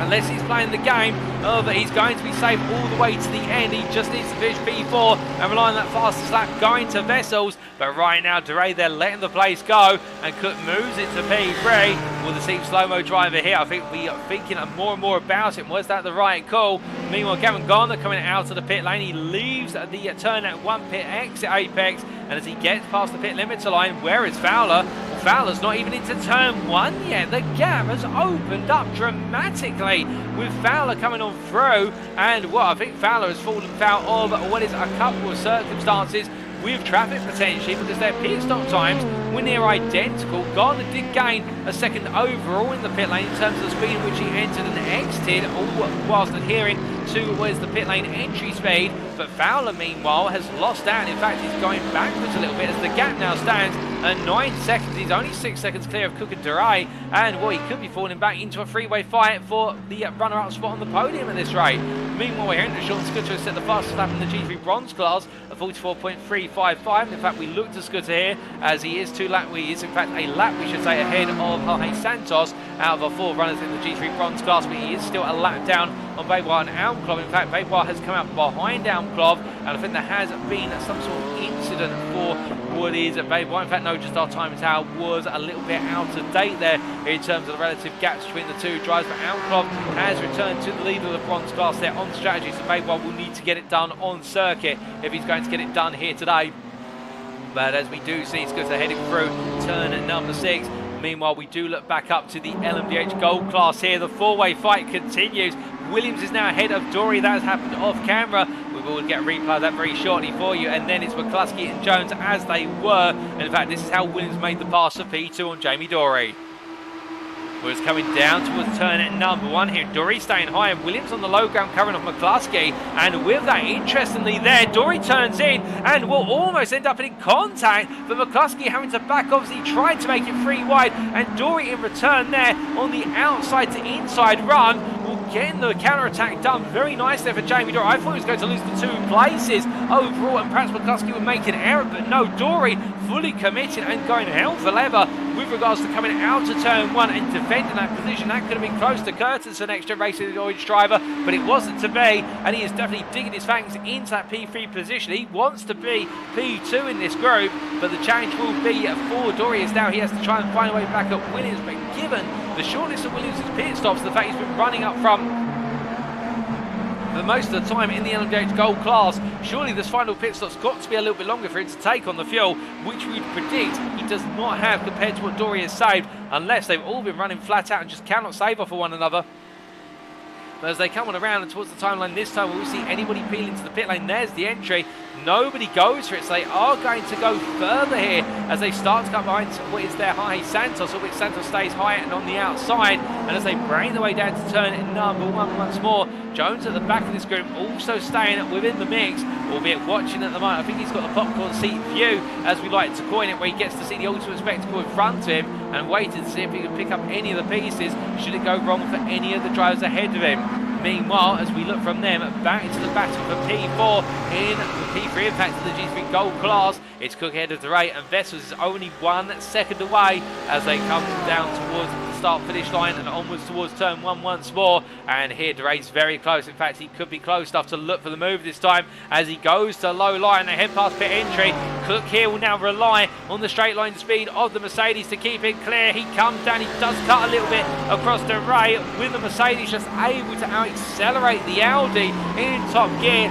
Unless he's playing the game, but he's going to be safe all the way to the end. He just needs to finish P4 and rely on that fastest lap going to Vessels. But right now, Dorey, they're letting the place go, and Cook moves it to P3. Will the team slow-mo driver here? I think we are thinking more and more about it. Was that the right call? Meanwhile, Gavin Garner coming out of the pit lane. He leaves the turn at 1 pit exit apex, and as he gets past the pit limiter line, where is Fowler? Well, Fowler's not even into turn 1 yet. The gap has opened up dramatically with Fowler coming on through, and well, I think Fowler has fallen foul of what is a couple of circumstances with traffic potentially, because their pit stop times were near identical. Garner did gain a second overall in the pit lane in terms of the speed in which he entered and exited, all whilst adhering to what is the pit lane entry speed. But Fowler, meanwhile, has lost out. In fact, he's going backwards a little bit as the gap now stands at 9 seconds. He's only 6 seconds clear of Cook and Dorey, and well, he could be falling back into a three-way fight for the runner-up spot on the podium at this rate. Meanwhile, we're hearing that Sean Scooter has set the fastest lap in the G3 bronze class at 44.355. In fact, we looked at Scooter here as he is he is in fact a lap, we should say, ahead of Jorge Santos out of our 4 runners in the G3 bronze class, but he is still a lap down on Benoit and Almclov. In fact, Benoit has come out behind Almclov, and I think there has been some sort of incident for what is Benoit. In fact, no, just our time tower was a little bit out of date there in terms of the relative gaps between the two drivers, but Almclov has returned to the lead of the bronze class there on strategy, so Benoit will need to get it done on circuit if he's going to get it done here today. But as we do see Scooter heading through turn number 6. Meanwhile, we do look back up to the LMDH Gold class here. The four-way fight continues. Williams is now ahead of Dorey. That has happened off camera. We will get a replay of that very shortly for you. And then it's McCluskey and Jones as they were. And in fact, this is how Williams made the pass of P2 on Jamie Dorey. Was coming down towards turn at number 1 here. Dorey staying high, Williams on the low ground covering off McCluskey, and with that, interestingly there, Dorey turns in and will almost end up in contact, but McCluskey having to back off as he tried to make it free wide, and Dorey in return there on the outside to inside run will get the counter-attack done very nice there for Jamie Dorey. I thought he was going to lose the 2 places overall, and perhaps McCluskey would make an error, but no, Dorey fully committed and going hell for leather with regards to coming out to turn 1 and defending that position. That could have been close to Curtis, the next generation orange driver, but it wasn't to be, and he is definitely digging his fangs into that P3 position. He wants to be P2 in this group, but the challenge will be for Dorey as now he has to try and find a way back up Williams, but given the shortness of Williams' pit stops, the fact he's been running up front for most of the time in the LMDH Gold class, surely this final pit stop's got to be a little bit longer for him to take on the fuel, which we'd predict he does not have compared to what Dorey has saved, unless they've all been running flat out and just cannot save off of one another. But as they come on around and towards the timeline this time, we'll see anybody peel into the pit lane. There's the entry. Nobody goes for it, so they are going to go further here as they start to come behind what is their Jorge Santos, of which Santos stays high and on the outside. And as they bring their way down to turn number 1 once more, Jones at the back of this group also staying within the mix, albeit watching at the moment. I think he's got the popcorn seat view, as we like to coin it, where he gets to see the ultimate spectacle in front of him and waited to see if he can pick up any of the pieces should it go wrong for any of the drivers ahead of him. Meanwhile, as we look from them back into the battle for P4 in the P3 impact of the G3 Gold class, it's Cook ahead of Dorey, and Vessels is only 1 second away as they come down towards the start-finish line and onwards towards turn 1 once more. And here Dorey's very close. In fact, he could be close enough to look for the move this time as he goes to low line. They head past pit entry. Cook here will now rely on the straight line speed of the Mercedes to keep it clear. He comes down, he does cut a little bit across Dorey, with the Mercedes just able to out-accelerate the Audi in top gear.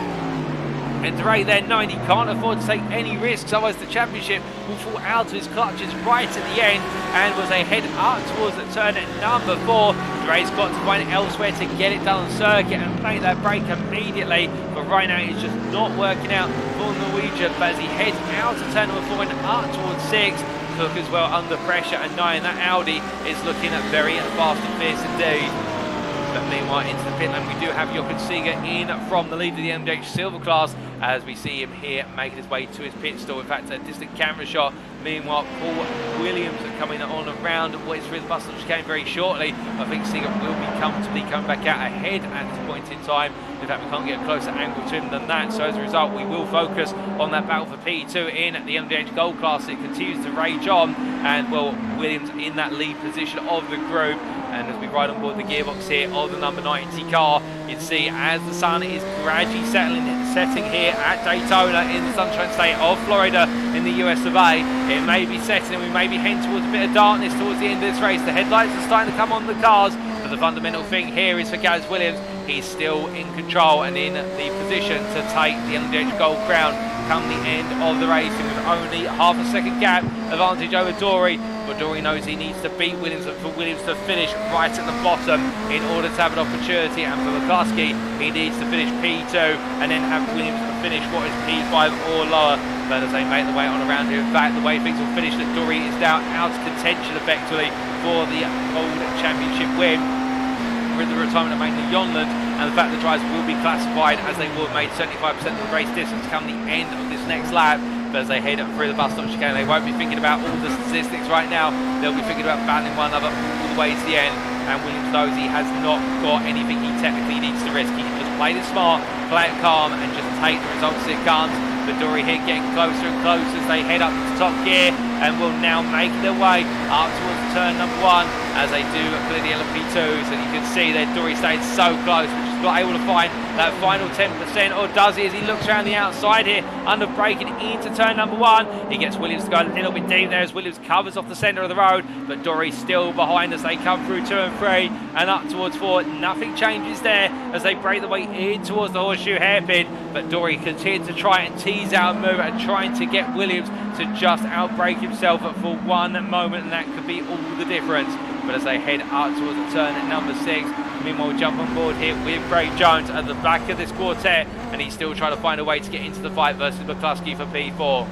And Dorey there knowing he can't afford to take any risks, otherwise the championship will fall out of his clutches right at the end. And as they head up towards the turn at number 4, Dorey's got to find elsewhere to get it done on circuit and make that break immediately. But right now it's just not working out for Norwegian. But as he heads out to turn number 4 and up towards 6, Cook as well under pressure, and knowing that Audi is looking at very fast and fierce indeed. But meanwhile, into the pit lane, we do have Jochen Siegert in from the lead of the LMDH Silver class, as we see him here making his way to his pit stall. In fact, a distant camera shot. Meanwhile, Paul Williams coming on around what is through the bus which came very shortly. I think Siegert will be comfortably coming back out ahead at this point in time. In fact, we can't get a closer angle to him than that. So as a result, we will focus on that battle for P2 in the LMDH Gold class. It continues to rage on, and well, Williams in that lead position of the group. And as we ride on board the gearbox here of the number 90 car, you can see as the sun is gradually setting here at Daytona in the Sunshine State of Florida in the US of A. It may be setting and we may be heading towards a bit of darkness towards the end of this race. The headlights are starting to come on the cars, but the fundamental thing here is for Gaz Williams. He's still in control and in the position to take the LMDH Gold crown come the end of the race, with only half a second gap advantage over Dorey. But Dorey knows he needs to beat Williams and for Williams to finish right at the bottom in order to have an opportunity, and for McCluskey he needs to finish P2 and then have Williams to finish what is P5 or lower. But as they make the way on around here, in fact the way things will finish, that Dorey is now out of contention effectively for the Gold Championship win with the retirement of mainly Yonland, and the fact the drivers will be classified as they will have made 75% of the race distance come the end of this next lap. But as they head up through the bus stop chicane, they won't be thinking about all the statistics right now. They'll be thinking about battling one another all the way to the end. And Williams knows he has not got anything he technically needs to risk. He can just play it smart, play it calm, and just take the results as it comes. But Dorey here getting closer and closer as they head up to top gear, and will now make their way up towards turn number 1 as they do clear the LMP2s. And you can see that Dorey stays so close, which is not able to find that final 10%, or does he, as he looks around the outside here under braking into turn number 1. He gets Williams to go a little bit deep there as Williams covers off the centre of the road, but Dorey still behind as they come through 2 and 3 and up towards 4. Nothing changes there as they break the way in towards the horseshoe hairpin, but Dorey continues to try and tease out a move and trying to get Williams to just outbrake himself for one moment, and that could be all the difference. But as they head up towards the turn at number 6, meanwhile we jump on board here with Craig Jones at the back of this quartet, and he's still trying to find a way to get into the fight versus McCluskey for P4.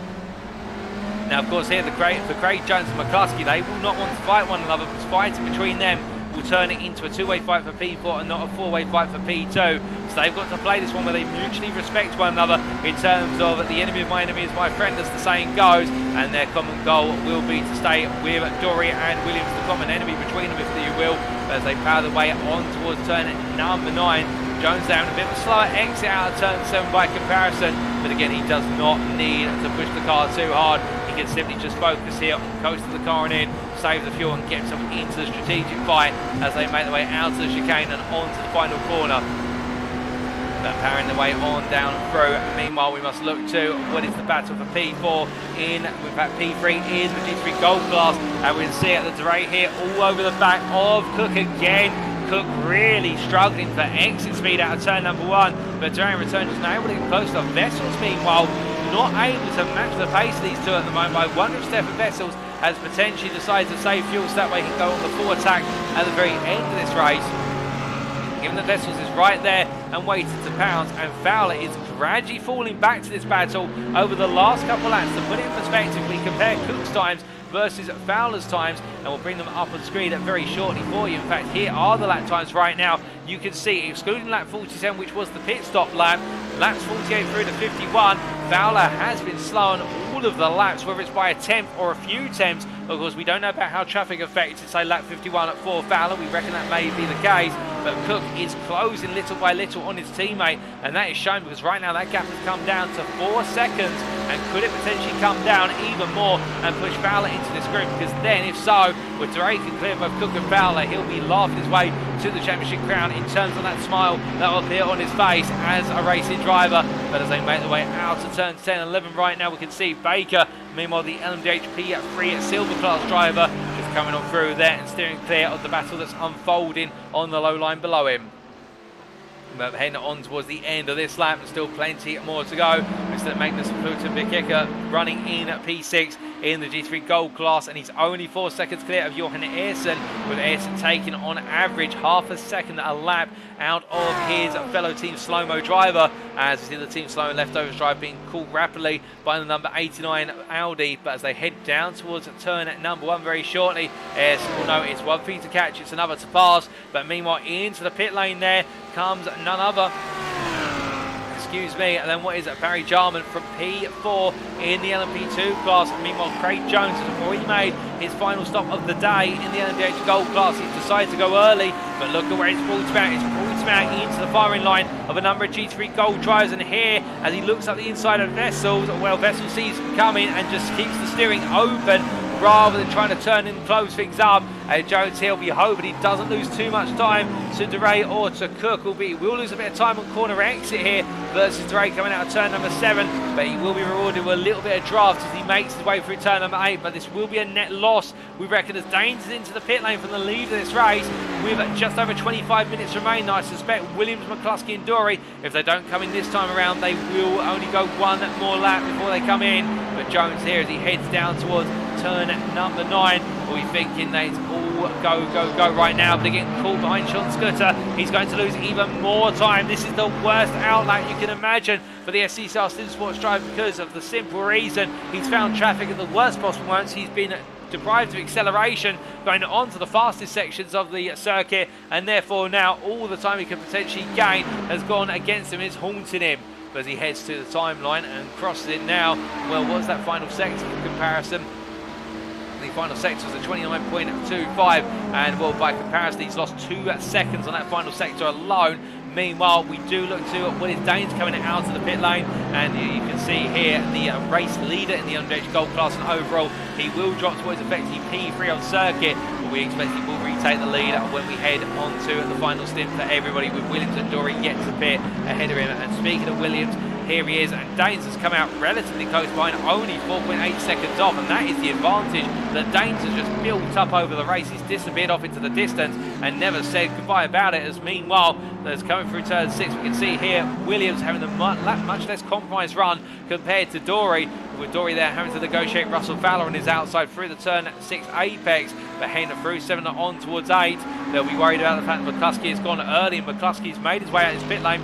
Now of course here for Craig Jones and McCluskey, they will not want to fight one another, because fighting between them will turn it into a 2-way fight for P4 and not a 4-way fight for P2. So they've got to play this one where they mutually respect one another in terms of the enemy of my enemy is my friend, as the saying goes, and their common goal will be to stay with Dorey and Williams, the common enemy between them, if you will, as they power their way on towards turn number 9. Jones down a bit of a slower exit out of turn 7 by comparison, but again he does not need to push the car too hard. He can simply just focus here on coast of the car and in, save the fuel and get himself into the strategic fight as they make their way out of the chicane and onto the final corner. But powering their way on down through. Meanwhile, we must look to what is the battle for P4 in, in fact P3 is the G3 Gold class, and we can see at the Dorey here all over the back of Cook again. Cook really struggling for exit speed out of turn number 1, but Dorey in return is now able to get close to Vessels. Meanwhile, not able to match the pace of these two at the moment. I wonder if Stefan Vessels has potentially decided to save fuel so that way he can go on the full attack at the very end of this race. Given that Vessels is right there and waiting to pounce, and Fowler is gradually falling back to this battle over the last couple of laps. To put it in perspective, we compare Cook's times versus Fowler's times, and we'll bring them up on screen very shortly for you. In fact, here are the lap times right now. You can see, excluding lap 47, which was the pit stop lap, laps 48 through to 51, Fowler has been slow on all of the laps, whether it's by a tenth or a few tenths. Of course, we don't know about how traffic affected, say, lap 51 at 4 Fowler. We reckon that may be the case, but Cook is closing little by little on his teammate, and that is shown because right now that gap has come down to 4 seconds, and could it potentially come down even more and push Fowler into this group? Because then, if so, with Dorey can clear both Cook and Fowler, he'll be laughing his way to the championship crown in terms of that smile that will appear on his face as a racing driver. But as they make their way out to turn 10 and 11 right now, we can see Baker, meanwhile the LMDH P3 Silver class driver, is coming on through there and steering clear of the battle that's unfolding on the low line below him. But heading on towards the end of this lap, and still plenty more to go. Mr. Magnus Pluton Bikika running in at P6 in the G3 Gold class, and he's only 4 seconds clear of Jochen, with Essen taking on average half a second a lap out of his fellow Team Slow-Mo driver, as you see the Team Slow leftovers drive being caught rapidly by the number 89 Audi. But as they head down towards turn number 1 very shortly, Essen will know it's one thing to catch, it's another to pass. But meanwhile, into the pit lane there comes none other, and then what is it? Barry Jarman from P4 in the LMP2 class. Meanwhile, Craig Jones has already made his final stop of the day in the LMDH Gold class. He's decided to go early, but look at where it's brought him out. It's brought him out into the firing line of a number of G3 Gold drivers, and here, as he looks up the inside of Vessels, well, Vessels sees him coming and just keeps the steering open, rather than trying to turn and close things up. Jones here will be hoping he doesn't lose too much time to Dorey or to Cook, albeit he will lose a bit of time on corner exit here versus Dorey coming out of turn number 7, but he will be rewarded with a little bit of draft as he makes his way through turn number 8, but this will be a net loss, we reckon, as Danes is into the pit lane from the lead of this race with just over 25 minutes remaining. I suspect Williams, McCluskey and Dorey, if they don't come in this time around, they will only go one more lap before they come in. But Jones here, as he heads down towards turn number 9, will be thinking that it's all go right now, but they're getting caught behind Sean Scooter. He's going to lose even more time. This is the worst outlap you can imagine for the SCCR Esports driver, because of the simple reason he's found traffic at the worst possible moments. He's been deprived of acceleration going on to the fastest sections of the circuit, and therefore now all the time he could potentially gain has gone against him. It's haunting him. But as he heads to the timeline and crosses it now, well, what's that final sector in comparison? The final sector was a 29.25, and well, by comparison, he's lost 2 seconds on that final sector alone. Meanwhile, we do look to Willis Danes coming out of the pit lane, and you can see here the race leader in the LMDH Gold class, and overall he will drop towards effectively P3 on circuit, but we expect he will retake the lead when we head on to the final stint for everybody, with Williams and Dorey yet to pit ahead of him. And speaking of Williams, here he is, and Danes has come out relatively close behind, only 4.8 seconds off, and that is the advantage that Danes has just built up over the race. He's disappeared off into the distance and never said goodbye about it, as meanwhile, as coming through turn 6, we can see here Williams having a much less compromised run compared to Dorey, with Dorey there having to negotiate Russell Fowler on his outside through the turn 6 apex, but heading through 7 on towards 8. They'll be worried about the fact that McCluskey has gone early, and McCluskey's made his way out his pit lane.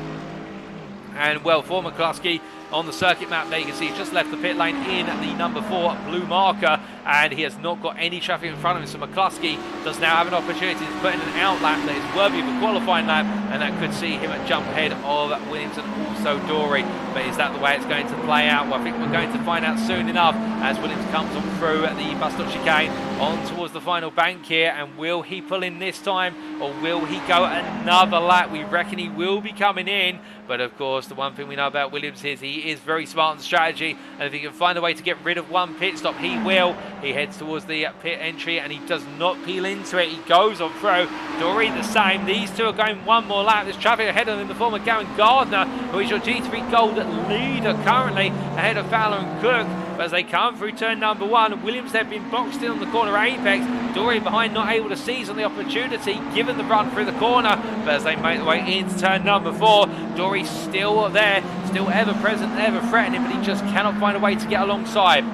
And well, for McCluskey on the circuit map there, you can see he's just left the pit lane in the number 4 blue marker, and he has not got any traffic in front of him, so McCluskey does now have an opportunity to put in an out lap that is worthy of a qualifying lap, and that could see him jump ahead of Williams and also Dorey. But is that the way it's going to play out? Well, I think we're going to find out soon enough, as Williams comes on through the bus stop chicane on towards the final bank here, and will he pull in this time, or will he go another lap? We reckon he will be coming in, but of course the one thing we know about Williams is he is very smart on strategy, and if he can find a way to get rid of one pit stop, he will. He heads towards the pit entry, and he does not peel into it. He goes on through. Dorey the same. These two are going one more lap. There's traffic ahead of them in the form of Gavin Gardner, who is your G3 Gold leader currently, ahead of Fowler and Cook. But as they come through turn number 1, Williams have been boxed in on the corner apex. Dorey behind, not able to seize on the opportunity given the run through the corner. But as they make their way into turn number 4, Dorey still there, still ever present, ever threatening, but he just cannot find a way to get alongside.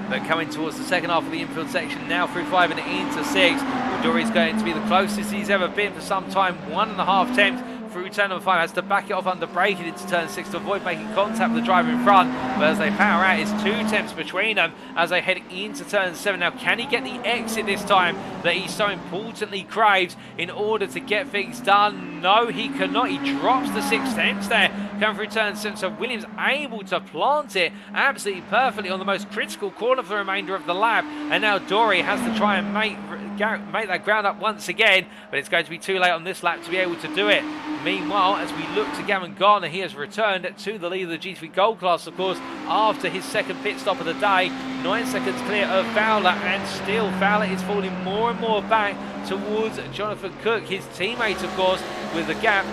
But coming towards the second half of the infield section now, through 5 and into 6. Dorey's going to be the closest he's ever been for some time, 1.5 attempts through turn number 5, has to back it off under braking into turn 6 to avoid making contact with the driver in front, but as they power out, it's 2 attempts between them as they head into turn 7. Now, can he get the exit this time that he so importantly craves in order to get things done? No, he cannot. He drops the 6 attempts there, coming through turn 7, so Williams able to plant it absolutely perfectly on the most critical corner for the remainder of the lap, and now Dorey has to try and make that ground up once again, but it's going to be too late on this lap to be able to do it. Meanwhile, as we look to Gavin Gardner, he has returned to the lead of the G3 Gold class, of course, after his second pit stop of the day, 9 seconds clear of Fowler, and still Fowler is falling more and more back towards Jonathan Cook, his teammate, of course, with the gap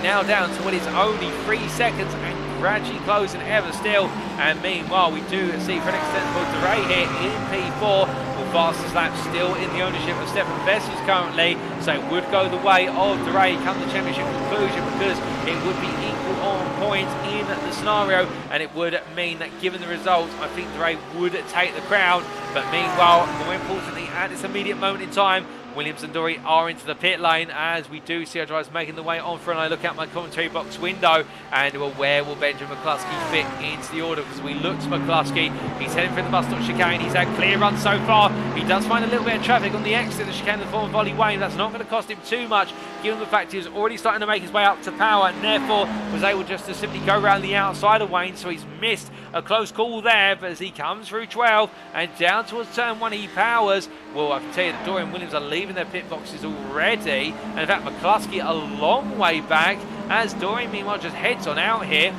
now down to what is only 3 seconds, and gradually closing ever still. And meanwhile, we do see for an extensible Dorey here in P4, with fastest lap still in the ownership of Stefan Vessels currently, So it would go the way of Dorey come the championship conclusion, because it would be equal on points in the scenario, and it would mean that given the results, I think Dorey would take the crown. But meanwhile, more importantly, at this immediate moment in time, Williams and Dorey are into the pit lane as we do see our drivers making the way on through, and I look out my commentary box window and well, where will Benjamin McCluskey fit into the order? Because we look to McCluskey, he's heading through the bus stop chicane, he's had clear run so far. He does find a little bit of traffic on the exit of the chicane in the form of Volley Wayne. That's not going to cost him too much, given the fact he was already starting to make his way up to power, and therefore was able just to simply go around the outside of Wayne. So he's missed a close call there, but as he comes through 12 and down towards turn 1, he powers. Well, I can tell you that Dorey and Williams are leaving their pit boxes already, and in fact McCluskey a long way back, as Dorey meanwhile just heads on out here.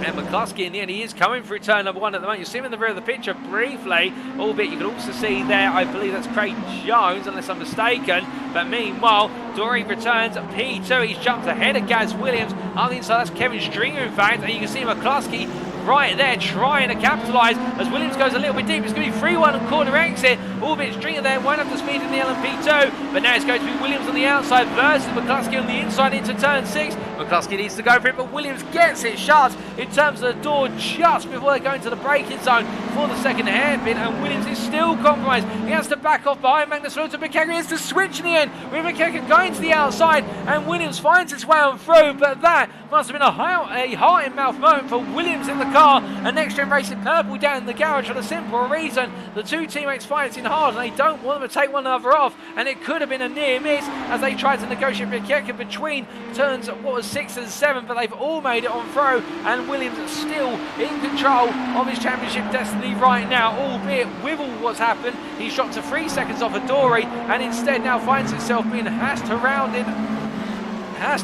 And McCluskey in the end, he is coming through turn number 1 at the moment. You see him in the rear of the picture briefly, albeit you can also see there, I believe that's Craig Jones, unless I'm mistaken. But meanwhile, Dorey returns P2. He's jumped ahead of Gaz Williams. On the inside, that's Kevin Stringer, in fact. And you can see McCluskey right there trying to capitalise as Williams goes a little bit deep. It's going to be 3-1 on corner exit, albeit Stringer there won't have the speed in the LMP2, but now it's going to be Williams on the outside versus McCluskey on the inside into turn 6. McCluskey needs to go for it, but Williams gets it shut in terms of the door just before they go into the braking zone for the second hairpin, and Williams is still compromised. He has to back off behind Magnus Lewis, and McKegan has to switch in the end with McKegan going to the outside, and Williams finds his way on through, but that must have been a heart-in-mouth moment for Williams in the car, and NXTGEN Racing Purple down in the garage for the simple reason the two teammates fighting hard and they don't want them to take one another off, and it could have been a near miss as they tried to negotiate McKegan between turns 6 and 7, but they've all made it on through, and Williams is still in control of his championship destiny right now, albeit with all what's happened, he's dropped to 3 seconds off of Dorey and instead now finds himself being hashed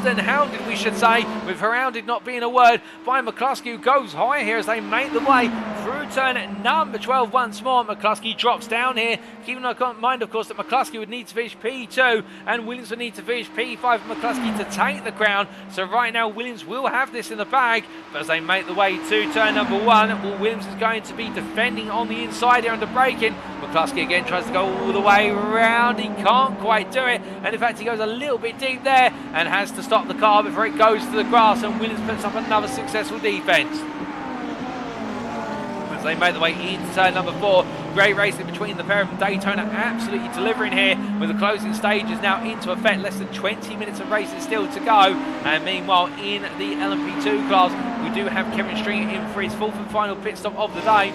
and hounded, we should say, with hounded not being a word, by McCluskey, who goes high here as they make the way through turn number 12 once more. McCluskey drops down here, keeping in mind, of course, that McCluskey would need to finish P2 and Williams would need to finish P5 for McCluskey to take the crown. So right now, Williams will have this in the bag, but as they make the way to turn number 1, well, Williams is going to be defending on the inside here under braking. McCluskey again tries to go all the way around. He can't quite do it, and in fact, he goes a little bit deep there and has to stop the car before it goes to the grass, and Williams puts up another successful defence. As they make the way into turn number 4, great racing between the pair of them. Daytona absolutely delivering here with the closing stages now into effect. Less than 20 minutes of racing still to go, and meanwhile in the LMP2 class we do have Kevin Stringer in for his 4th and final pit stop of the day,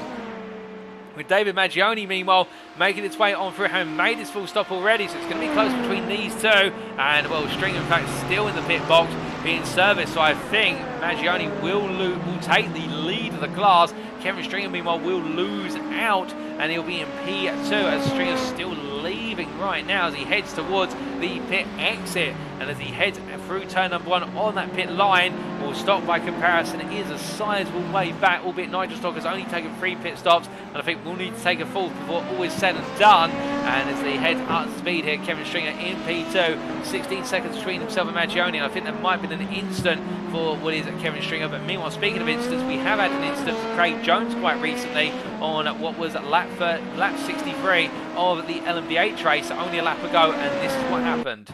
with David Maggioni meanwhile making its way on through, having made his full stop already, so it's going to be close between these two. And well, Stringer in fact still in the pit box being serviced, so I think Maggioni will take the lead of the class. Kevin Stringer meanwhile will lose out and he'll be in P2 as Stringer's still leaving right now as he heads towards the pit exit, and as he heads through turn number 1 on that pit line, will stop by comparison. It is a sizable way back, albeit Nigel Stock has only taken 3 pit stops, and I think we'll need to take a 4th before all is said and done. And as they head up speed here, Kevin Stringer in P2, 16 seconds between himself and Maggioni, and I think there might have been an instant for what is Kevin Stringer. But meanwhile, speaking of instance, we have had an instance for Craig Jones quite recently on what was lap 63 of the LMDH race, only a lap ago, and this is what happened.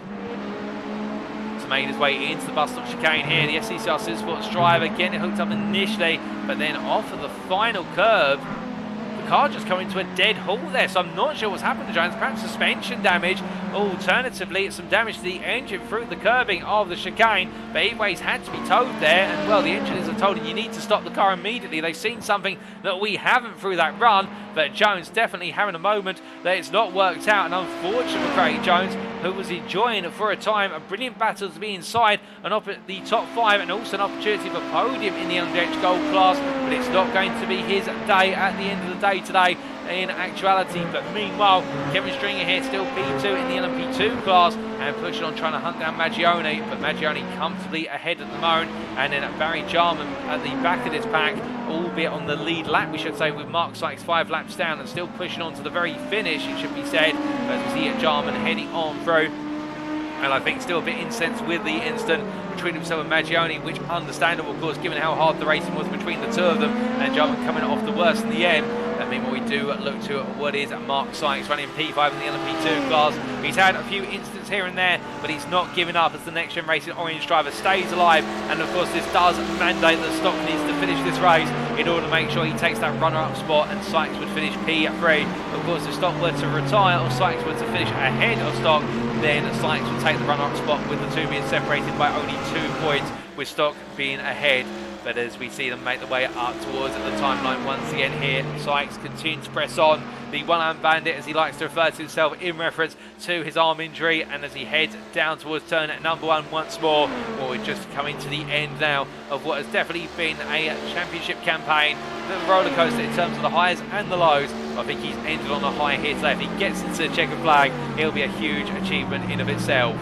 Made his way into the bus stop chicane here. The SCCR Esports driver getting it hooked up initially, but then off of the final curve, the car just coming to a dead halt there. So I'm not sure what's happened to Jones. Perhaps suspension damage. Alternatively, it's some damage to the engine through the curbing of the chicane. But either way, he's had to be towed there. And well, the engineers are told you need to stop the car immediately. They've seen something that we haven't through that run. But Jones definitely having a moment that it's not worked out. And unfortunate for Craig Jones, who was enjoying for a time a brilliant battle to be inside and up at the top 5, and also an opportunity for podium in the LMDH Gold class, but it's not going to be his day at the end of the day today in actuality. But meanwhile, Kevin Stringer here still P2 in the LMP2 class and pushing on, trying to hunt down Maggioni, but Maggioni comfortably ahead at the moment, and then Barry Jarman at the back of this pack, albeit on the lead lap we should say, with Mark Sykes 5 laps down and still pushing on to the very finish, it should be said, as we see Jarman heading on through. And I think still a bit incensed with the incident between himself and Maggioni, which understandable, of course, given how hard the racing was between the two of them, and Jarman coming off the worst in the end. I mean, we do look to what is Mark Sykes running P5 in the LMP2 class. He's had a few incidents here and there, but he's not giving up as the NXTGEN Racing orange driver stays alive. And of course, this does mandate that Stock needs to finish this race in order to make sure he takes that runner-up spot, and Sykes would finish P3. Of course, if Stock were to retire or Sykes were to finish ahead of Stock, then Sykes would take the runner-up spot, with the two being separated by only 2 points, with Stock being ahead. But as we see them make the way up towards the timeline once again here, Sykes continues to press on. The one-arm bandit, as he likes to refer to himself in reference to his arm injury, and as he heads down towards turn number 1 once more. Well, we're just coming to the end now of what has definitely been a championship campaign. A bit of a roller coaster in terms of the highs and the lows. I think he's ended on a high here today. If he gets into the checkered flag, it'll be a huge achievement in of itself.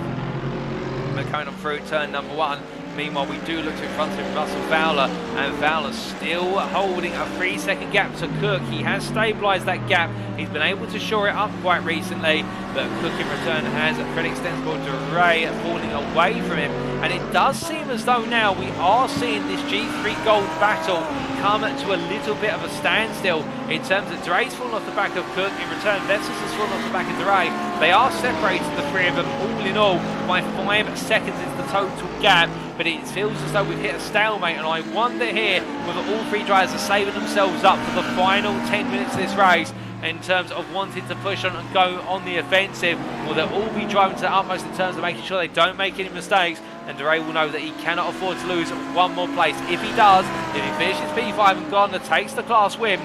We're coming on through turn number 1. Meanwhile, we do look to in front of him Russell Fowler, and Fowler still holding a 3-second gap to Cook. He has stabilised that gap. He's been able to shore it up quite recently, but Cook in return has a pretty extensible Dorey falling away from him. And it does seem as though now we are seeing this G3 Gold battle come to a little bit of a standstill in terms of Dorey's fallen off the back of Cook. In return, Vessels has fallen off the back of Dorey. They are separated, the three of them, all in all, by 5 seconds is the total gap. But it feels as though we've hit a stalemate, and I wonder here whether all 3 drivers are saving themselves up for the final 10 minutes of this race in terms of wanting to push on and go on the offensive. Will they all be driving to the utmost in terms of making sure they don't make any mistakes? And Dorey will know that he cannot afford to lose one more place. If he does, if he finishes P5 and Gardner takes the class win,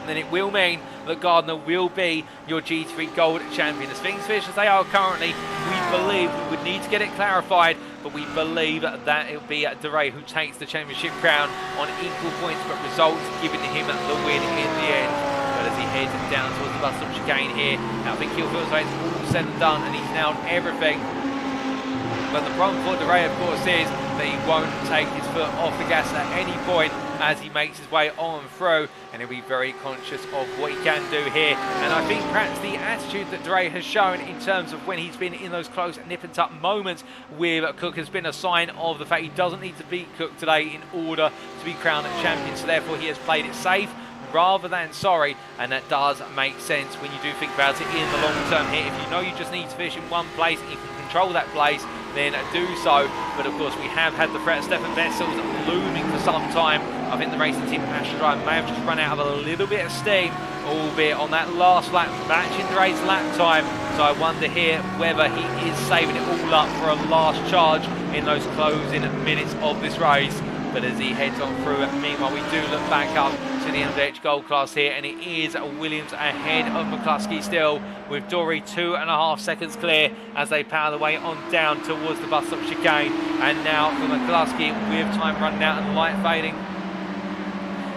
then it will mean that Gardner will be your G3 Gold champion. As things finish as they are currently, we believe we would need to get it clarified, but we believe that it will be Dorey who takes the championship crown on equal points, but results giving him the win in the end. But as he heads down towards the bus stop chicane here, I think he'll feel as though it's all said and done, and he's nailed everything. But the problem for Dorey, of course, is that he won't take his foot off the gas at any point as he makes his way on through, and he'll be very conscious of what he can do here. And I think perhaps the attitude that Dorey has shown in terms of when he's been in those close nip-and-tuck moments with Cook has been a sign of the fact he doesn't need to beat Cook today in order to be crowned champion. So therefore he has played it safe rather than sorry, and that does make sense when you do think about it in the long term here. If you know you just need to finish in one place and you can control that place, then do so. But of course we have had the threat of Stefan Vessels looming for some time. I think the racing team Astra Drive may have just run out of a little bit of steam, albeit on that last lap matching Dorey's lap time. So I wonder here whether he is saving it all up for a last charge in those closing minutes of this race. But as he heads on through, meanwhile we do look back up to the LMDH Gold class here, and it is Williams ahead of McCluskey still, with Dorey 2.5 seconds clear as they power the way on down towards the bus stop chicane. And now for McCluskey, with time running out and light fading,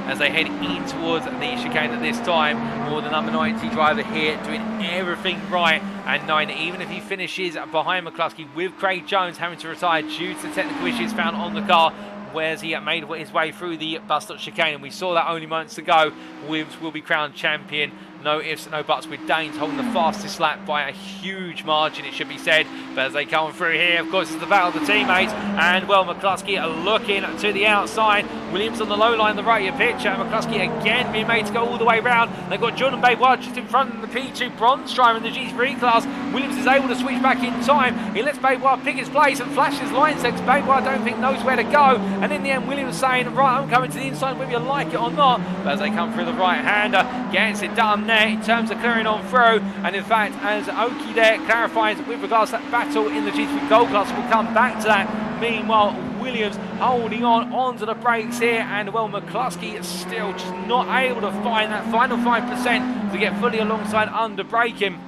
as they head in towards the chicane at this time. More the number 90 driver here doing everything right, and knowing that even if he finishes behind McCluskey, with Craig Jones having to retire due to the technical issues found on the car, whereas he made his way through the bus stop chicane, and we saw that only moments ago, Williams will be crowned champion. No ifs, no buts, with Danes holding the fastest lap by a huge margin, it should be said. But as they come through here, of course, it's the battle of the teammates. And, well, McCluskey are looking to the outside. Williams on the low line, the right of your pitch. And McCluskey again being made to go all the way round. They've got Jordan Baybois just in front of the P2 bronze driver in the G3 class. Williams is able to switch back in time. He lets Baybois pick his place and flashes line sets. Baybois I don't think knows where to go. And in the end, Williams saying, right, I'm coming to the inside whether you like it or not. But as they come through the right-hander, gets it done there in terms of clearing on through. And in fact, as Oki there clarifies with regards to that battle in the G3 Gold class, we'll come back to that. Meanwhile, Williams holding on onto the brakes here, and well, McCluskey is still just not able to find that final 5% to get fully alongside under braking.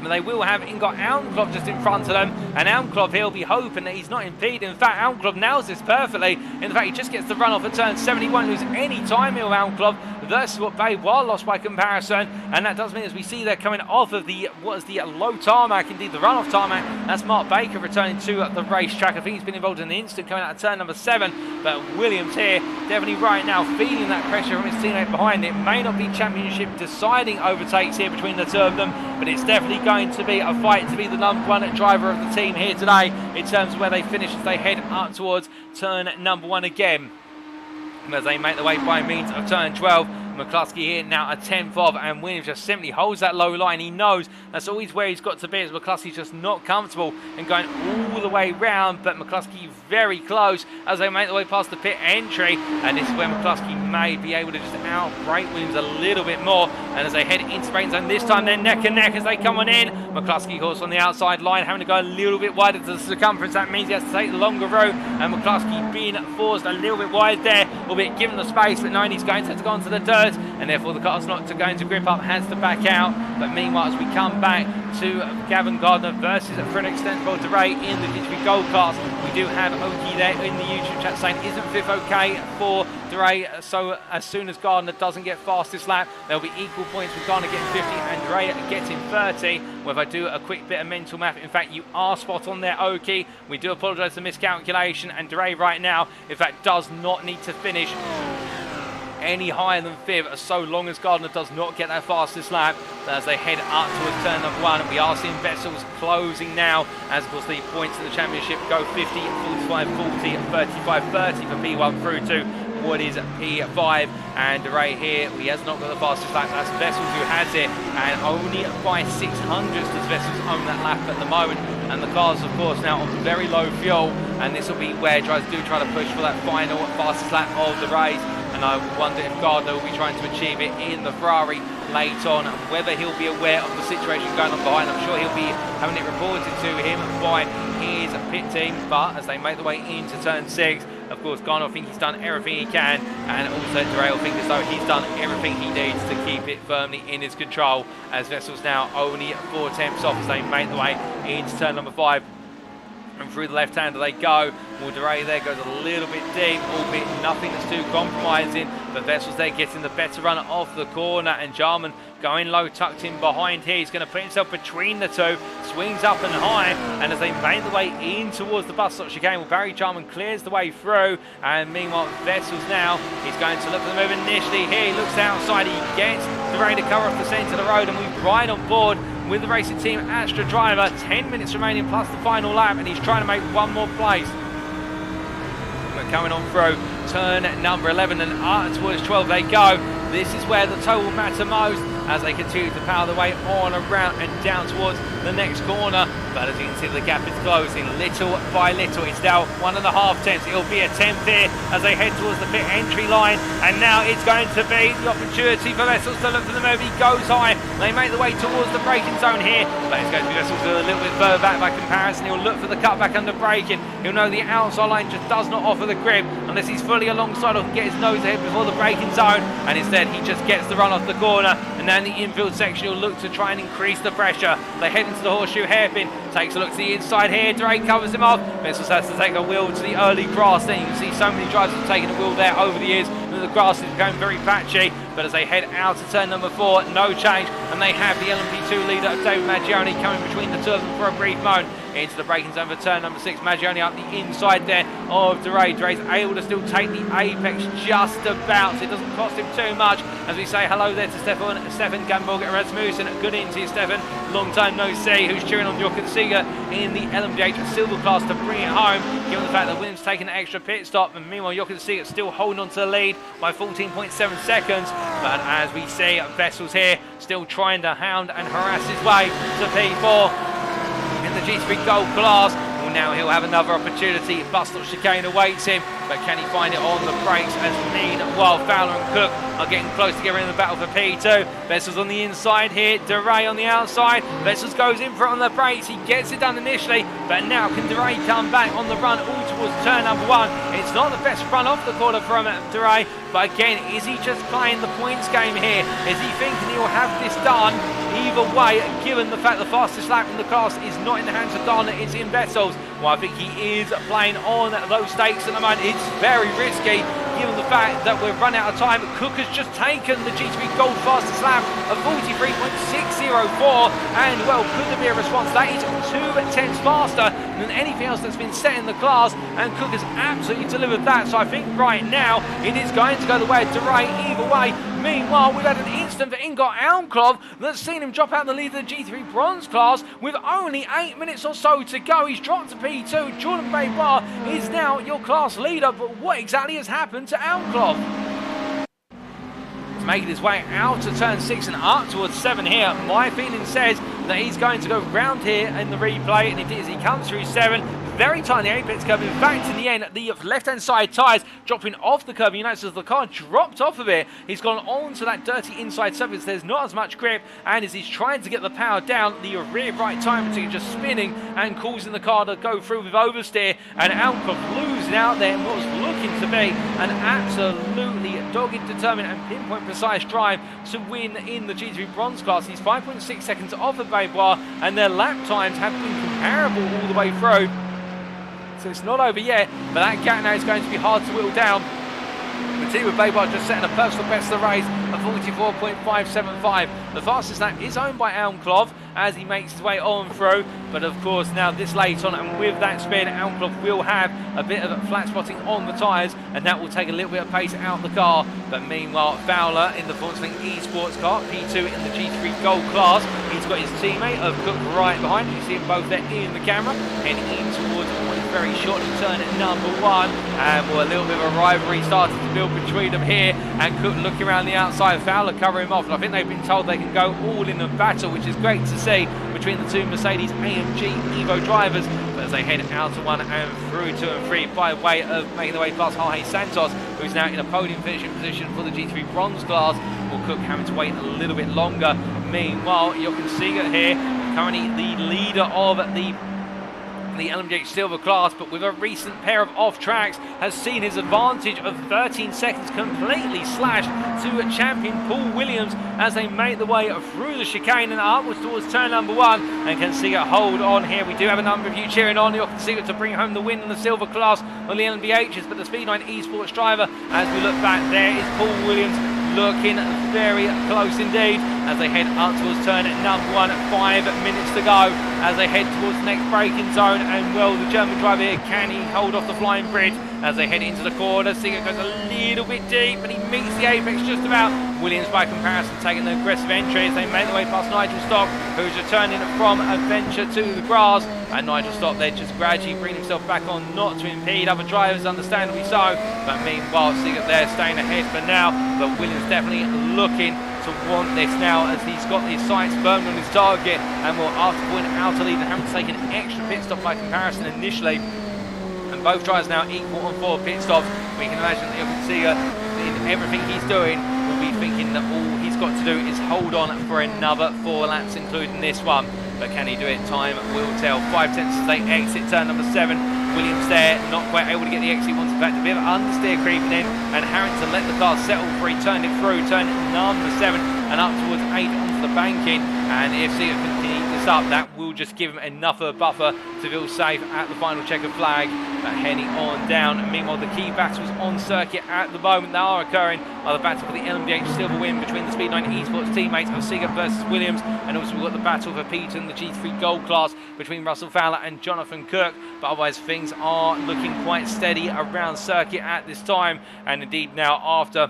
They will have Ingot Almklov just in front of them, and Almklov, he'll be hoping that he's not impeded. In fact, Almklov nails this perfectly. In fact, he just gets the run off at turn 70. Won't lose any time here, Almklov. versus what they were lost by comparison, and that does mean, as we see there coming off of the low tarmac, indeed the runoff tarmac, that's Mark Baker returning to the racetrack. I think he's been involved in the incident coming out of turn number 7, but Williams here definitely right now feeling that pressure from his teammate behind. It may not be championship deciding overtakes here between the two of them, but it's definitely going to be a fight to be the number 1 driver of the team here today in terms of where they finish as they head up towards turn number 1 again. As they make their way by means of turn 12, McCluskey here now a 10th of, and Williams just simply holds that low line. He knows that's always where he's got to be, as McCluskey's just not comfortable and going all the way round, but McCluskey very close as they make their way past the pit entry, and this is where McCluskey may be able to just outbrake Williams a little bit more, and as they head into braking zone this time, they're neck and neck as they come on in. McCluskey, of course, on the outside line, having to go a little bit wider to the circumference. That means he has to take the longer route, and McCluskey being forced a little bit wide there, albeit given the space, but knowing he's going to have to go onto the dirt, and therefore the car's not going to grip up, has to back out. But meanwhile, as we come back to Gavin Gardner versus, for an extent, DeRay in the GT3 Gold class, we do have Oki there in the YouTube chat saying, isn't 5th okay for DeRay? So as soon as Gardner doesn't get fastest lap, there'll be equal points with Gardner getting 50 and DeRay getting 30. Well, if I do a quick bit of mental math, in fact, you are spot on there, Oki. We do apologise for the miscalculation, and DeRay right now, in fact, does not need to finish any higher than 5th, so long as Gardner does not get that fastest lap. As they head up towards turn number 1, we are seeing Vessels closing now, as of course the points in the championship go 50, 45, 40, 35, 30 for P1 through to what is P5, and right here he has not got the fastest lap. That's Vessels who has it, and only by 600 does Vessels own that lap at the moment, and the car's of course now on very low fuel, and this will be where drivers do try to push for that final fastest lap of the race. And I wonder if Gardner will be trying to achieve it in the Ferrari late on, whether he'll be aware of the situation going on behind. I'm sure he'll be having it reported to him by his pit team, but as they make their way into turn 6, of course Gardner, I think he's done everything he can, and also DeRay will think as though he's done everything he needs to keep it firmly in his control, as Vessels now only 4 tenths off as they make their way into turn number 5. And through the left-hander they go. Well, DeRay there goes a little bit deep, albeit nothing that's too compromising. But Vessels there getting the better run off the corner, and Jarman going low, tucked in behind here. He's going to put himself between the two, swings up and high, and as they make the way in towards the bus stop chicane, well, Barry Jarman clears the way through, and meanwhile Vessels now, he's going to look for the move initially here. He looks outside, he gets DeRay to cover off the centre of the road, and we ride on board with the racing team Astra driver. 10 minutes remaining plus the final lap, and he's trying to make one more place. We're coming on through turn number 11 and up towards 12 they go. This is where the tow will matter most, as they continue to power their way on around and down towards the next corner. But as you can see, the gap is closing little by little. It's now 1.5 tenths. It'll be a 10th here as they head towards the pit entry line, and now it's going to be the opportunity for Vessels to look for the move. He goes high. They make the way towards the braking zone here, but it's going to be Vessels a little bit further back by comparison. He'll look for the cutback under braking. He'll know the outside line just does not offer the grip unless he's fully alongside or can get his nose ahead before the braking zone, and instead he just gets the run off the corner. And now in the infield section, he'll look to try and increase the pressure. They head into the horseshoe hairpin, takes a look to the inside here. DeRay covers him off. Vessels has to take a wheel to the early grass. Then you can see so many drivers have taken a wheel there over the years. The grass is going very patchy, but as they head out to turn number 4, no change, and they have the LMP2 leader of David Maggioni coming between the two of them for a brief moment. Into the braking zone for turn number 6. Maggioni up the inside there of DeRay. DeRay's able to still take the apex just about. It doesn't cost him too much. As we say hello there to Stefan Gamborg Rasmussen. Good in to you, Stefan. Long time no see. Who's cheering on Jochen Siegert in the LMDH Silver class to bring it home, given the fact that Williams taking an extra pit stop. And meanwhile, Jochen Siegert still holding on to the lead by 14.7 seconds. But as we see, Vessels here still trying to hound and harass his way to P4 in the GT3 Gold class. Well, now he'll have another opportunity. Bus stop chicane awaits him, but can he find it on the brakes? As meanwhile, Fowler and Cook are getting close together in the battle for P2. Vessels on the inside here, DeRay on the outside. Vessels goes in front on the brakes. He gets it done initially, but now can DeRay come back on the run all towards turn number 1? It's not the best run off the corner from DeRay, but again, is he just playing the points game here? Is he thinking he'll have this done either way, given the fact the fastest lap in the class is not in the hands of Gardner, it's in Vessels? Well, I think he is playing on those stakes at the moment. It's very risky, given the fact that we've run out of time. Cook has just taken the GT3 Gold fastest lap of 43.604, and well, could there be a response? That is 2/10 faster than anything else that's been set in the class, and Cook has absolutely delivered that. So I think right now it is going to go the way of Dorey either way. Meanwhile, we've had an instant for Ingot Almklov that's seen him drop out the lead of the G3 Bronze class with only 8 minutes or so to go. He's dropped to P2. Jordan Baybar is now your class leader, but what exactly has happened to Almklov? He's making his way out of turn 6 and up towards 7 here. My feeling says that he's going to go round here in the replay, and indeed as he comes through 7, very tight on the apex curve. In fact, in the end, the left-hand side tyres dropping off the curve. You notice as the car dropped off a bit, he's gone on to that dirty inside surface. There's not as much grip, and as he's trying to get the power down, the rear right tyre particularly just spinning and causing the car to go through with oversteer, and Almklov losing out there in what was looking to be an absolutely dogged, determined and pinpoint precise drive to win in the G3 Bronze class. He's 5.6 seconds off of Baybois, and their lap times have been comparable all the way through. So it's not over yet, but that gap now is going to be hard to whittle down. The team with Baybar just setting a personal best of the race of 44.575. The fastest lap is owned by Almklov as he makes his way on through. But of course, now this late on, and with that spin, Almklov will have a bit of flat spotting on the tyres, and that will take a little bit of pace out the car. But meanwhile, Fowler in the Fortune Esports car, P2 in the G3 Gold class. He's got his teammate of Cook right behind. You see them both there in the camera, heading in towards what is very shortly turn at number 1. And well, a little bit of a rivalry started to build between them here, and Cook looking around the outside, Fowler covering him off, and I think they've been told they can go all in the battle, which is great to see between the two Mercedes AMG Evo drivers. But as they head out to 1 and through 2 and 3 by way of making their way past Jorge Santos, who's now in a podium finishing position for the G3 Bronze class, or Cook having to wait a little bit longer. Meanwhile, Jochen Siegert here, currently the leader of the LMDH Silver class, but with a recent pair of off-tracks, has seen his advantage of 13 seconds completely slashed to champion Paul Williams as they make the way through the chicane and upwards towards turn number 1. And can Siegert hold on here? We do have a number of you cheering on Jochen Siegert to bring home the win in the Silver class on the LMDHs, but the Speedline Esports driver, as we look back, there is Paul Williams looking very close indeed as they head up towards turn number 1. 5 minutes to go as they head towards the next braking zone, and well, the German driver here, can he hold off the flying bridge as they head into the corner? Siegert goes a little bit deep, but he meets the apex just about. Williams by comparison taking the aggressive entry as they make their way past Nigel Stock, who's returning from a venture to the grass, and Nigel Stock there just gradually bringing himself back on, not to impede other drivers, understandably so. But meanwhile, Siegert there staying ahead for now, but Williams definitely looking to want this now as he's got his sights firmly on his target, and will, after pulling out a lead and having to take an extra pit stop by comparison initially, and both drivers now equal on 4 pit stops, we can imagine that Jochen Siegert, in everything he's doing, will be thinking that all he's got to do is hold on for another 4 laps, including this one. But can he do it? Time will tell. 5 tenths as they exit turn number 7. Williams there, not quite able to get the exit once. In fact, a bit of understeer creeping in, and Harrington let the car settle before he turned it through, turn number 7, and up towards 8 onto the banking. And if Siegert can keep this up, that will just give him enough of a buffer to feel safe at the final checker flag. But heading on down. And meanwhile, the key battles on circuit at the moment that are occurring are the battle for the LMDH Silver win between the Speedline Esports teammates of Siegert versus Williams, and also we've got the battle for P2 in the G3 Gold class between Russell Fowler and Jonathan Cook. But otherwise, things are looking quite steady around circuit at this time, and indeed now after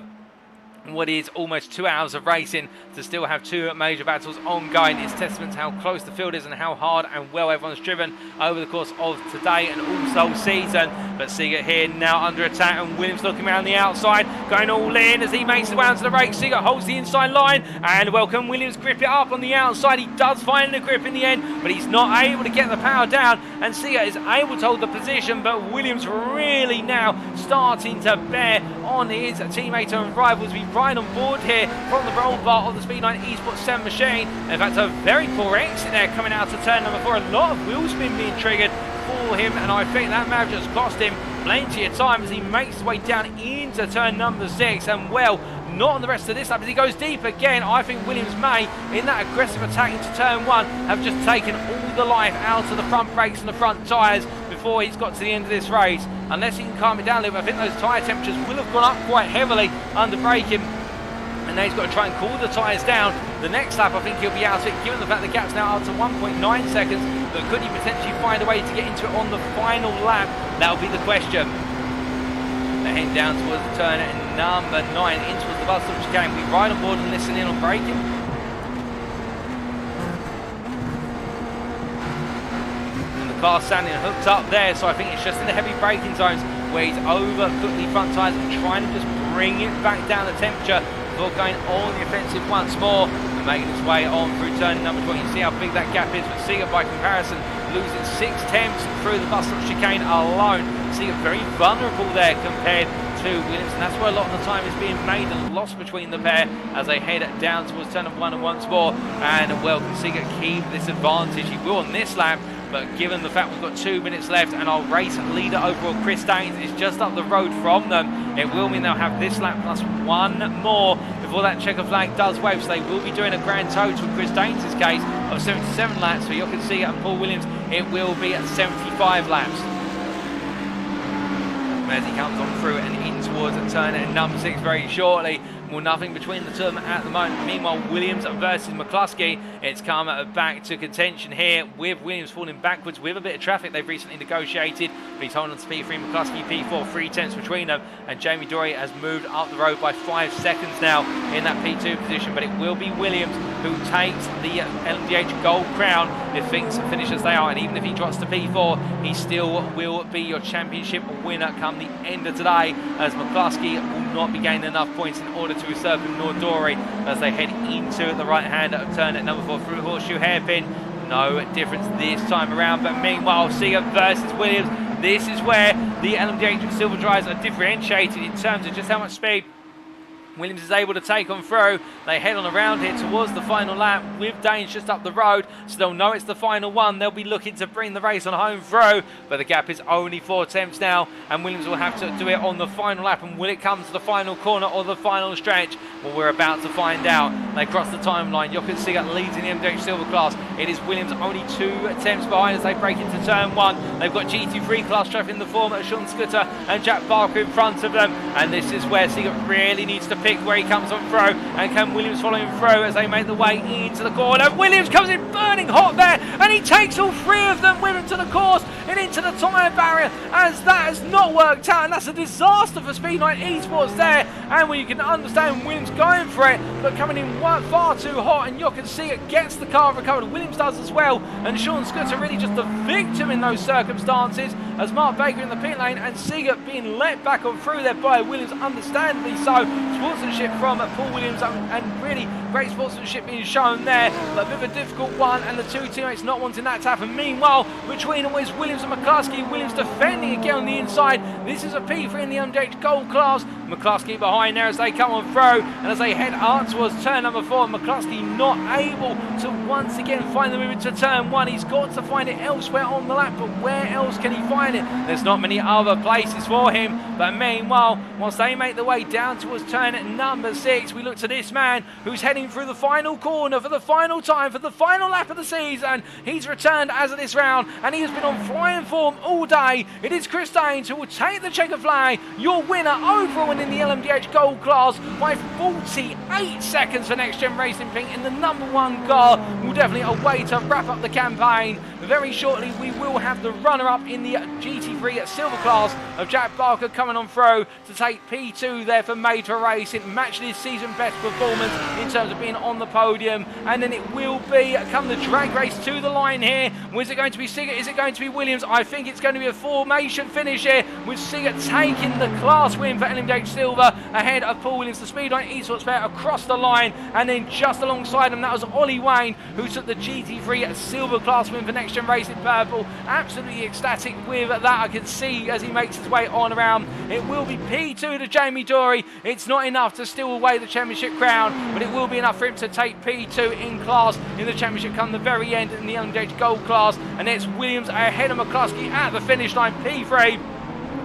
what is almost 2 hours of racing, to still have 2 major battles ongoing is testament to how close the field is and how hard and well everyone's driven over the course of today and also season. But Siegert here now under attack, and Williams looking around the outside, going all in as he makes his way onto the race. Siegert holds the inside line, and welcome Williams grip it up on the outside. He does find the grip in the end, but he's not able to get the power down, and Siegert is able to hold the position, but Williams really now starting to bear on his teammate and rivals. We right on board here from the roll bar of the Speedline Esports 7 machine. In fact, a very poor exit there coming out to turn number 4. A lot of wheel spin being triggered for him, and I think that may have just cost him plenty of time as he makes his way down into turn number 6. And well, not on the rest of this lap as he goes deep again. I think Williams may, in that aggressive attack into turn 1, have just taken all the life out of the front brakes and the front tyres, with before he's got to the end of this race, unless he can calm it down a little bit. I think those tyre temperatures will have gone up quite heavily under braking, and now he's got to try and cool the tyres down. The next lap, I think he'll be out of it, given the fact the gap's now up to 1.9 seconds. But could he potentially find a way to get into it on the final lap? That'll be the question. They're heading down towards the turn at number 9, in towards the bus stop chicane. We ride on board and listen in on braking. And the car's standing hooked up there, so I think it's just in the heavy braking zones where he's overcooked the front tyres and trying to just bring it back down the temperature before going on the offensive once more and making his way on through turn number 20. You see how big that gap is, but Siegert by comparison losing 6 tenths through the bus stop chicane alone. Siegert very vulnerable there compared to Williams, and that's where a lot of the time is being made and lost between the pair as they head down towards turn number 1 and once more. And well, can Siegert keep this advantage? He will on this lap, but given the fact we've got 2 minutes left and our race leader overall, Chris Daines, is just up the road from them, it will mean they'll have this lap plus 1 more before that checker flag does wave. So they will be doing a grand total in Chris Daines' case of 77 laps. For Jochen Siegert and Paul Williams, it will be at 75 laps. As he comes on through and in towards a turn at number 6 very shortly. Well, nothing between the two of them at the moment. Meanwhile, Williams versus McCluskey, it's come back to contention here, with Williams falling backwards with a bit of traffic they've recently negotiated, but he's holding on to P3, McCluskey P4, 3 tenths between them, and Jamie Dorey has moved up the road by 5 seconds now in that P2 position. But it will be Williams who takes the LMDH Gold crown if things finish as they are, and even if he drops to P4, he still will be your championship winner come the end of today, as McCluskey will not be gaining enough points in order to usurp him nor Dorey as they head into the right hand of turn at number 4 through Horseshoe Hairpin. No difference this time around, but meanwhile, Siegert versus Williams, this is where the LMDH Silver drivers are differentiated in terms of just how much speed Williams is able to take on through. They head on around here towards the final lap with Daines just up the road, so they'll know it's the final one. They'll be looking to bring the race on home through, but the gap is only 4 tenths now, and Williams will have to do it on the final lap. And will it come to the final corner or the final stretch? Well, we're about to find out. They cross the timeline. Jochen Siegert leads in the MDH Silver class. It is Williams only 2 tenths behind as they break into turn 1. They've got GT3 class traffic in the form of Sean Scooter and Jack Barker in front of them, and this is where Siegert really needs to pick where he comes on through, and can Williams follow him through as they make the way into the corner. Williams comes in burning hot there, and he takes all 3 of them with him to the course and into the tyre barrier, as that has not worked out, and that's a disaster for Speednight Esports there. And where you can understand Williams going for it, but coming in far too hot, and Jochen Siegert gets the car recovered. Williams does as well, and Sean Scooter really just the victim in those circumstances, as Mark Baker in the pit lane and Siegert being let back on through there by Williams, understandably so. Sportsmanship from Paul Williams, and really great sportsmanship being shown there, but a bit of a difficult one, and the 2 teammates not wanting that to happen. Meanwhile, between always Williams and McCluskey, Williams defending again on the inside. This is a P3 in the MDH Gold class. McCluskey behind there as they come on through, and as they head out towards turn number 4, McCluskey not able to once again find the move into turn 1. He's got to find it elsewhere on the lap, but where else can he find it? There's not many other places for him. But meanwhile, once they make the way down towards turn at number 6, we look to this man who's heading through the final corner for the final time, for the final lap of the season. He's returned as of this round, and he has been on flying form all day. It is Chris Daines who will take the checker flag, your winner overall in the LMDH Gold class by 48 seconds for NXTGEN Racing Pink in the number 1 car. Will definitely a way to wrap up the campaign. Very shortly we will have the runner-up in the GT3 Silver class of Jack Barker coming on through to take P2 there for Made for Racing, matching his season best performance in terms of being on the podium. And then it will be come the drag race to the line here. Was it going to be Siegert? Is it going to be Williams? I think it's going to be a formation finish here, with Siegert taking the class win for LMDH Silver ahead of Paul Williams, the Speednight Esports player, across the line. And then just alongside him, that was Ollie Wayne, who took the GT3 Silver class win for NXTGEN Racing Purple. Absolutely ecstatic with that, I can see as he makes his way on around. It will be P2 to Jamie Dorey. It's not enough to steal away the championship crown, but it will be enough for him to take P2 in class in the championship come the very end in the LMDH Gold class. And it's Williams ahead of McCluskey at the finish line, P3.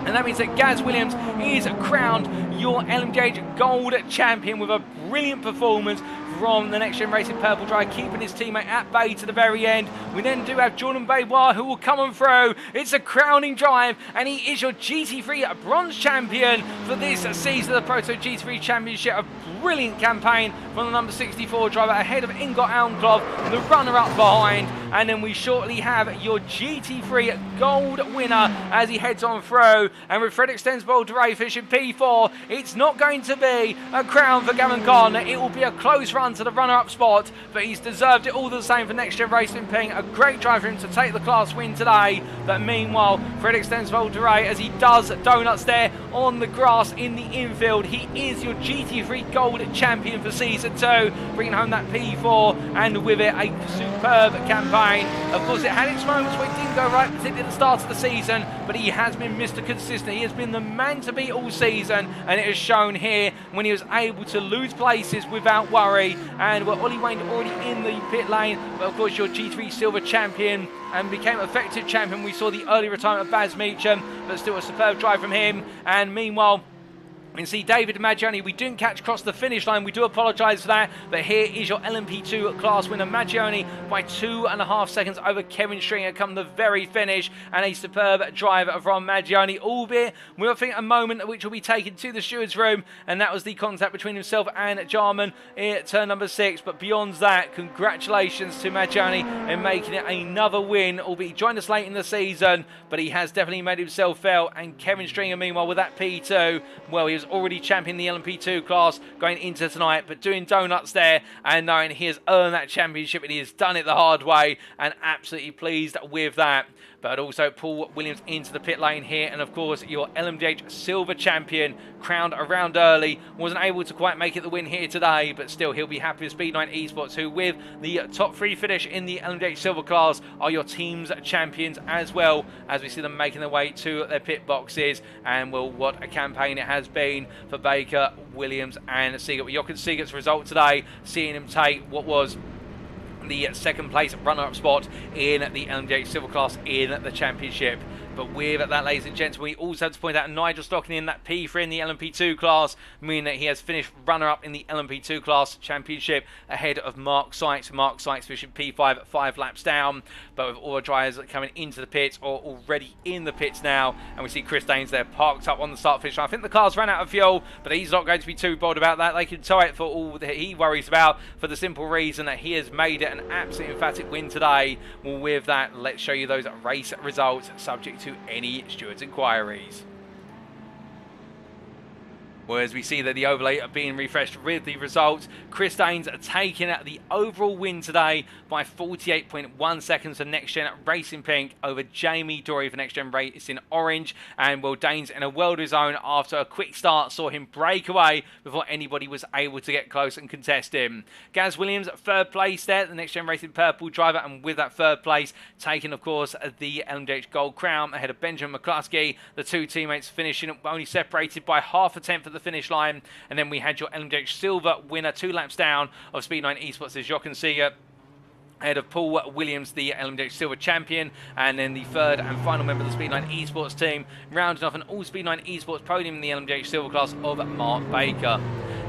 And that means that Gaz Williams is crowned your LMDH Gold champion with a brilliant performance. from the Next Gen Racing Purple drive, keeping his teammate at bay to the very end. We then do have Jordan Baybois, who will come on through. It's a crowning drive, and he is your GT3 bronze champion for this season of the Proto GT3 Championship. A brilliant campaign from the number 64 driver ahead of Ingot Almklov, the runner-up behind. And then we shortly have your GT3 Gold winner as he heads on through. And with Frederick Stensbold Dorey finishing P4, it's not going to be a crown for Gavin Gardner. It will be a close run to the runner-up spot, but he's deserved it all the same for Next Gen Racing Ping. A great drive for him to take the class win today. But meanwhile, Frederick Stensbold Dorey, as he does donuts there on the grass in the infield, he is your GT3 Gold champion for Season 2, bringing home that P4, and with it a superb campaign. Of course, it had its moments where it didn't go right, particularly at the start of the season, but he has been Mr. Consistent. He has been the man to beat all season, and it has shown here when he was able to lose places without worry. And well, Ollie Wayne already in the pit lane, but of course your G3 Silver champion and became effective champion. We saw the early retirement of Baz Meacham, but still a superb drive from him. And meanwhile, you can see David Maggioni, we didn't catch across the finish line. We do apologise for that. But here is your LMP2 class winner, Maggioni, by 2.5 seconds over Kevin Stringer come the very finish. And a superb drive from Maggioni, albeit we think a moment which will be taken to the steward's room. And that was the contact between himself and Jarman at turn number 6. But beyond that, congratulations to Maggioni in making it another win. Albeit he joined us late in the season, but he has definitely made himself felt. And Kevin Stringer, meanwhile, with that P2, well, he was already championing the LMP2 class going into tonight, but doing donuts there and knowing he has earned that championship, and he has done it the hard way, and absolutely pleased with that. But also Paul Williams into the pit lane here, and of course your LMDH Silver champion, crowned around early, wasn't able to quite make it the win here today, but still he'll be happy with Speed9 Esports, who with the top 3 finish in the LMDH Silver class are your team's champions, as well as we see them making their way to their pit boxes. And well, what a campaign it has been for Baker, Williams and Siegert. With Jochen Siegert's result today, seeing him take what was the second place runner-up spot in the LMDH Silver class in the championship. But with that, ladies and gentlemen, we also have to point out Nigel stocking in that P3 in the LMP2 class, meaning that he has finished runner-up in the LMP2 class championship ahead of Mark Sykes. Mark Sykes finishing P5 5 laps down. But with all the drivers coming into the pits or already in the pits now, and we see Chris Daines there parked up on the start-finish line. I think the car's ran out of fuel, but he's not going to be too bothered about that. They can tow it for all that he worries about, for the simple reason that he has made it an absolutely emphatic win today. Well, with that, let's show you those race results subject to any stewards' inquiries. Whereas we see that the overlay are being refreshed with the results. Chris Daines taking the overall win today by 48.1 seconds for Next Gen Racing Pink over Jamie Dorey for Next Gen Racing Orange. And well, Daines in a world of his own after a quick start saw him break away before anybody was able to get close and contest him. Gaz Williams, third place there, the Next Gen Racing Purple driver, and with that third place, taking of course the LMDH Gold crown ahead of Benjamin McCluskey. The two teammates finishing only separated by half a tenth at the finish line. And then we had your LMDH Silver winner 2 laps down of Speed9 Esports as Jochen Siegert ahead of Paul Williams, the LMDH Silver champion. And then the third and final member of the Speed9 Esports team, rounding off an all Speed9 Esports podium in the LMDH Silver class of Mark Baker.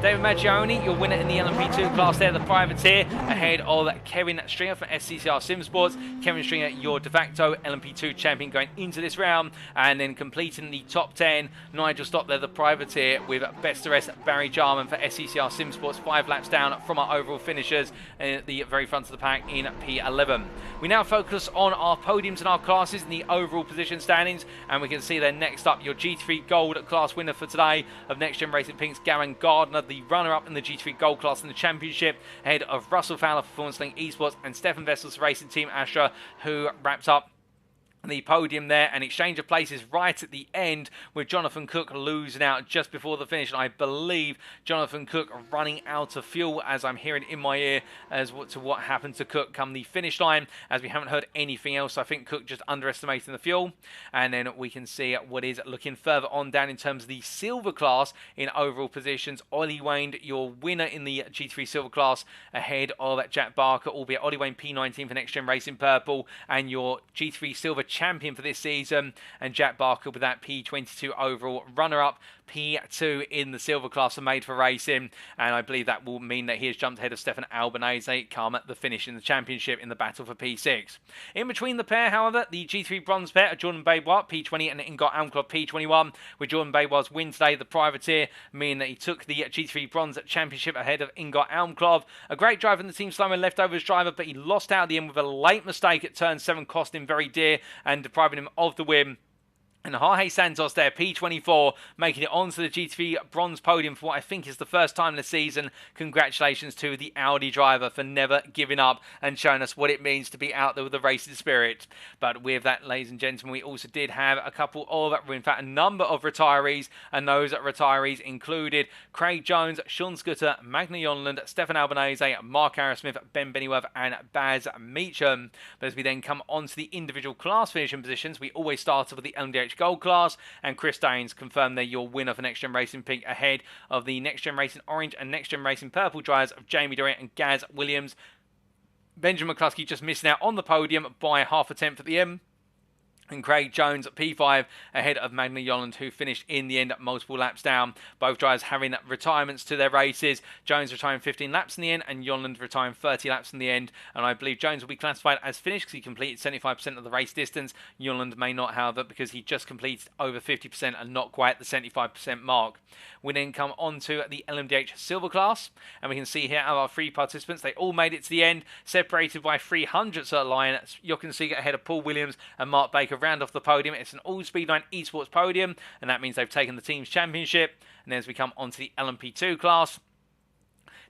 David Maggioni, your winner in the LMP2 class there, the privateer, ahead of Kevin Stringer from SCCR Simsports. Kevin Stringer, your de facto LMP2 champion going into this round. And then completing the top 10, Nigel stopped there, the privateer, with best the rest Barry Jarman for SCCR Simsports, 5 laps down from our overall finishers at the very front of the pack in P11. We now focus on our podiums and our classes in the overall position standings, and we can see there next up your G3 Gold class winner for today of Next Gen Racing Pink's Gavin Gardner, the runner-up in the G3 Gold class in the championship, ahead of Russell Fowler for Performance Link Esports and Stefan Vessels Racing Team Astra, who wrapped up the podium there. An exchange of places right at the end with Jonathan Cook losing out just before the finish. And I believe Jonathan Cook running out of fuel, as I'm hearing in my ear, as to what happened to Cook come the finish line, as we haven't heard anything else. I think Cook just underestimating the fuel. And then we can see what is looking further on down in terms of the silver class in overall positions. Ollie Wayne, your winner in the G3 silver class, ahead of Jack Barker, albeit Ollie Wayne P19 for Next Gen Racing Purple, and your G3 silver champion for this season, and Jack Barker with that P22 overall runner-up P2 in the silver class for Made for Racing, and I believe that will mean that he has jumped ahead of Stefan Albanese come at the finish in the championship in the battle for P6. In between the pair, however, the G3 bronze pair are Jordan Baybois, P20, and Ingot Almclov, P21, with Jordan Baybois' win today, the privateer, meaning that he took the G3 bronze championship ahead of Ingot Almclov. A great drive in the Team Slow-Mo leftovers driver, but he lost out at the end with a late mistake at turn 7, cost him very dear and depriving him of the win. And Jorge Santos there, P24, making it onto the GT3 bronze podium for what I think is the first time this season. Congratulations to the Audi driver for never giving up and showing us what it means to be out there with the racing spirit. But with that, ladies and gentlemen, we also did have a couple of, in fact, a number of retirees, and those retirees included Craig Jones, Sean Scudder, Magna Yonland, Stefan Albanese, Mark Arrowsmith, Ben Bennyworth, and Baz Meacham. But as we then come on to the individual class finishing positions, we always start with the LMDH Gold class, and Chris Daines confirmed they're your winner for NXTGEN Racing Pink ahead of the NXTGEN Racing Orange and NXTGEN Racing Purple drivers of Jamie Dorey and Gaz Williams. Benjamin McCluskey just missing out on the podium by half a tenth at the end. And Craig Jones at P5 ahead of Magna Yonland, who finished in the end multiple laps down. Both drivers having retirements to their races. Jones retiring 15 laps in the end and Yonland retiring 30 laps in the end. And I believe Jones will be classified as finished because he completed 75% of the race distance. Yonland may not, however, because he just completed over 50% and not quite the 75% mark. We then come on to the LMDH Silver class, and we can see here our 3 participants. They all made it to the end, separated by 300ths at the line. Jochen Siegert ahead of Paul Williams and Mark Baker round off the podium. It's an all-Speedline Esports podium, and that means they've taken the team's championship. And then as we come on to the LMP2 class,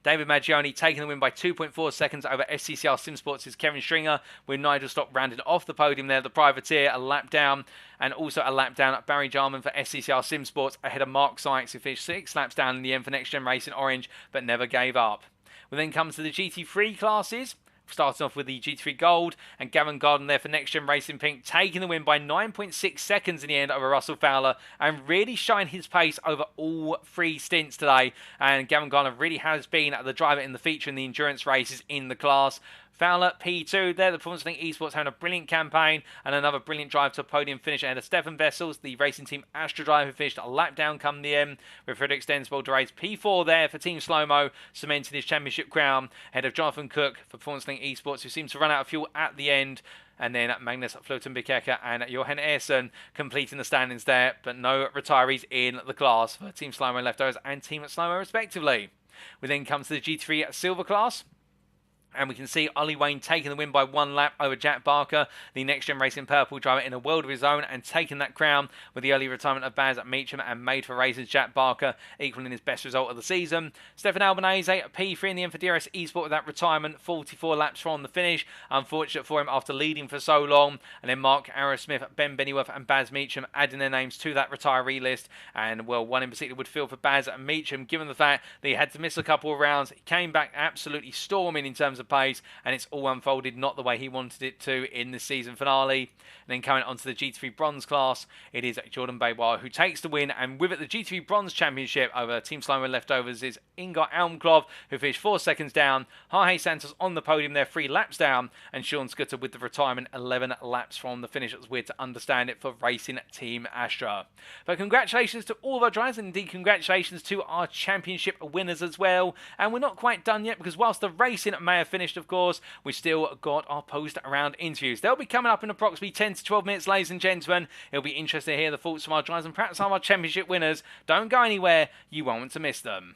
David Maggioni taking the win by 2.4 seconds over SCCR SimSports' Kevin Stringer, with Nigel Stock rounding off the podium there, the privateer, a lap down, and also a lap down at Barry Jarman for SCCR SimSports ahead of Mark Sykes, who finished 6 laps down in the end for NXTGEN Racing Orange, but never gave up. We then come to the GT3 classes, starting off with the GT3 Gold, and Gavin Garden there for NXTGEN Racing Pink, taking the win by 9.6 seconds in the end over Russell Fowler, and really showing his pace over all 3 stints today. And Gavin Garden really has been the driver in the feature in the endurance races in the class. Fowler, P2 there, the Performance Link Esports having a brilliant campaign and another brilliant drive to a podium finish ahead of Stefan Vessels, the racing team Astra driver, who finished a lap down come the end, with Frederick Stensvold to race P4 there for Team Slow-Mo, cementing his championship crown ahead of Jonathan Cook for Performance Link Esports, who seems to run out of fuel at the end. And then Magnus Flotenbekeke and Jochen Ersson completing the standings there, but no retirees in the class for Team Slow-Mo Leftovers and Team Slow-Mo respectively. We then come to the G3 Silver class, and we can see Ollie Wayne taking the win by 1 lap over Jack Barker, the NXTGEN Racing Purple driver, in a world of his own, and taking that crown with the early retirement of Baz Meacham and Made for Racing's Jack Barker, equaling his best result of the season. Stefan Albanese, P3 in the end for DRS Esports with that retirement, 44 laps from the finish. Unfortunate for him after leading for so long. And then Mark Arrowsmith, Ben Bennyworth and Baz Meacham adding their names to that retiree list. And, well, one in particular would feel for Baz Meacham, given the fact that he had to miss a couple of rounds. He came back absolutely storming in terms of pace, and it's all unfolded not the way he wanted it to in the season finale. And then coming onto the GT3 Bronze class, it is Jordan Baybois who takes the win, and with it the GT3 Bronze Championship over Team Slow-Mo Leftovers is Ingot Almclov, who finished 4 seconds down, Jorge Santos on the podium there 3 laps down, and Sean Scudder with the retirement 11 laps from the finish. It's weird to understand it for Racing Team Astra. But congratulations to all of our drivers, and indeed congratulations to our championship winners as well. And we're not quite done yet, because whilst the racing may have finished, of course, we've still got our post-round interviews. They'll be coming up in approximately 10 to 12 minutes, ladies and gentlemen. It'll be interesting to hear the thoughts from our drivers and perhaps some of our championship winners. Don't go anywhere, you won't want to miss them.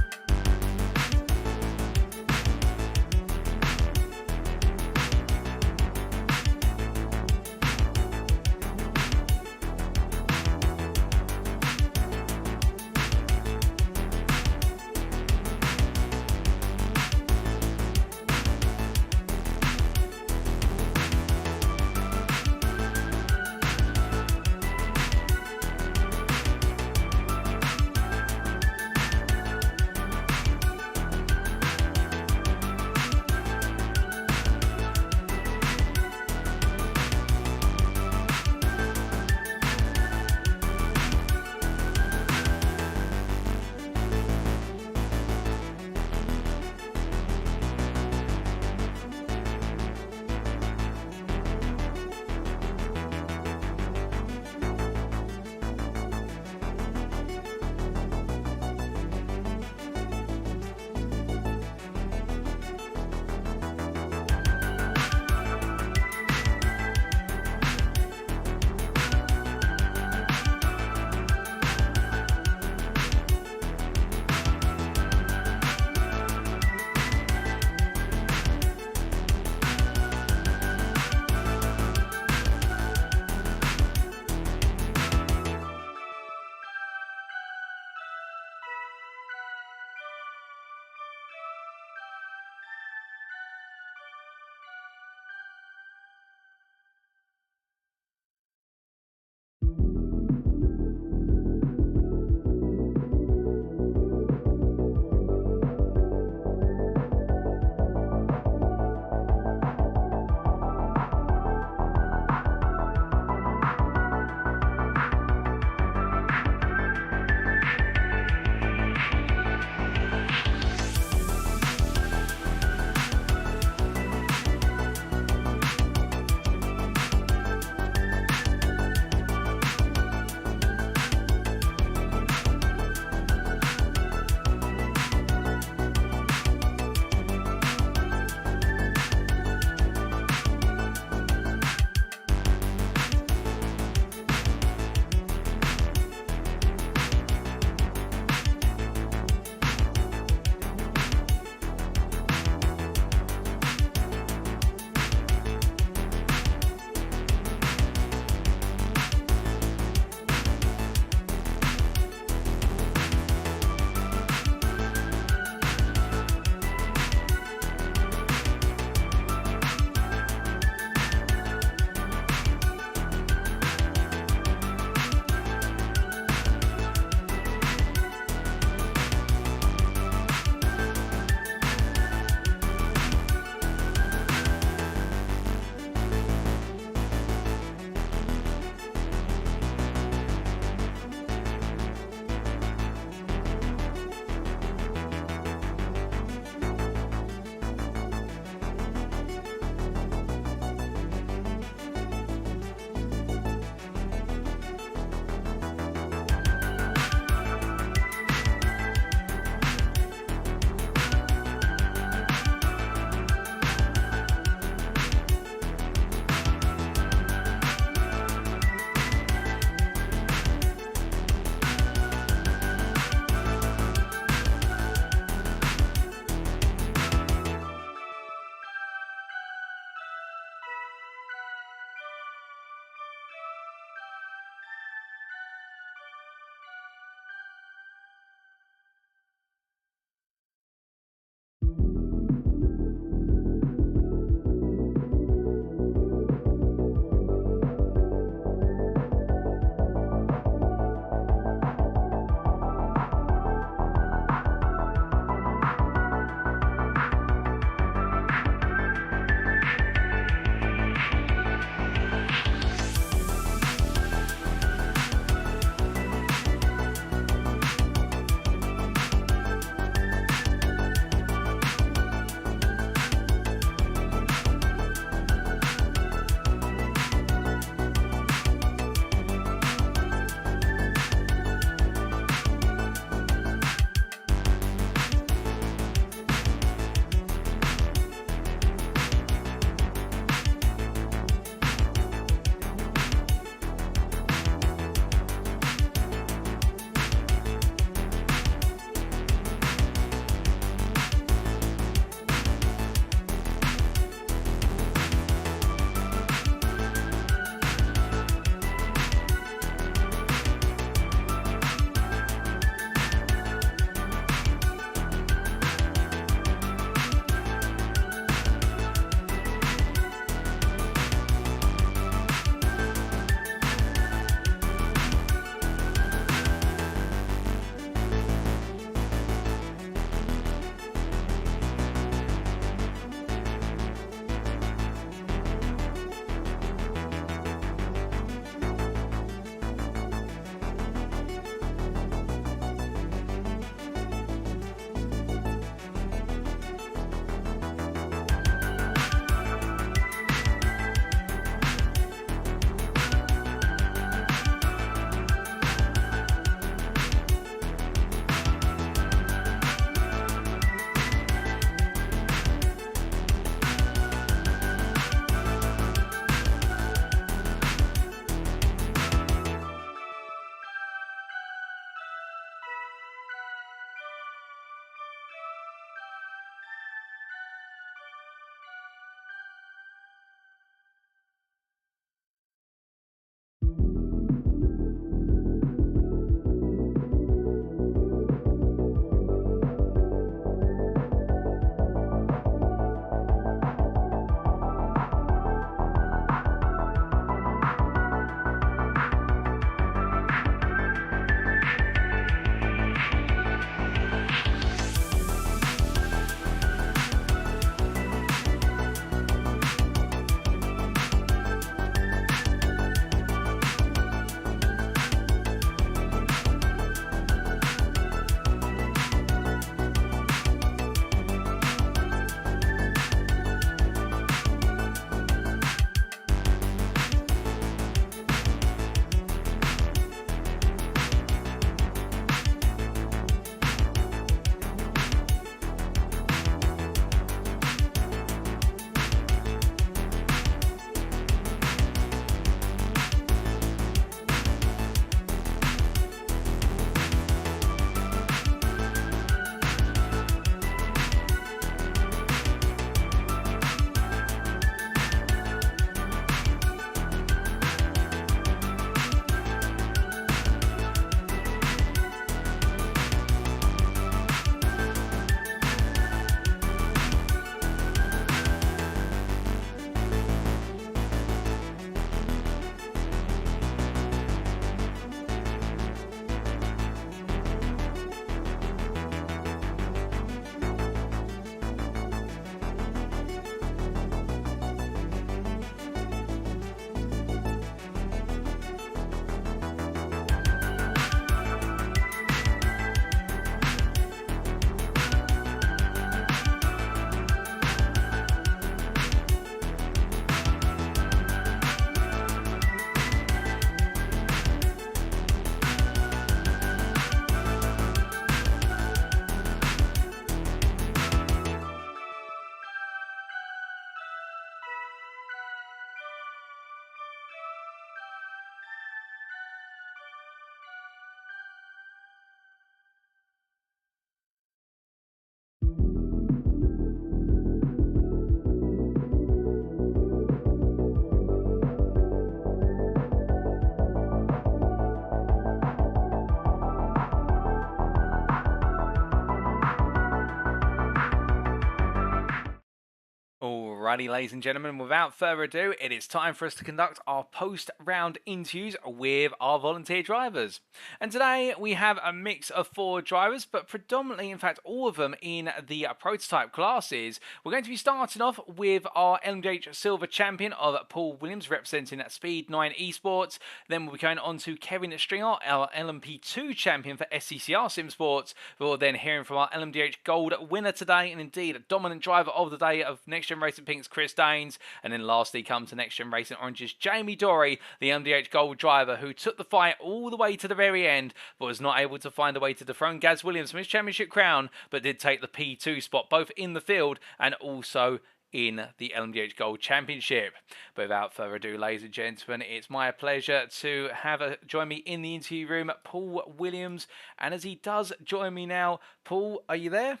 Alrighty, ladies and gentlemen, without further ado, it is time for us to conduct our post-round interviews with our volunteer drivers. And today we have a mix of 4 drivers, but predominantly, in fact, all of them in the prototype classes. We're going to be starting off with our LMDH Silver champion of Paul Williams, representing Speed 9 Esports. Then we'll be going on to Kevin Stringer, our LMP2 champion for SCCR Sim Sports. We're then hearing from our LMDH Gold winner today, and indeed a dominant driver of the day of NXTGEN Racing Pink's Chris Daines. And then lastly comes to NXTGEN Racing Orange's Jamie Dorey, the LMDH Gold driver, who took the fight all the way to the very end, but was not able to find a way to dethrone Gaz Williams from his championship crown, but did take the P2 spot, both in the field and also in the LMDH Gold Championship. But without further ado, ladies and gentlemen, it's my pleasure to have join me in the interview room, Paul Williams. And as he does join me now, Paul, are you there?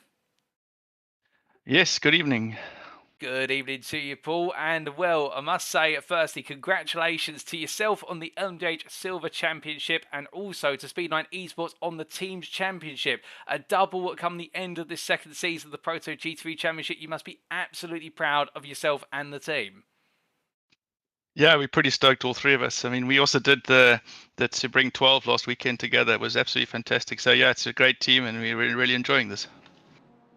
Yes, good evening. Good evening to you, Paul. And well, I must say, firstly, congratulations to yourself on the LMDH Silver Championship and also to Speed 9 Esports on the Teams Championship. A double come the end of this second season of the PROTO GT3 Championship. You must be absolutely proud of yourself and the team. Yeah, we're pretty stoked, all 3 of us. I mean, we also did the to bring 12 last weekend together. It was absolutely fantastic. So yeah, it's a great team and we're really enjoying this.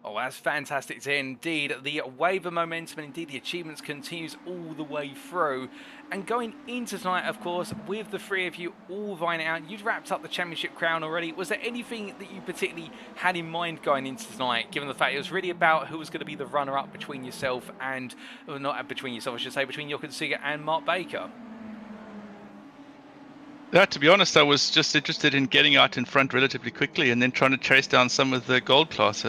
Oh, that's fantastic to hear. Indeed, the wave of momentum and indeed the achievements continues all the way through. And going into tonight, of course, with the 3 of you all vying out, you'd wrapped up the championship crown already. Was there anything that you particularly had in mind going into tonight, given the fact it was really about who was going to be the runner-up between yourself and, well, not between yourself, I should say, between Jochen, Siegert and Mark Baker? Yeah, to be honest, I was just interested in getting out in front relatively quickly and then trying to chase down some of the gold class.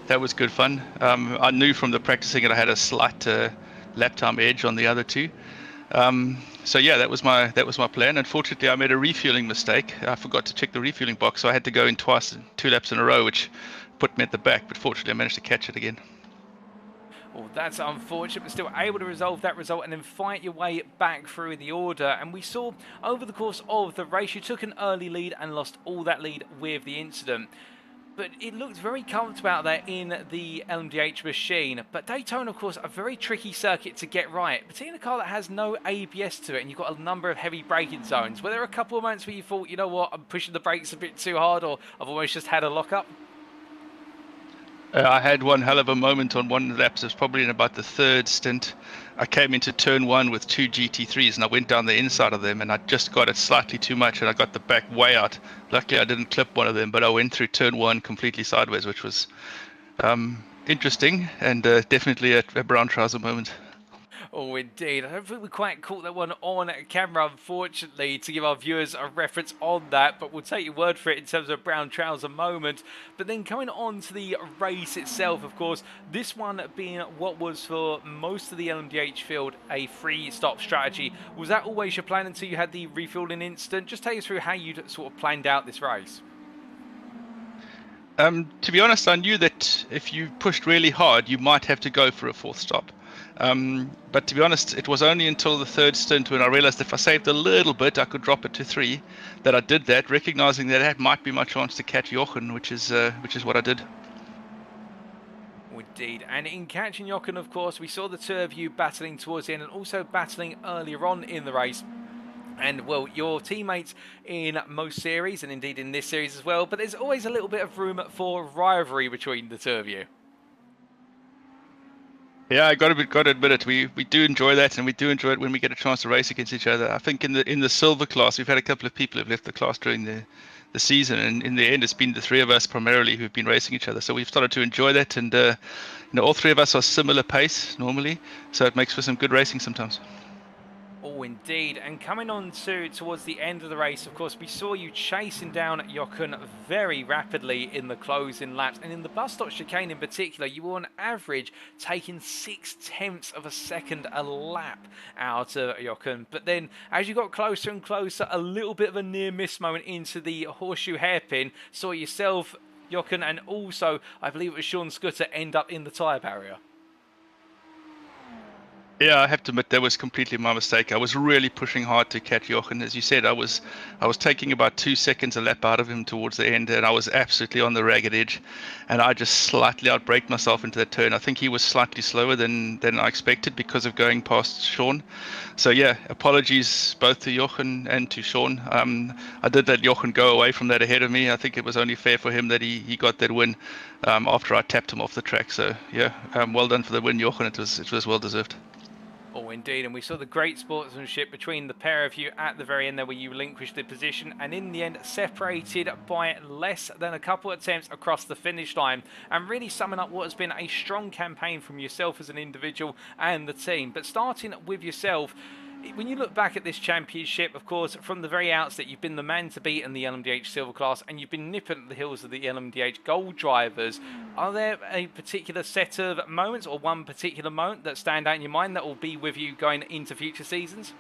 That was good fun. I knew from the practicing that I had a slight lap time edge on the other 2. So yeah, that was my plan. Unfortunately, I made a refueling mistake. I forgot to check the refueling box, so I had to go in twice, 2 laps in a row, which put me at the back. But fortunately, I managed to catch it again. Well, that's unfortunate, but still able to resolve that result and then fight your way back through the order. And we saw over the course of the race, you took an early lead and lost all that lead with the incident. But it looked very comfortable out there in the LMDH machine. But Daytona, of course, a very tricky circuit to get right, particularly in a car that has no ABS to it, and you've got a number of heavy braking zones. Were there a couple of moments where you thought, you know what, I'm pushing the brakes a bit too hard, or I've almost just had a lock-up? I had one hell of a moment on one lap. It was probably in about the 3rd stint. I came into turn 1 with 2 GT3s and I went down the inside of them and I just got it slightly too much and I got the back way out. Luckily I didn't clip one of them, but I went through turn 1 completely sideways, which was interesting and definitely a brown trouser moment. Oh, indeed. I don't think we quite caught that one on camera, unfortunately, to give our viewers a reference on that, but we'll take your word for it in terms of a brown trouser moment. But then coming on to the race itself, of course, this one being what was for most of the LMDH field a 3-stop strategy. Was that always your plan until you had the refueling incident? Just take us through how you'd sort of planned out this race. To be honest, I knew that if you pushed really hard, you might have to go for a 4th stop. But to be honest, it was only until the 3rd stint when I realized if I saved a little bit, I could drop it to 3, that I did that, recognizing that might be my chance to catch Jochen, which is what I did. Indeed, and in catching Jochen, of course, we saw the 2 of you battling towards the end and also battling earlier on in the race. And, well, your teammates in most series, and indeed in this series as well, but there's always a little bit of room for rivalry between the 2 of you. Yeah, I got to admit it. We do enjoy that, and we do enjoy it when we get a chance to race against each other. I think in the silver class, we've had a couple of people who've left the class during the season, and in the end, it's been the 3 of us primarily who've been racing each other. So we've started to enjoy that, and all 3 of us are similar pace normally, so it makes for some good racing sometimes. Oh, indeed. And coming on towards the end of the race, of course, we saw you chasing down Jochen very rapidly in the closing laps. And in the bus stop chicane in particular, you were on average taking 0.6 of a second a lap out of Jochen. But then as you got closer and closer, a little bit of a near miss moment into the horseshoe hairpin, saw yourself, Jochen, and also, I believe it was Sean Scooter, end up in the tyre barrier. Yeah, I have to admit that was completely my mistake. I was really pushing hard to catch Jochen. As you said, I was taking about 2 seconds a lap out of him towards the end, and I was absolutely on the ragged edge, and I just slightly outbraked myself into that turn. I think he was slightly slower than I expected because of going past Sean. So yeah, apologies both to Jochen and to Sean. I did let Jochen go away from that ahead of me. I think it was only fair for him that he got that win after I tapped him off the track. So yeah, well done for the win, Jochen. It was well deserved. Oh, indeed, and we saw the great sportsmanship between the pair of you at the very end there, where you relinquished the position and in the end separated by less than a couple of attempts across the finish line, and really summing up what has been a strong campaign from yourself as an individual and the team. But starting with yourself, when you look back at this championship, of course, from the very outset, you've been the man to beat in the LMDH Silver class, and you've been nipping at the heels of the LMDH Gold drivers. Are there a particular set of moments or one particular moment that stand out in your mind that will be with you going into future seasons?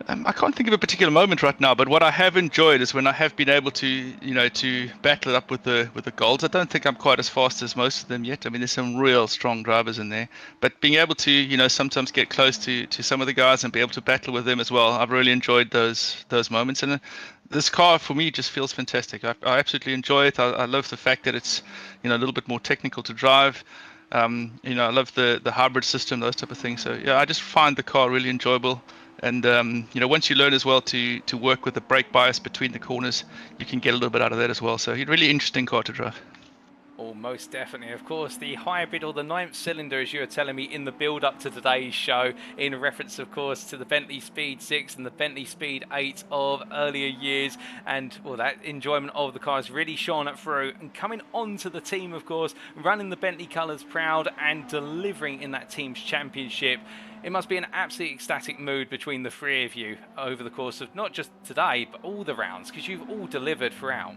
I can't think of a particular moment right now, but what I have enjoyed is when I have been able to battle it up with the golds. I don't think I'm quite as fast as most of them yet. I mean, there's some real strong drivers in there, but being able to sometimes get close to some of the guys and be able to battle with them as well. I've really enjoyed those moments, and this car for me just feels fantastic. I absolutely enjoy it. I love the fact that it's a little bit more technical to drive. I love the hybrid system, those type of things. So yeah, I just find the car really enjoyable. And once you learn as well to work with the brake bias between the corners, you can get a little bit out of that as well. So, a really interesting car to drive. Oh, most definitely. Of course, the hybrid or the ninth cylinder, as you were telling me in the build-up to today's show, in reference, of course, to the Bentley Speed 6 and the Bentley Speed 8 of earlier years. And, well, that enjoyment of the car has really shone through. And coming onto the team, of course, running the Bentley colours proud and delivering in that team's championship. It must be an absolutely ecstatic mood between the three of you over the course of not just today, but all the rounds, because you've all delivered throughout.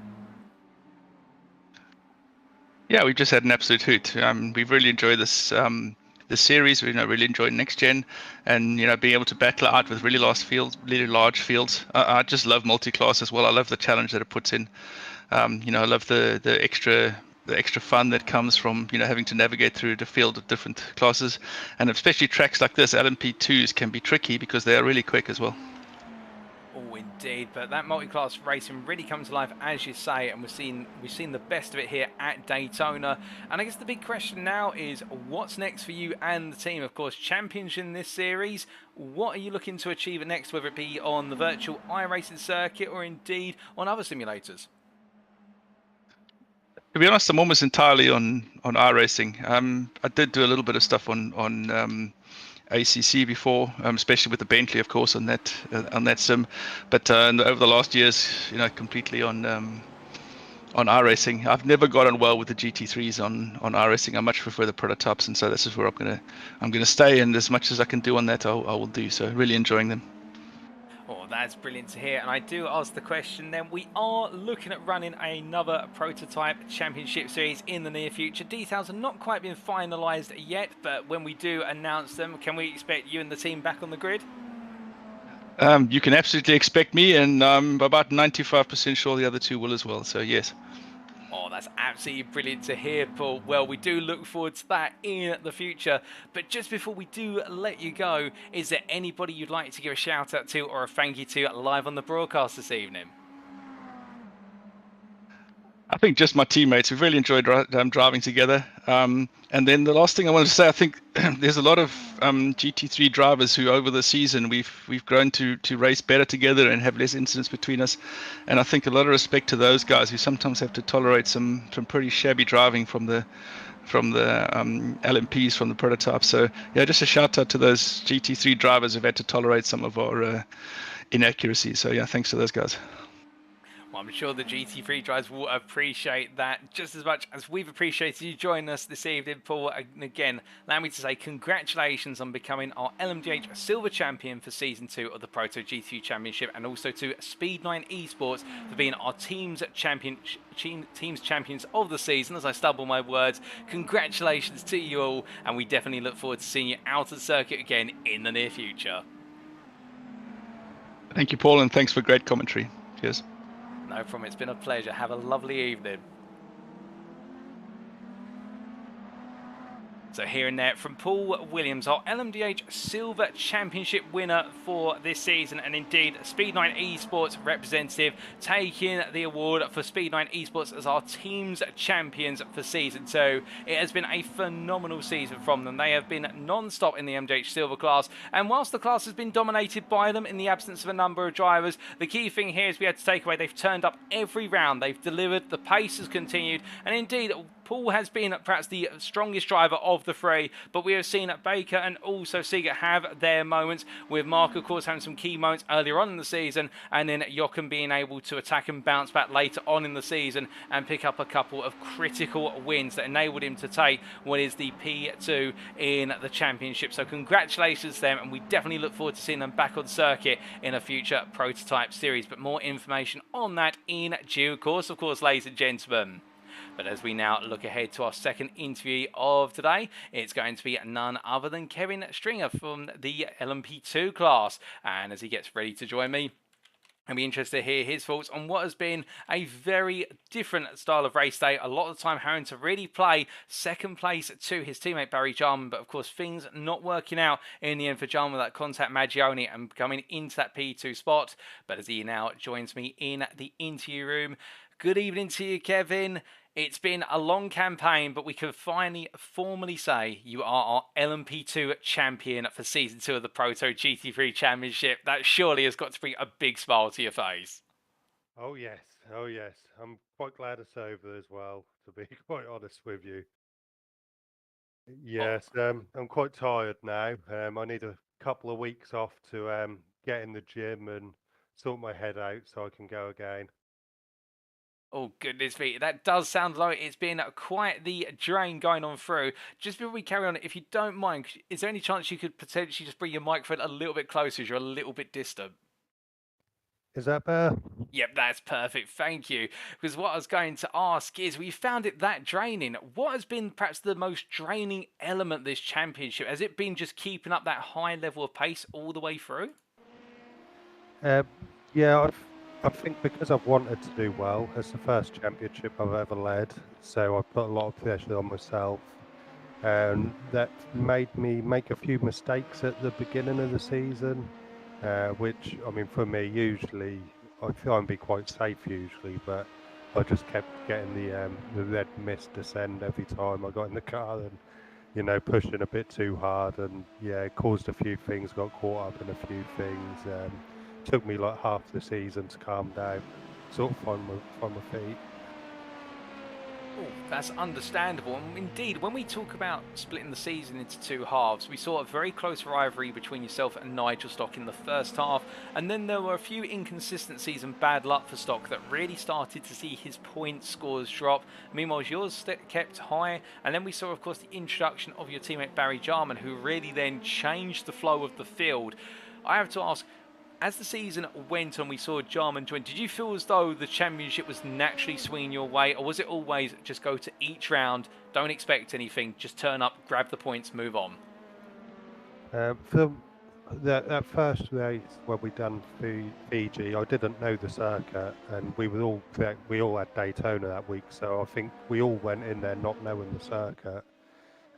Yeah, we've just had an absolute hoot. We've really enjoyed this series. We really enjoyed Next Gen, and being able to battle out with really large fields. I just love multi-class as well. I love the challenge that it puts in. I love the extra fun that comes from having to navigate through the field of different classes, and especially tracks like this. LMP2s can be tricky because they are really quick as well. Oh, indeed. But that multi-class racing really comes to life, as you say, and we've seen the best of it here at Daytona. And I guess the big question now is, what's next for you and the team? Of course, champions in this series. What are you looking to achieve next, whether it be on the virtual iRacing circuit or indeed on other simulators? To be honest, I'm almost entirely on iRacing. I did do a little bit of stuff on ACC before, especially with the Bentley, of course, on that sim. But over the last years, completely on iRacing. I've never got on well with the GT3s on iRacing. I much prefer the prototypes, and so this is where I'm gonna stay. And as much as I can do on that, I will do. So really enjoying them. Oh, that's brilliant to hear. And I do ask the question then, we are looking at running another prototype championship series in the near future. Details have not quite been finalised yet, but when we do announce them, can we expect you and the team back on the grid? You can absolutely expect me, and I'm about 95% sure the other two will as well. So yes. Oh, that's absolutely brilliant to hear, Paul. Well, we do look forward to that in the future. But just before we do let you go, is there anybody you'd like to give a shout out to or a thank you to live on the broadcast this evening? I think just my teammates. We've really enjoyed driving together. And then the last thing I wanted to say, I think there's a lot of GT3 drivers who, over the season, we've grown to race better together and have less incidents between us. And I think a lot of respect to those guys who sometimes have to tolerate some pretty shabby driving from the LMPs, from the prototypes. So yeah, just a shout out to those GT3 drivers who've had to tolerate some of our inaccuracies. So yeah, thanks to those guys. Well, I'm sure the GT3 drivers will appreciate that just as much as we've appreciated you joining us this evening, Paul. And again, allow me to say congratulations on becoming our LMDH Silver Champion for Season 2 of the Proto GT3 Championship, and also to Speed9 Esports for being our team's champions of the season, as I stumble my words. Congratulations to you all, and we definitely look forward to seeing you out at the circuit again in the near future. Thank you, Paul, and thanks for great commentary. Cheers. No problem, it's been a pleasure. Have a lovely evening. So here and there from Paul Williams, our LMDH Silver Championship winner for this season, and indeed Speed9 Esports representative, taking the award for Speed9 Esports as our team's champions for Season 2. It has been a phenomenal season from them. They have been non-stop in the MDH Silver class, and whilst the class has been dominated by them in the absence of a number of drivers, the key thing here is we had to take away they've turned up every round, they've delivered, the pace has continued, and indeed Paul has been perhaps the strongest driver of the three, but we have seen Baker and also Siegert have their moments, with Mark, of course, having some key moments earlier on in the season, and then Jochen being able to attack and bounce back later on in the season and pick up a couple of critical wins that enabled him to take what is the P2 in the championship. So congratulations to them, and we definitely look forward to seeing them back on circuit in a future prototype series. But more information on that in due course, of course, ladies and gentlemen. But as we now look ahead to our second interview of today, it's going to be none other than Kevin Stringer from the LMP2 class. And as he gets ready to join me, I'd be interested to hear his thoughts on what has been a very different style of race day. A lot of the time having to really play second place to his teammate Barry Jarman, but of course things not working out in the end for Jarman with that contact Maggione and coming into that P2 spot. But as he now joins me in the interview room, good evening to you, Kevin. It's been a long campaign, but we can finally formally say you are our LMP2 champion for Season 2 of the Proto GT3 Championship. That surely has got to bring a big smile to your face. Oh yes, oh yes. I'm quite glad it's over as well, to be quite honest with you. Yes, I'm quite tired now. I need a couple of weeks off to get in the gym and sort my head out so I can go again. Oh, goodness me. That does sound like it's been quite the drain going on through. Just before we carry on, if you don't mind, is there any chance you could potentially just bring your microphone a little bit closer as you're a little bit distant? Is that better? Yep, that's perfect. Thank you. Because what I was going to ask is, we found it that draining. What has been perhaps the most draining element of this championship? Has it been just keeping up that high level of pace all the way through? Yeah, I think because I've wanted to do well, it's the first championship I've ever led, so I've put a lot of pressure on myself, and that made me make a few mistakes at the beginning of the season, which, I mean, for me, usually, I try and be quite safe usually, but I just kept getting the red mist descend every time I got in the car and, you know, pushing a bit too hard, and yeah, it caused a few things, got caught up in a few things. Took me like half the season to calm down, sort of find my feet. Oh, that's understandable. And indeed, when we talk about splitting the season into two halves, we saw a very close rivalry between yourself and Nigel Stock in the first half, and then there were a few inconsistencies and bad luck for Stock that really started to see his point scores drop. Meanwhile, yours kept high, and then we saw, of course, the introduction of your teammate Barry Jarman, who really then changed the flow of the field. I have to ask, as the season went on, we saw Jarman join. Did you feel as though the championship was naturally swinging your way, or was it always just go to each round, don't expect anything, just turn up, grab the points, move on? For that first race when we done Fiji, I didn't know the circuit, and we all had Daytona that week, so I think we all went in there not knowing the circuit,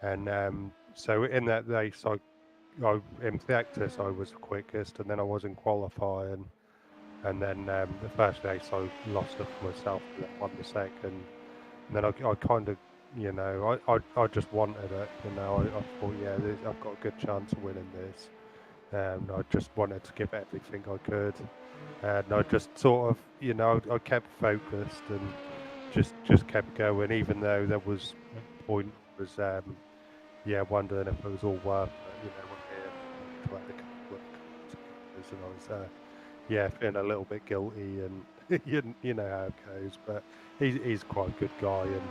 and so in that race, in practice I was the quickest, and then I was in qualifying, and then the first race I lost it for myself, and then won the second, and then I kind of, you know, I just wanted it, you know, I thought, yeah, I've got a good chance of winning this, and I just wanted to give everything I could, and I just sort of, you know, I kept focused and just kept going, even though there was a point was yeah, wondering if it was all worth it, you know, to like the couple of and I was yeah, feeling a little bit guilty, and you know how it goes, but he's quite a good guy, and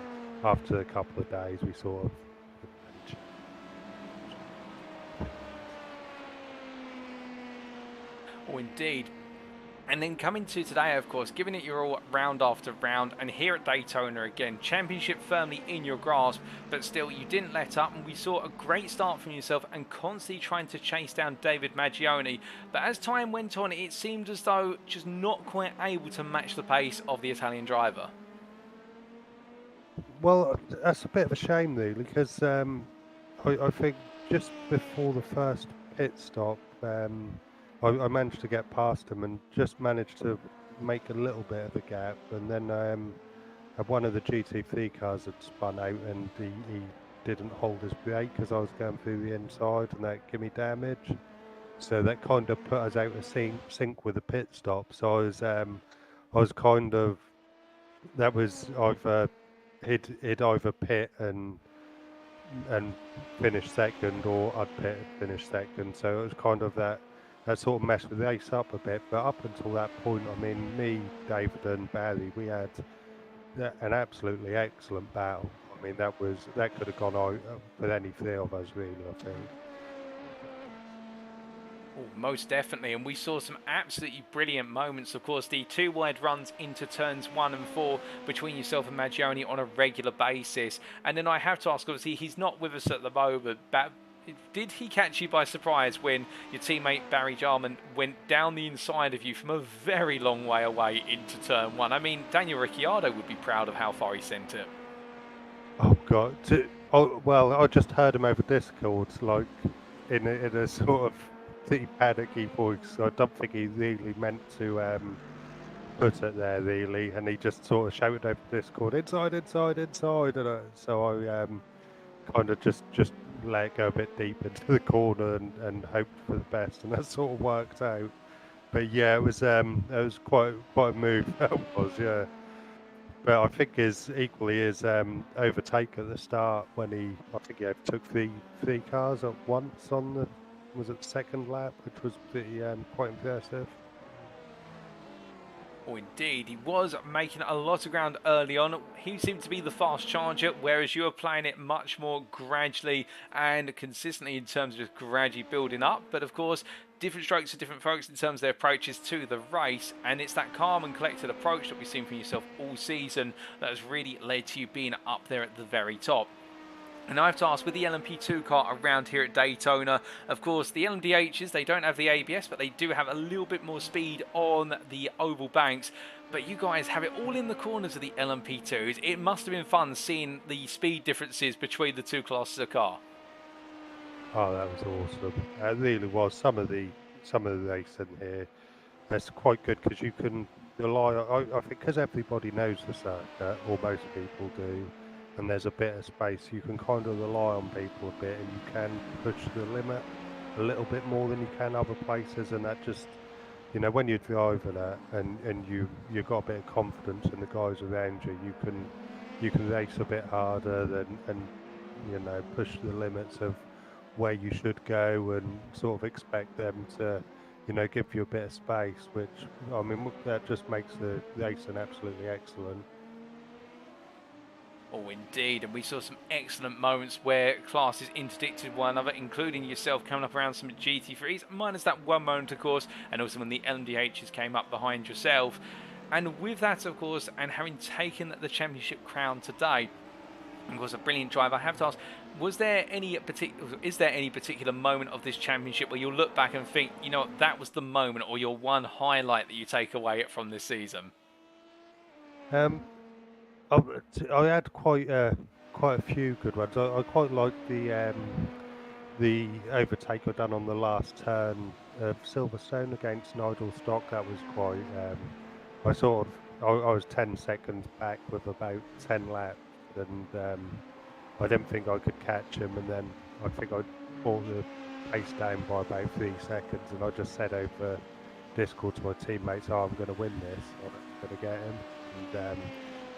after a couple of days we sort of Oh, indeed. And then coming to today, of course, giving it your all round after round, and here at Daytona again, championship firmly in your grasp, but still you didn't let up, and we saw a great start from yourself and constantly trying to chase down David Maggione. But as time went on, it seemed as though just not quite able to match the pace of the Italian driver. Well, that's a bit of a shame really, because I think just before the first pit stop, I managed to get past him and just managed to make a little bit of a gap, and then one of the GT3 cars had spun out, and he didn't hold his brake because I was going through the inside, and that gave me damage. So that kind of put us out of sync with the pit stop. So I was kind of, that was either he'd either pit and finish second, or I'd pit and finish second. So it was kind of that sort of messed the race up a bit. But up until that point, I mean, me, David, and Barry, we had an absolutely excellent battle. I mean, that could have gone out with any three of us, really, I think. Oh, most definitely, and we saw some absolutely brilliant moments. Of course, the two wide runs into turns 1 and 4 between yourself and Maggioni on a regular basis. And then I have to ask, obviously, he's not with us at the moment, but did he catch you by surprise when your teammate Barry Jarman went down the inside of you from a very long way away into turn 1? I mean, Daniel Ricciardo would be proud of how far he sent it. Oh, God. Well, I just heard him over Discord, like, in a sort of pretty panicky voice. I don't think he really meant to put it there, really, and he just sort of shouted over Discord, inside, inside, inside, and so I kind of just let it go a bit deep into the corner and hoped for the best, and that sort of worked out. But yeah, it was quite a move. That was, yeah. But I think his overtake at the start when I think he overtook three cars at once on the second lap, which was pretty quite impressive. Oh, indeed. He was making a lot of ground early on. He seemed to be the fast charger, whereas you were playing it much more gradually and consistently in terms of just gradually building up. But of course, different strokes for different folks in terms of their approaches to the race. And it's that calm and collected approach that we've seen from yourself all season that has really led to you being up there at the very top. And I have to ask, with the LMP2 car around here at Daytona, of course, the LMDHs, they don't have the ABS, but they do have a little bit more speed on the oval banks. But you guys have it all in the corners of the LMP2s. It must have been fun seeing the speed differences between the two classes of car. Oh, that was awesome. It really was. Some of the racing here, that's quite good because you can rely on, I think because everybody knows the circuit, or most people do, and there's a bit of space, you can kind of rely on people a bit, and you can push the limit a little bit more than you can other places, and that just, you know, when you're driving it and you've got a bit of confidence in the guys around you, you can race a bit harder and you know, push the limits of where you should go and sort of expect them to, you know, give you a bit of space, which, I mean, that just makes the racing absolutely excellent. Oh, indeed, and we saw some excellent moments where classes interdicted one another, including yourself coming up around some GT3s, minus that one moment, of course, and also when the LMDHs came up behind yourself. And with that, of course, and having taken the championship crown today, of course, a brilliant drive, I have to ask, is there any particular moment of this championship where you'll look back and think, you know, that was the moment, or your one highlight that you take away from this season? I had quite a few good ones. I quite liked the overtake I done on the last turn of Silverstone against Nigel Stock. That was quite. I was 10 seconds back with about 10 laps, and I didn't think I could catch him. And then I think I brought the pace down by about 3 seconds, and I just said over Discord to my teammates, "Oh, I'm going to win this. I'm going to get him." And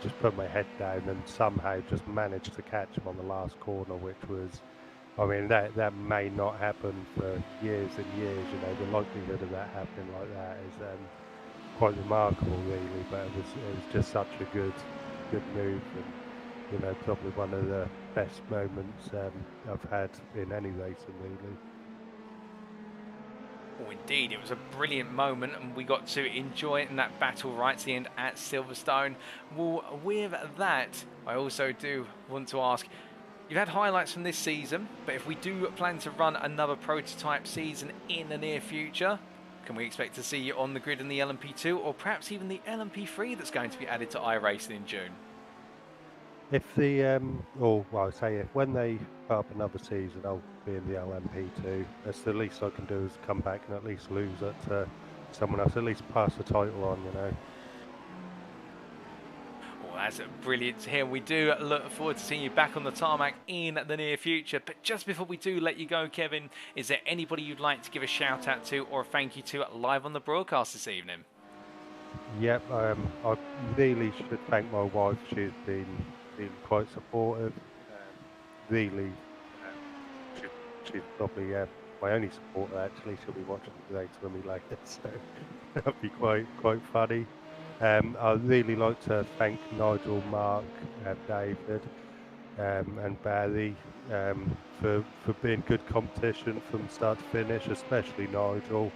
just put my head down and somehow just managed to catch him on the last corner, which was, I mean, that may not happen for years and years. You know, the likelihood of that happening like that is quite remarkable, really. But it was just such a good move, and you know, probably one of the best moments I've had in any racing, really. Oh, indeed, it was a brilliant moment, and we got to enjoy it in that battle right to the end at Silverstone. Well, with that, I also do want to ask, you've had highlights from this season, but if we do plan to run another prototype season in the near future, can we expect to see you on the grid in the LMP2, or perhaps even the LMP3 that's going to be added to iRacing in June? If the or well, I say if when they put up another season, I'll be in the LMP2. That's the least I can do is come back and at least lose it to someone else. At least pass the title on, you know. Well, that's brilliant to hear. We do look forward to seeing you back on the tarmac in the near future. But just before we do let you go, Kevin, is there anybody you'd like to give a shout out to or a thank you to live on the broadcast this evening? Yep, I really should thank my wife. She's been quite supportive. Really, she's probably my only supporter actually. She'll be watching today to me later, so that'll be quite funny. I'd really like to thank Nigel, Mark, David, and Barry for being good competition from start to finish, especially Nigel.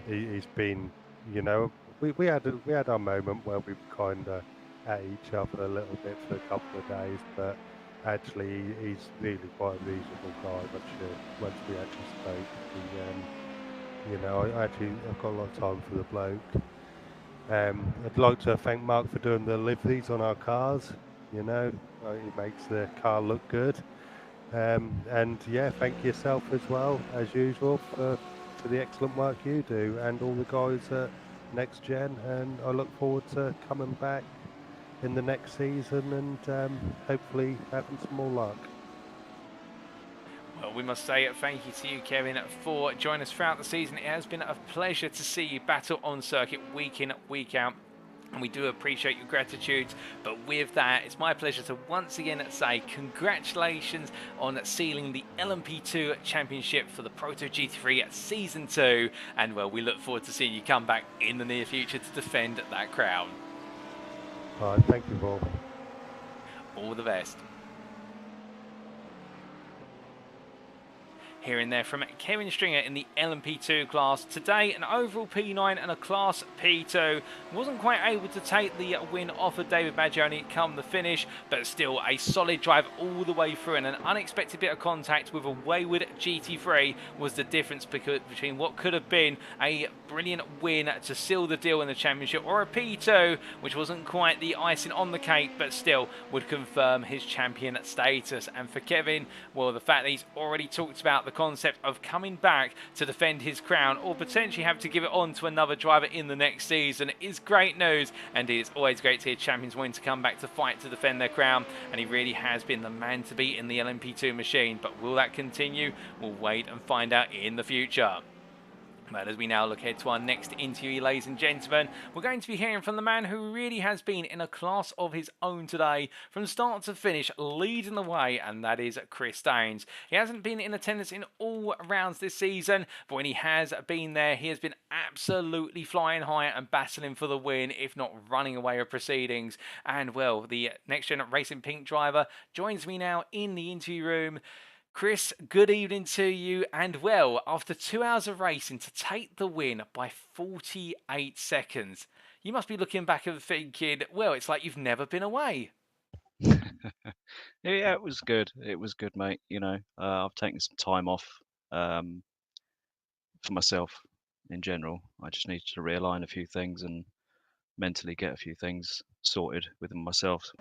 He's been, you know, we had our moment where we were kind of at each other a little bit for a couple of days, but actually he's really quite a reasonable guy. Once we actually spoke, you know, I've got a lot of time for the bloke. I'd like to thank Mark for doing the liveries on our cars. You know, he makes the car look good. And yeah, thank yourself as well, as usual, for the excellent work you do, and all the guys at NXTGEN. And I look forward to coming back in the next season and hopefully having some more luck. Well, we must say thank you to you, Kevin, for joining us throughout the season. It has been a pleasure to see you battle on circuit week in, week out. And we do appreciate your gratitude. But with that, it's my pleasure to once again say congratulations on sealing the LMP2 Championship for the Proto GT3 Season 2. And well, we look forward to seeing you come back in the near future to defend that crown. All right, thank you, Bob. All the best. Here and there from Kevin Stringer in the LMP2 class. Today, an overall P9 and a class P2. Wasn't quite able to take the win off of David Baggioni come the finish, but still a solid drive all the way through, and an unexpected bit of contact with a wayward GT3 was the difference between what could have been a brilliant win to seal the deal in the championship, or a P2, which wasn't quite the icing on the cake, but still would confirm his champion status. And for Kevin, well, the fact that he's already talked about the concept of coming back to defend his crown, or potentially have to give it on to another driver in the next season, is great news. And it's always great to hear champions wanting to come back to fight to defend their crown, and he really has been the man to beat in the LMP2 machine. But will that continue? We'll wait and find out in the future. But as we now look ahead to our next interview, ladies and gentlemen, we're going to be hearing from the man who really has been in a class of his own today, from start to finish, leading the way, and that is Chris Staines. He hasn't been in attendance in all rounds this season, but when he has been there, he has been absolutely flying high and battling for the win, if not running away with proceedings. And well, the NXTGEN Racing Pink driver joins me now in the interview room. Chris, good evening to you, and well, after 2 hours of racing to take the win by 48 seconds, you must be looking back and thinking, well, it's like you've never been away. Yeah, it was good. It was good, mate. You know, I've taken some time off for myself in general. I just needed to realign a few things and mentally get a few things sorted within myself.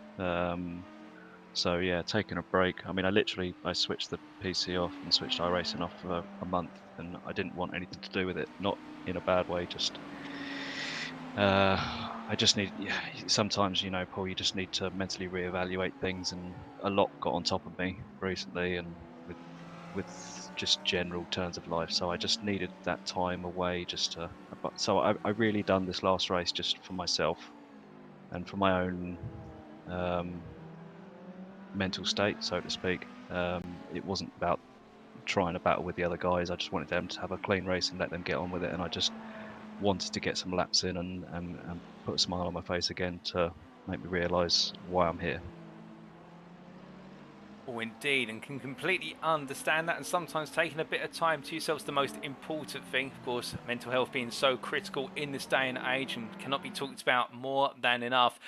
So yeah, taking a break. I mean, I switched the PC off and switched iRacing off for a month, and I didn't want anything to do with it. Not in a bad way, just I just need. Sometimes, you know, Paul, you just need to mentally reevaluate things, and a lot got on top of me recently, and with just general turns of life. So I just needed that time away, just to. So I really done this last race just for myself, and for my own. Mental state, so to speak. It wasn't about trying to battle with the other guys. I just wanted them to have a clean race and let them get on with it, and I just wanted to get some laps in and put a smile on my face again to make me realise why I'm here. Oh, indeed, and can completely understand that, and sometimes taking a bit of time to yourself is the most important thing. Of course, mental health being so critical in this day and age and cannot be talked about more than enough.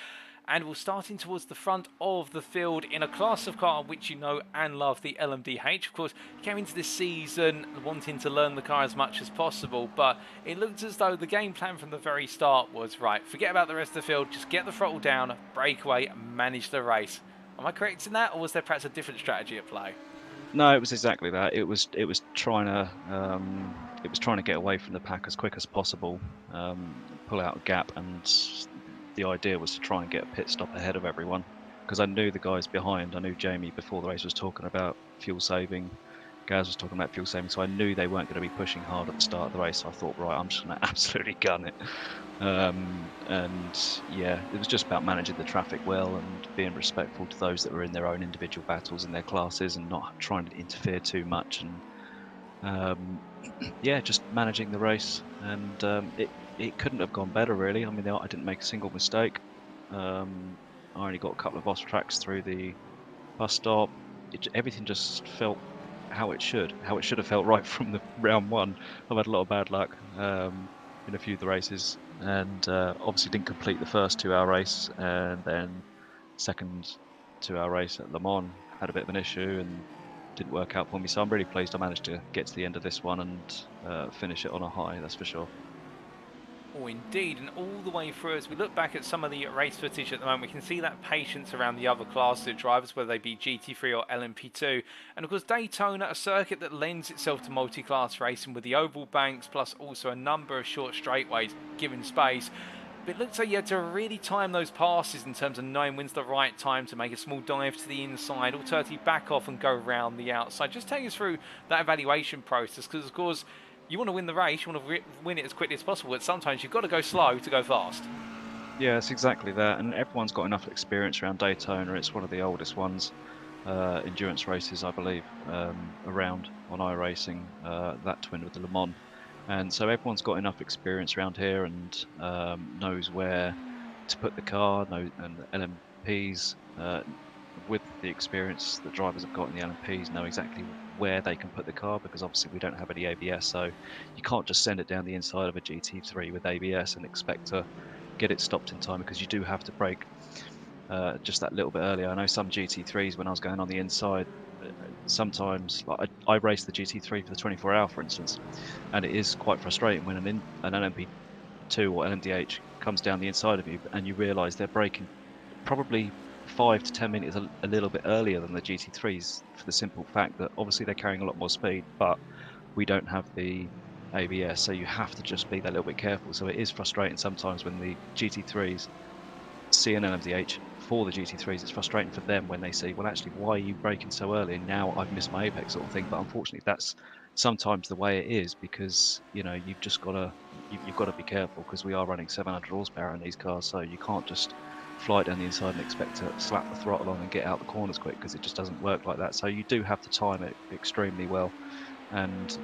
And we're starting towards the front of the field in a class of car which you know and love, the LMDH. Of course, you came into this season wanting to learn the car as much as possible, but it looked as though the game plan from the very start was, right, forget about the rest of the field, just get the throttle down, break away, and manage the race. Am I correct in that, or was there perhaps a different strategy at play? No, it was exactly that. It was trying to get away from the pack as quick as possible, pull out a gap, and the idea was to try and get a pit stop ahead of everyone. Because I knew the guys behind. I knew Jamie before the race was talking about fuel saving. Gaz was talking about fuel saving, so I knew they weren't going to be pushing hard at the start of the race. So I thought, right, I'm just going to absolutely gun it. And yeah, it was just about managing the traffic well and being respectful to those that were in their own individual battles in their classes and not trying to interfere too much. And yeah, just managing the race. And it couldn't have gone better, really. I mean, I didn't make a single mistake. I only got a couple of off tracks through the bus stop. Everything just felt how it should have felt right from the round one. I've had a lot of bad luck in a few of the races, and obviously didn't complete the first 2-hour race, and then second 2-hour race at Le Mans had a bit of an issue and didn't work out for me. So I'm really pleased I managed to get to the end of this one and finish it on a high. That's for sure. Oh, indeed, and all the way through, as we look back at some of the race footage at the moment, we can see that patience around the other classes of drivers, whether they be GT3 or LMP2. And of course, Daytona, a circuit that lends itself to multi-class racing with the oval banks, plus also a number of short straightaways, giving space. But it looks like you had to really time those passes in terms of knowing when's the right time to make a small dive to the inside, alternatively back off and go around the outside. Just take us through that evaluation process, because of course, you want to win the race, you want to win it as quickly as possible, but sometimes you've got to go slow to go fast. Yeah, it's exactly that, and everyone's got enough experience around Daytona. It's one of the oldest ones, endurance races, I believe, around on iRacing, that twin with the Le Mans. And so everyone's got enough experience around here and knows where to put the car, and the LMPs, with the experience that drivers have got in the LMPs, know exactly where they can put the car, because obviously we don't have any ABS, so you can't just send it down the inside of a GT3 with ABS and expect to get it stopped in time, because you do have to brake just that little bit earlier. I know some GT3s, when I was going on the inside, sometimes like I raced the GT3 for the 24 hour, for instance, and it is quite frustrating when an LMP2 or LMDH comes down the inside of you and you realise they're braking probably 5 to 10 minutes a little bit earlier than the GT3s, for the simple fact that obviously they're carrying a lot more speed, but we don't have the ABS, so you have to just be that little bit careful. So it is frustrating sometimes when the GT3s see an LMDH for the GT3s. It's frustrating for them when they see, well, actually, why are you braking so early? Now I've missed my apex, sort of thing. But unfortunately, that's sometimes the way it is, because you've just got to you've got to be careful, because we are running 700 horsepower in these cars, so you can't just fly down the inside and expect to slap the throttle on and get out the corners quick, because it just doesn't work like that. So you do have to time it extremely well, and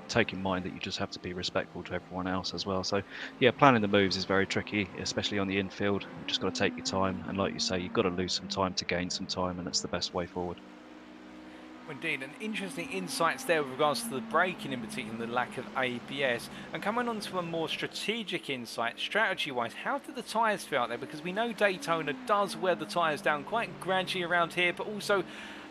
take in mind that you just have to be respectful to everyone else as well. So yeah, planning the moves is very tricky, especially on the infield. You've just got to take your time, and like you say, you've got to lose some time to gain some time, and that's the best way forward. Indeed, and interesting insights there with regards to the braking, in particular, the lack of ABS. And coming on to a more strategic insight, strategy-wise, how did the tyres feel out there? Because we know Daytona does wear the tyres down quite gradually around here, but also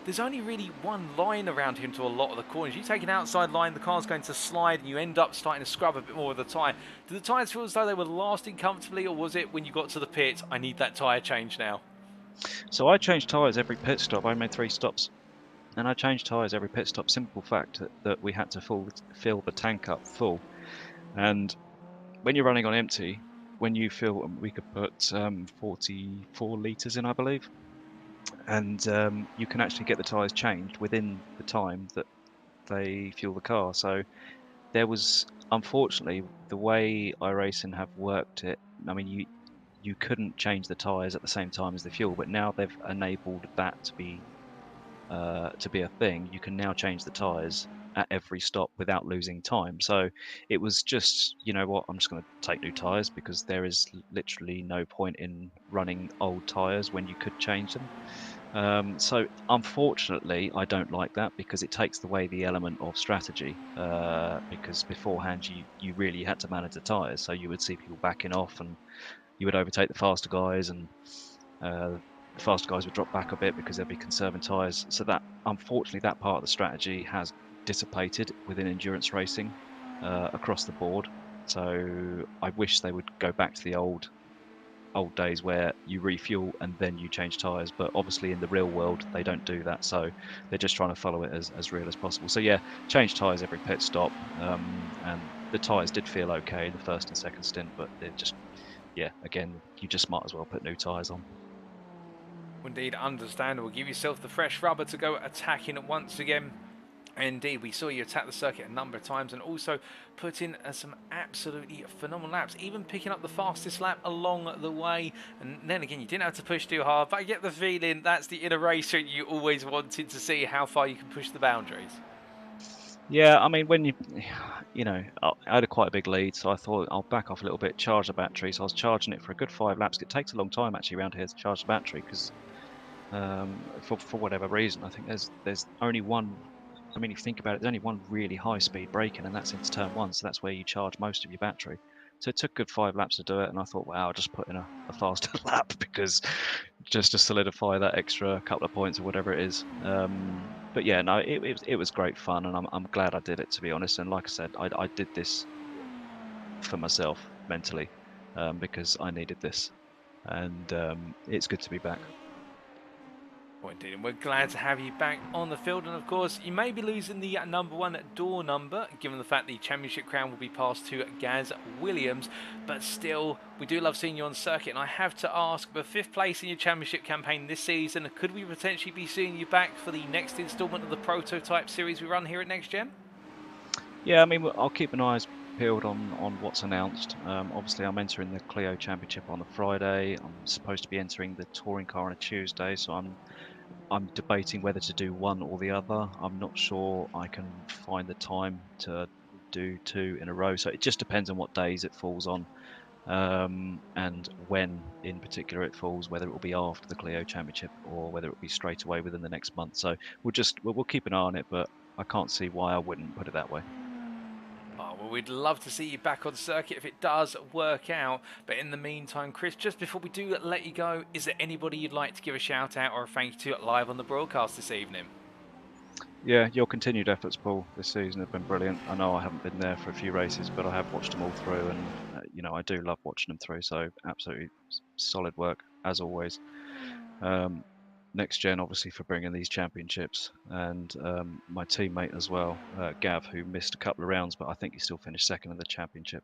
there's only really one line around here to a lot of the corners. You take an outside line, the car's going to slide, and you end up starting to scrub a bit more of the tyre. Did the tyres feel as though they were lasting comfortably, or was it when you got to the pit, I need that tyre change now? So I changed tyres every pit stop. I made 3 stops. And I changed tyres every pit stop. Simple fact that we had to fill the tank up full. And when you're running on empty, when you fill, we could put 44 litres in, I believe. And you can actually get the tyres changed within the time that they fuel the car. So there was, unfortunately, the way iRacing have worked it, I mean, you couldn't change the tyres at the same time as the fuel, but now they've enabled that to be a thing. You can now change the tyres at every stop without losing time. So it was just, you know what, I'm just going to take new tyres, because there is literally no point in running old tyres when you could change them. So unfortunately, I don't like that, because it takes away the element of strategy. Because beforehand, you really had to manage the tyres, so you would see people backing off, and you would overtake the faster guys, and the faster guys would drop back a bit because they'd be conserving tyres. So that, unfortunately, that part of the strategy has dissipated within endurance racing across the board. So I wish they would go back to the old old days where you refuel and then you change tyres, but obviously in the real world they don't do that, so they're just trying to follow it as real as possible. So yeah, change tyres every pit stop, and the tyres did feel okay in the first and second stint, but they're just, yeah, again, you just might as well put new tyres on. Indeed, understandable. Give yourself the fresh rubber to go attacking it once again. Indeed, we saw you attack the circuit a number of times and also put in some absolutely phenomenal laps, even picking up the fastest lap along the way. And then again, you didn't have to push too hard, but I get the feeling that's the inner racer you always wanted to see how far you can push the boundaries. Yeah, I mean, when you know, I had quite a big lead, so I thought I'll back off a little bit, charge the battery. So I was charging it for a good 5 laps. It takes a long time actually around here to charge the battery because, for whatever reason, I think there's only one. I mean, if you think about it, there's only one really high speed braking, and that's into turn 1. So that's where you charge most of your battery. So it took a good 5 laps to do it, and I thought, wow, I'll just put in a faster lap because just to solidify that extra couple of points or whatever it is. But yeah, no, it was great fun, and I'm glad I did it, to be honest. And like I said, I did this for myself mentally, because I needed this, and it's good to be back. Indeed, and we're glad to have you back on the field. And of course, you may be losing the #1 door number, given the fact the championship crown will be passed to Gaz Williams. But still, we do love seeing you on circuit. And I have to ask, the 5th place in your championship campaign this season, could we potentially be seeing you back for the next instalment of the prototype series we run here at NXTGEN? Yeah, I mean, I'll keep an eye peeled on what's announced. Obviously, I'm entering the Clio Championship on the Friday. I'm supposed to be entering the touring car on a Tuesday, so I'm debating whether to do one or the other. I'm not sure I can find the time to do 2 in a row. So it just depends on what days it falls on, and when in particular it falls, whether it will be after the Clio Championship or whether it will be straight away within the next month. So we'll keep an eye on it, but I can't see why I wouldn't put it that way. Oh, well, we'd love to see you back on circuit if it does work out. But in the meantime, Chris, just before we do let you go, is there anybody you'd like to give a shout out or a thank you to live on the broadcast this evening? Yeah, your continued efforts, Paul, this season have been brilliant. I know I haven't been there for a few races, but I have watched them all through, and you know, I do love watching them through. So absolutely solid work as always. NXTGEN obviously for bringing these championships, and my teammate as well, Gav, who missed a couple of rounds, but I think he still finished 2nd in the championship.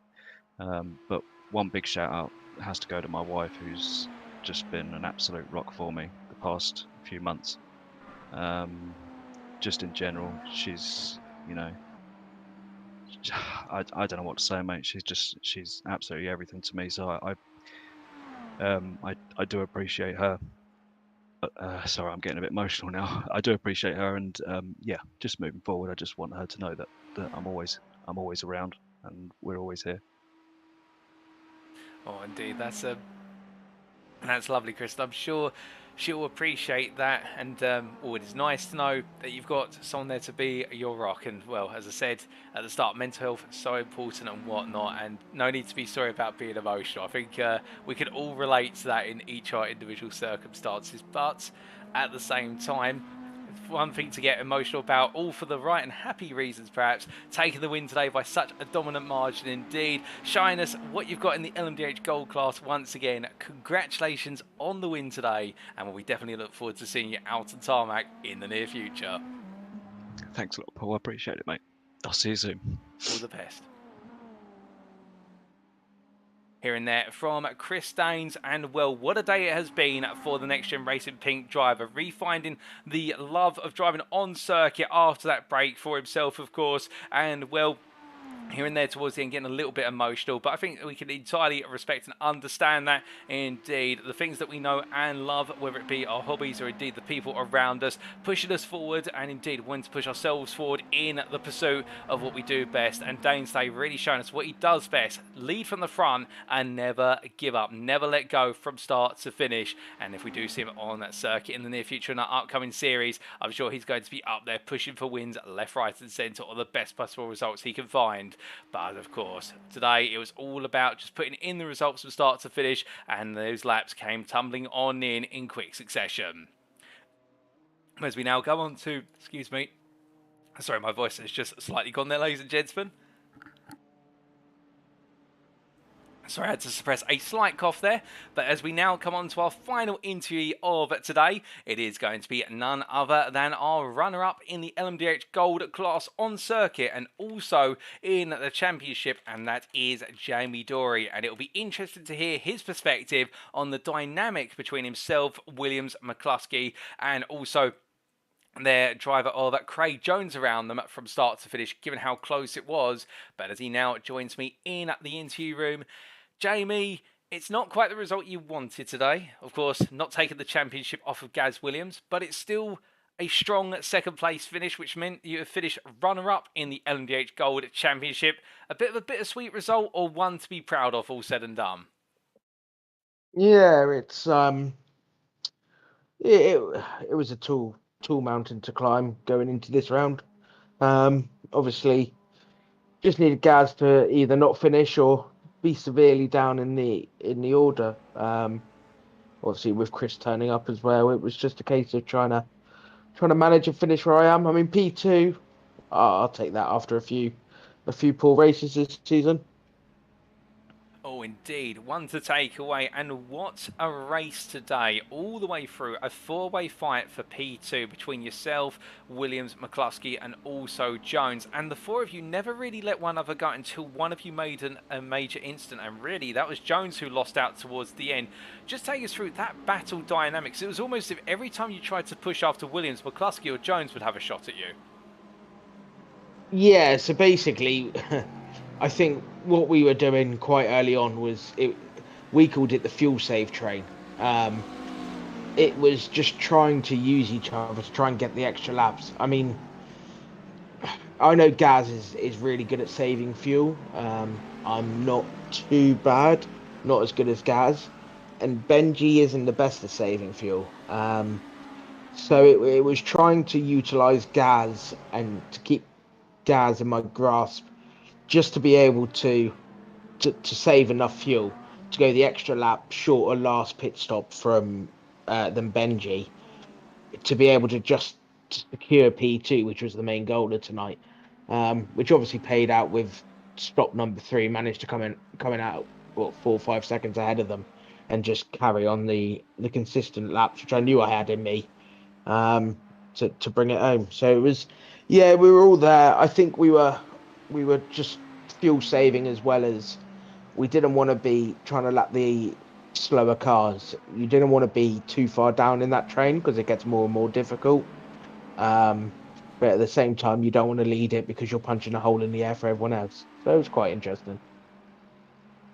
But one big shout out has to go to my wife, who's just been an absolute rock for me the past few months. Just in general, she's, you know, I don't know what to say, mate. She's absolutely everything to me. So I do appreciate her. Sorry, I'm getting a bit emotional now. I do appreciate her, and yeah, just moving forward, I just want her to know that I'm always around, and we're always here. Oh, indeed, that's lovely, Chris. I'm sure she'll appreciate that, and it is nice to know that you've got someone there to be your rock. And well, as I said at the start, mental health is so important and whatnot, and no need to be sorry about being emotional. I think we can all relate to that in each our individual circumstances, but at the same time, one thing to get emotional about, all for the right and happy reasons perhaps, taking the win today by such a dominant margin indeed, showing us what you've got in the LMDH Gold class once again. Congratulations on the win today, and we definitely look forward to seeing you out on tarmac in the near future. Thanks a lot, Paul. I appreciate it, mate. I'll see you soon. All the best. Here and there from Chris Daines, and well, what a day it has been for the NXTGEN Racing Pink driver, refinding the love of driving on circuit after that break for himself, of course, and well, here and there towards the end getting a little bit emotional, but I think we can entirely respect and understand that. Indeed, the things that we know and love, whether it be our hobbies or indeed the people around us, pushing us forward, and indeed when to push ourselves forward in the pursuit of what we do best. And Daines today really showing us what he does best: lead from the front and never give up, never let go from start to finish. And if we do see him on that circuit in the near future in our upcoming series, I'm sure he's going to be up there pushing for wins left, right and centre, or the best possible results he can find. But of course, today it was all about just putting in the results from start to finish, and those laps came tumbling on in quick succession. As we now go on to, excuse me, sorry, my voice has just slightly gone there, ladies and gentlemen. Sorry, I had to suppress a slight cough there. But as we now come on to our final interview of today, it is going to be none other than our runner-up in the LMDH Gold class on circuit and also in the championship, and that is Jamie Dorey. And it'll be interesting to hear his perspective on the dynamic between himself, Williams, McCluskey, and also their driver of Craig Jones around them from start to finish, given how close it was. But as he now joins me in the interview room, Jamie, it's not quite the result you wanted today. Of course, not taking the championship off of Gaz Williams, but it's still a strong second place finish, which meant you have finished runner-up in the LMDH Gold Championship. A bit of a bittersweet result, or one to be proud of, all said and done? Yeah, it's it was a tall mountain to climb going into this round. Obviously, just needed Gaz to either not finish or be severely down in the order. Obviously, with Chris turning up as well, it was just a case of trying to manage and finish where I am. I mean, P2, I'll take that after a few poor races this season. Oh, indeed. One to take away. And what a race today. All the way through. A four-way fight for P2 between yourself, Williams, McCluskey, and also Jones. And the four of you never really let one other go until one of you made a major incident. And really, that was Jones who lost out towards the end. Just take us through that battle dynamics. It was almost as if every time you tried to push after Williams, McCluskey or Jones would have a shot at you. Yeah, so basically, I think what we were doing quite early on was we called it the fuel save train. It was just trying to use each other to try and get the extra laps. I mean, I know Gaz is really good at saving fuel. I'm not too bad, not as good as Gaz, and Benji isn't the best at saving fuel. So it was trying to utilize Gaz and to keep Gaz in my grasp, just to be able to save enough fuel to go the extra lap shorter last pit stop from than Benji, to be able to just secure P2, which was the main goal of tonight, which obviously paid out with stop number 3, managed to coming out 4 or 5 seconds ahead of them and just carry on the consistent laps, which I knew I had in me, to bring it home. So it was, yeah, we were all there. I think we were just fuel saving, as well as we didn't want to be trying to lap the slower cars. You didn't want to be too far down in that train because it gets more and more difficult. But at the same time, you don't want to lead it because you're punching a hole in the air for everyone else. So it was quite interesting.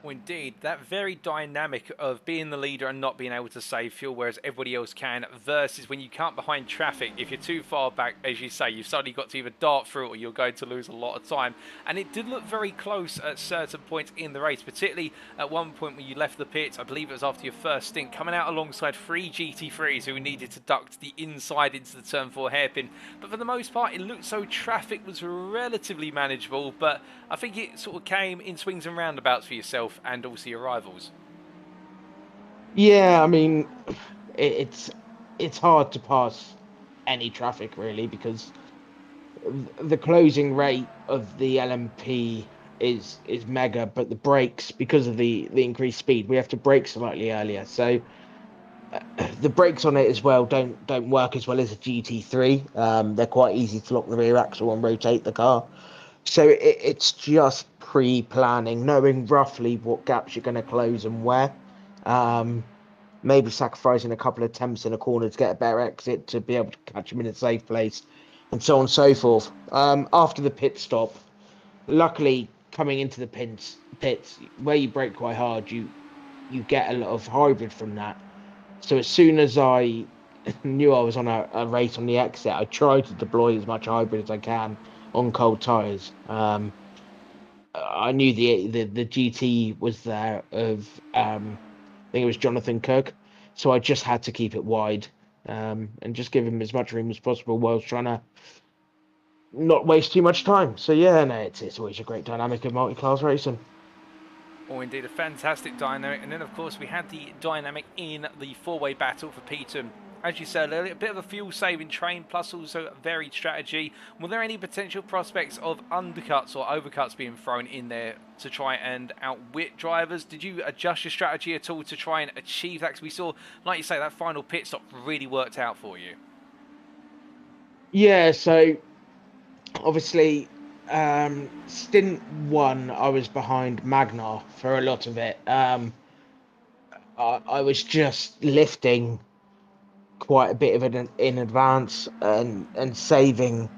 Well, indeed, that very dynamic of being the leader and not being able to save fuel, whereas everybody else can, versus when you can't behind traffic. If you're too far back, as you say, you've suddenly got to either dart through it or you're going to lose a lot of time. And it did look very close at certain points in the race, particularly at one point when you left the pits. I believe it was after your first stint, coming out alongside 3 GT3s who needed to duck to the inside into the turn 4 hairpin. But for the most part, it looked so traffic was relatively manageable, but I think it sort of came in swings and roundabouts for yourself and also your rivals. Yeah, I mean, it's hard to pass any traffic really, because the closing rate of the LMP is mega, but the brakes, because of the increased speed, we have to brake slightly earlier. So the brakes on it as well don't work as well as a GT3. They're quite easy to lock the rear axle and rotate the car. So it's just pre-planning, knowing roughly what gaps you're going to close and where. Maybe sacrificing a couple of attempts in a corner to get a better exit to be able to catch them in a safe place, and so on and so forth. After the pit stop, luckily coming into the pits where you brake quite hard, you get a lot of hybrid from that. So as soon as I knew I was on a race on the exit, I tried to deploy as much hybrid as I can on cold tyres. I knew the GT was there of I think it was Jonathan Cook, so I just had to keep it wide, and just give him as much room as possible whilst trying to not waste too much time. So yeah, no, it's always a great dynamic of multi-class racing. Oh, indeed, a fantastic dynamic. And then, of course, we had the dynamic in the 4-way battle for P2 as you said earlier, a bit of a fuel-saving train, plus also varied strategy. Were there any potential prospects of undercuts or overcuts being thrown in there to try and outwit drivers? Did you adjust your strategy at all to try and achieve that? Because we saw, like you say, that final pit stop really worked out for you. Yeah, so obviously, stint 1, I was behind Magnar for a lot of it. I was just lifting quite a bit of it in advance and saving.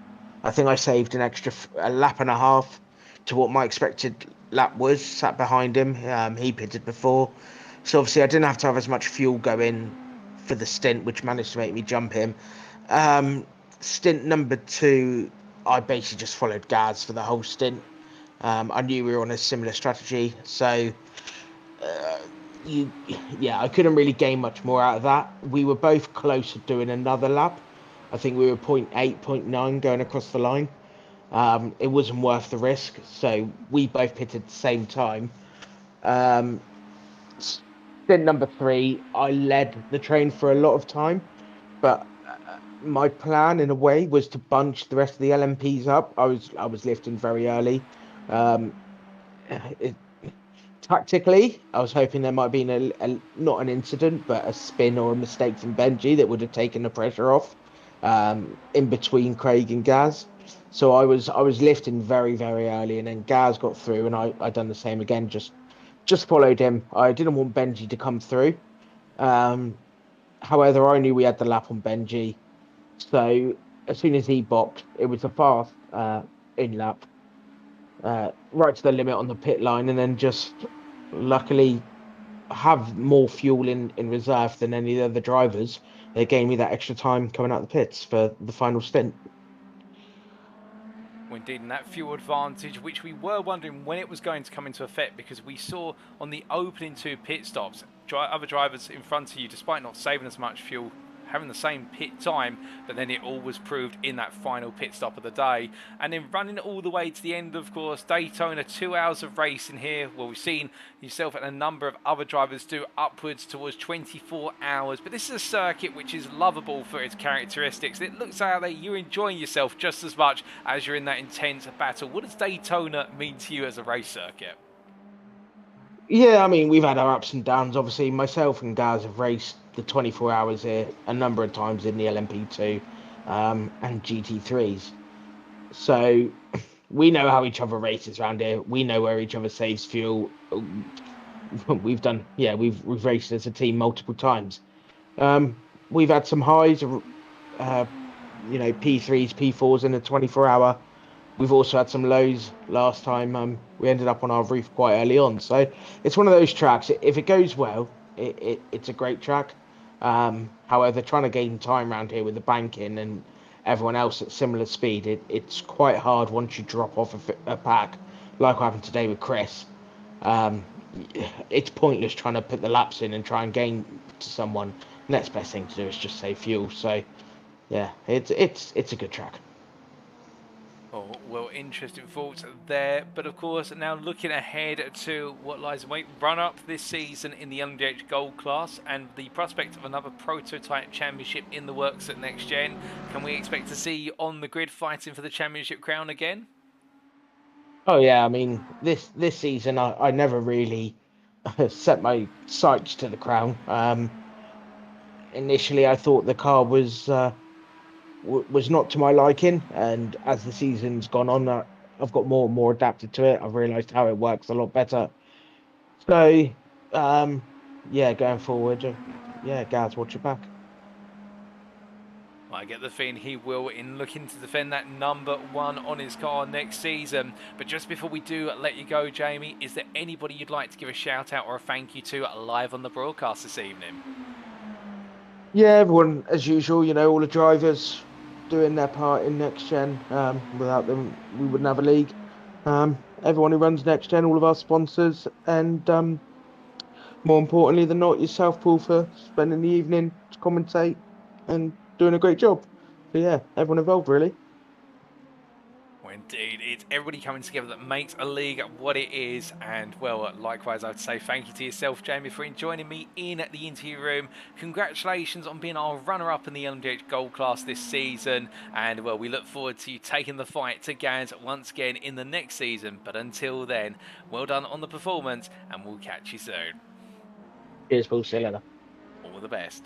I think I saved an extra a lap and a half to what my expected lap was. Sat behind him. He pitted before, so obviously I didn't have to have as much fuel going for the stint, which managed to make me jump him. Stint number 2, I basically just followed Gaz for the whole stint. I knew we were on a similar strategy, so I couldn't really gain much more out of that. We were both close to doing another lap. I think we were 0.8, 0.9 going across the line. It wasn't worth the risk, so we both pitted at the same time. Stint number 3, I led the train for a lot of time, but my plan, in a way, was to bunch the rest of the LMPs up. I was lifting very early. Tactically, I was hoping there might have been not an incident, but a spin or a mistake from Benji that would have taken the pressure off in between Craig and Gaz. So I was lifting very, very early, and then Gaz got through, and I done the same again. Just followed him. I didn't want Benji to come through. However, I knew we had the lap on Benji, so as soon as he boxed, it was a fast in lap, right to the limit on the pit line, and then just luckily have more fuel in reserve than any of the other drivers. They gave me that extra time coming out of the pits for the final stint. Well, indeed, and that fuel advantage, which we were wondering when it was going to come into effect, because we saw on the opening 2 pit stops, other drivers in front of you, despite not saving as much fuel, having the same pit time, but then it all was proved in that final pit stop of the day. And then running it all the way to the end, of course, Daytona, 2 hours of racing here. Well, we've seen yourself and a number of other drivers do upwards towards 24 hours. But this is a circuit which is lovable for its characteristics. It looks out there you're enjoying yourself just as much as you're in that intense battle. What does Daytona mean to you as a race circuit? Yeah, I mean, we've had our ups and downs. Obviously, myself and Gaz have raced the 24 hours here a number of times in the LMP2 and GT3s. So we know how each other races around here. We know where each other saves fuel. We've raced as a team multiple times. We've had some highs, P3s, P4s in the 24-hour. We've also had some lows last time. We ended up on our roof quite early on. So it's one of those tracks. If it goes well, it's a great track. However, trying to gain time around here with the banking and everyone else at similar speed, it's quite hard once you drop off a pack, like what happened today with Chris. It's pointless trying to put the laps in and try and gain to someone. The next best thing to do is just save fuel. So, yeah, it's a good track. Oh, well, interesting thoughts there. But of course, now looking ahead to what lies in wait, run up this season in the LMDH Gold class and the prospect of another prototype championship in the works at NXTGEN. Can we expect to see you on the grid fighting for the championship crown again? Oh yeah, I mean this season I never really set my sights to the crown. Initially, I thought the car was not to my liking, and as the season's gone on, I've got more and more adapted to it. I've realised how it works a lot better. So, going forward, Gaz, watch your back. I get the feeling he will in looking to defend that number 1 on his car next season. But just before we do let you go, Jamie, is there anybody you'd like to give a shout out or a thank you to live on the broadcast this evening? Yeah, everyone, as usual, all the drivers doing their part in NXTGEN. Without them, we wouldn't have a league. Everyone who runs NXTGEN, all of our sponsors, and more importantly than not, yourself, Paul, for spending the evening to commentate and doing a great job. So yeah, everyone involved, really. Well, indeed, it's everybody coming together that makes a league what it is. And, well, likewise, I would say thank you to yourself, Jamie, for joining me in the interview room. Congratulations on being our runner-up in the LMDH Gold class this season. And, well, we look forward to you taking the fight to Gaz once again in the next season. But until then, well done on the performance, and we'll catch you soon. Cheers, Paul. See you later. All the best.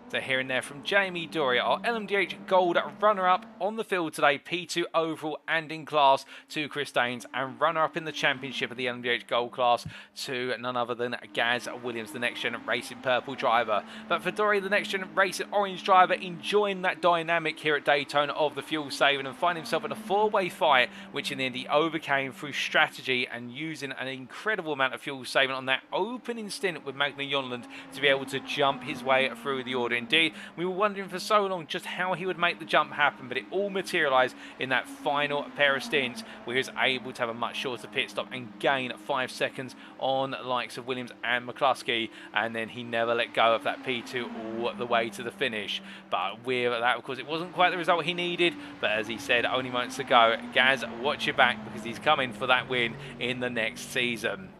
So hearing there from Jamie Dorey, our LMDH Gold runner-up on the field today, P2 overall and in class to Chris Daines, and runner-up in the championship of the LMDH Gold class to none other than Gaz Williams, the NXTGEN Racing Purple driver. But for Dorey, the NXTGEN Racing Orange driver, enjoying that dynamic here at Daytona of the fuel saving and find himself in a four-way fight, which in the end he overcame through strategy and using an incredible amount of fuel saving on that opening stint with Magna Jonland to be able to jump his way through the order. Indeed, we were wondering for so long just how he would make the jump happen, but it all materialised in that final pair of stints where he was able to have a much shorter pit stop and gain 5 seconds on the likes of Williams and McCluskey, and then he never let go of that P2 all the way to the finish. But with that, of course, it wasn't quite the result he needed, but as he said only moments ago, Gaz, watch your back because he's coming for that win in the next season.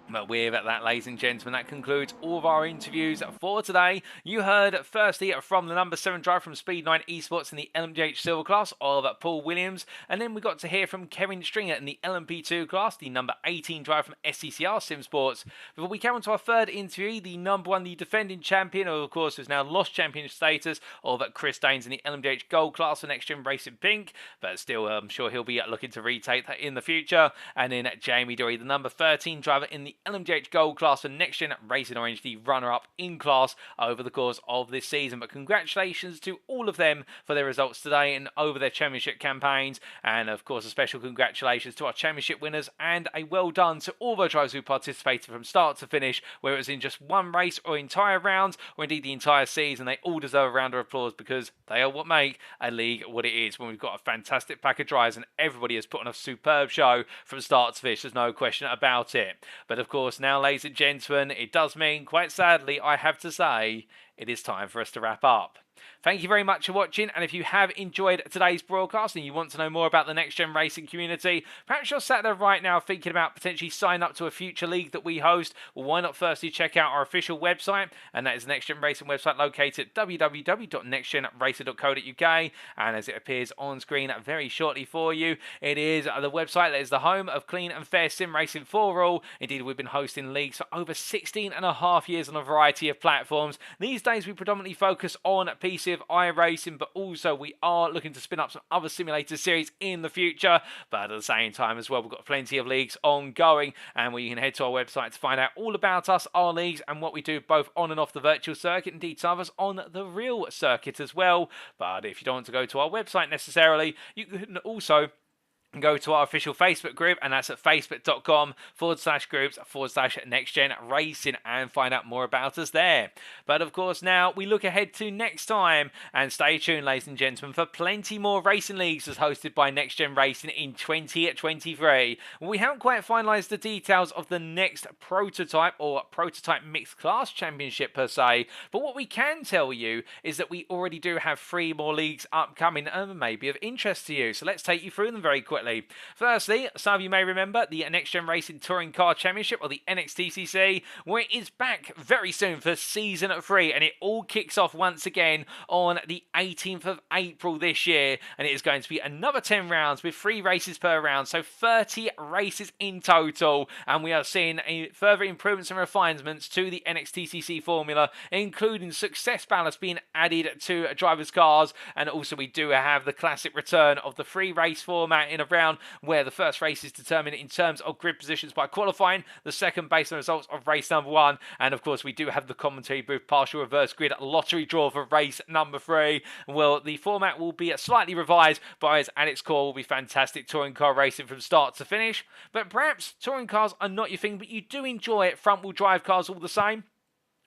But with that, ladies and gentlemen, that concludes all of our interviews for today. You heard firstly from the number 7 driver from Speed 9 Esports in the LMDH Silver class of Paul Williams. And then we got to hear from Kevin Stringer in the LMP2 class, the number 18 driver from SCCR Sim Sports. Before we come on to our third interview, the number 1, the defending champion, of course, who's now lost champion status, of Chris Daines in the LMDH Gold class for NXTGEN Racing Pink. But still, I'm sure he'll be looking to retake that in the future. And then Jamie Dorey, the number 13 driver in the LMDH Gold class for NXTGEN Racing Orange, the runner-up in class over the course of this season. But congratulations to all of them for their results today and over their championship campaigns. And of course, a special congratulations to our championship winners and a well done to all the drivers who participated from start to finish, whether it was in just one race or entire rounds or indeed the entire season. They all deserve a round of applause because they are what make a league what it is, when we've got a fantastic pack of drivers and everybody has put on a superb show from start to finish. There's no question about it. But of course, now, ladies and gentlemen, it does mean, quite sadly, I have to say, it is time for us to wrap up. Thank you very much for watching, and if you have enjoyed today's broadcast and you want to know more about the NXTGEN Racing community, perhaps you're sat there right now thinking about potentially signing up to a future league that we host, well, why not firstly check out our official website, and that is the NXTGEN Racing website located at www.nextgenracing.co.uk, and as it appears on screen very shortly for you, it is the website that is the home of clean and fair sim racing for all. Indeed, we've been hosting leagues for over 16.5 years on a variety of platforms. These days we predominantly focus on PC of iRacing, but also we are looking to spin up some other simulator series in the future. But at the same time as well, we've got plenty of leagues ongoing, and you can head to our website to find out all about us, our leagues, and what we do both on and off the virtual circuit, indeed some of us on the real circuit as well. But if you don't want to go to our website necessarily, you can also go to our official Facebook group, and that's at facebook.com/groups/NXTGEN Racing, and find out more about us there. But of course, now we look ahead to next time, and stay tuned, ladies and gentlemen, for plenty more racing leagues as hosted by NXTGEN Racing in 2023. We haven't quite finalised the details of the next prototype or prototype mixed class championship per se, but what we can tell you is that we already do have 3 more leagues upcoming and may be of interest to you. So let's take you through them very quickly. Firstly, some of you may remember the NXTGEN Racing Touring Car Championship, or the NXTCC, where it is back very soon for Season 3, and it all kicks off once again on the 18th of April this year, and it is going to be another 10 rounds with 3 races per round, so 30 races in total, and we are seeing further improvements and refinements to the NXTCC formula, including success ballast being added to drivers' cars, and also we do have the classic return of the 3 race format in a round where the first race is determined in terms of grid positions by qualifying, the second based on results of race number 1, and of course we do have the commentary booth partial reverse grid lottery draw for race number 3. Well, the format will be slightly revised, but at its core will be fantastic touring car racing from start to finish. But perhaps touring cars are not your thing, but you do enjoy front wheel drive cars all the same.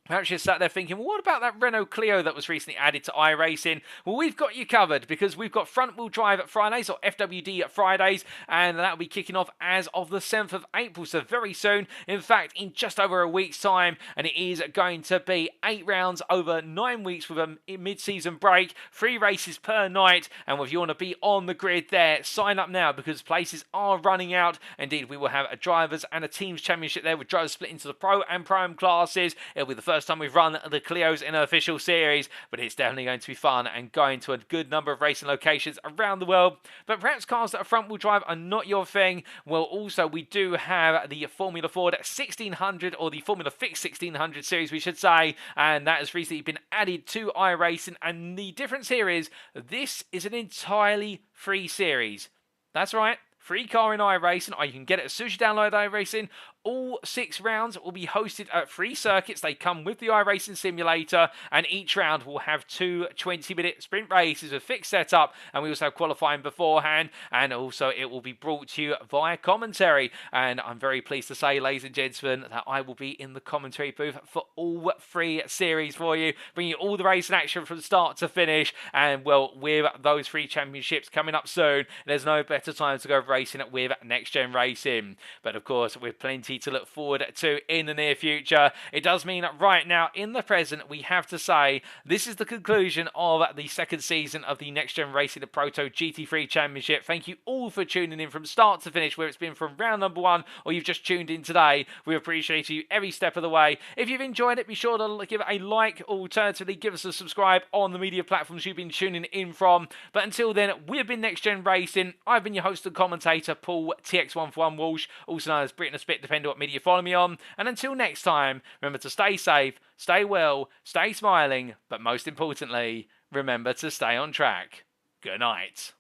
Perhaps you're sat there thinking, well, what about that Renault Clio that was recently added to iRacing? Well, we've got you covered because we've got front-wheel drive at Fridays, or FWD at Fridays, and that'll be kicking off as of the 7th of April, so very soon. In fact, in just over a week's time, and it is going to be 8 rounds over 9 weeks with a mid-season break, 3 races per night, and if you want to be on the grid there, sign up now because places are running out. Indeed, we will have a drivers and a teams championship there with drivers split into the Pro and Pro-Am classes. It'll be the first time we've run the Clios in an official series, but it's definitely going to be fun and going to a good number of racing locations around the world. But perhaps cars that are front-wheel drive are not your thing. Well, also we do have the Formula Ford 1600, or the Formula Fix 1600 series, we should say, and that has recently been added to iRacing. And the difference here is this is an entirely free series. That's right. Free car in iRacing, or you can get it as soon as you download iRacing. All 6 rounds will be hosted at free circuits. They come with the iRacing simulator, and each round will have 2 20-minute sprint races with fixed setup, and we also have qualifying beforehand, and also it will be brought to you via commentary. And I'm very pleased to say, ladies and gentlemen, that I will be in the commentary booth for all 3 series for you, bringing you all the racing action from start to finish. And well, with those 3 championships coming up soon, there's no better time to go racing with Next Gen Racing. But of course, with plenty to look forward to in the near future, it does mean that right now in the present we have to say this is the conclusion of the 2nd season of the Next Gen Racing, the Proto GT3 Championship. Thank you all for tuning in from start to finish, whether it's been from round number 1 or you've just tuned in today. We appreciate you every step of the way. If you've enjoyed it, be sure to give it a like. Alternatively, give us a subscribe on the media platforms you've been tuning in from. But until then, we've been Next Gen Racing. I've been your host and commentator, Paul TX141 Walsh, also known as Britain a Spit, depending on what media you follow me on. And until next time, remember to stay safe, stay well, stay smiling, but most importantly, remember to stay on track. Good night.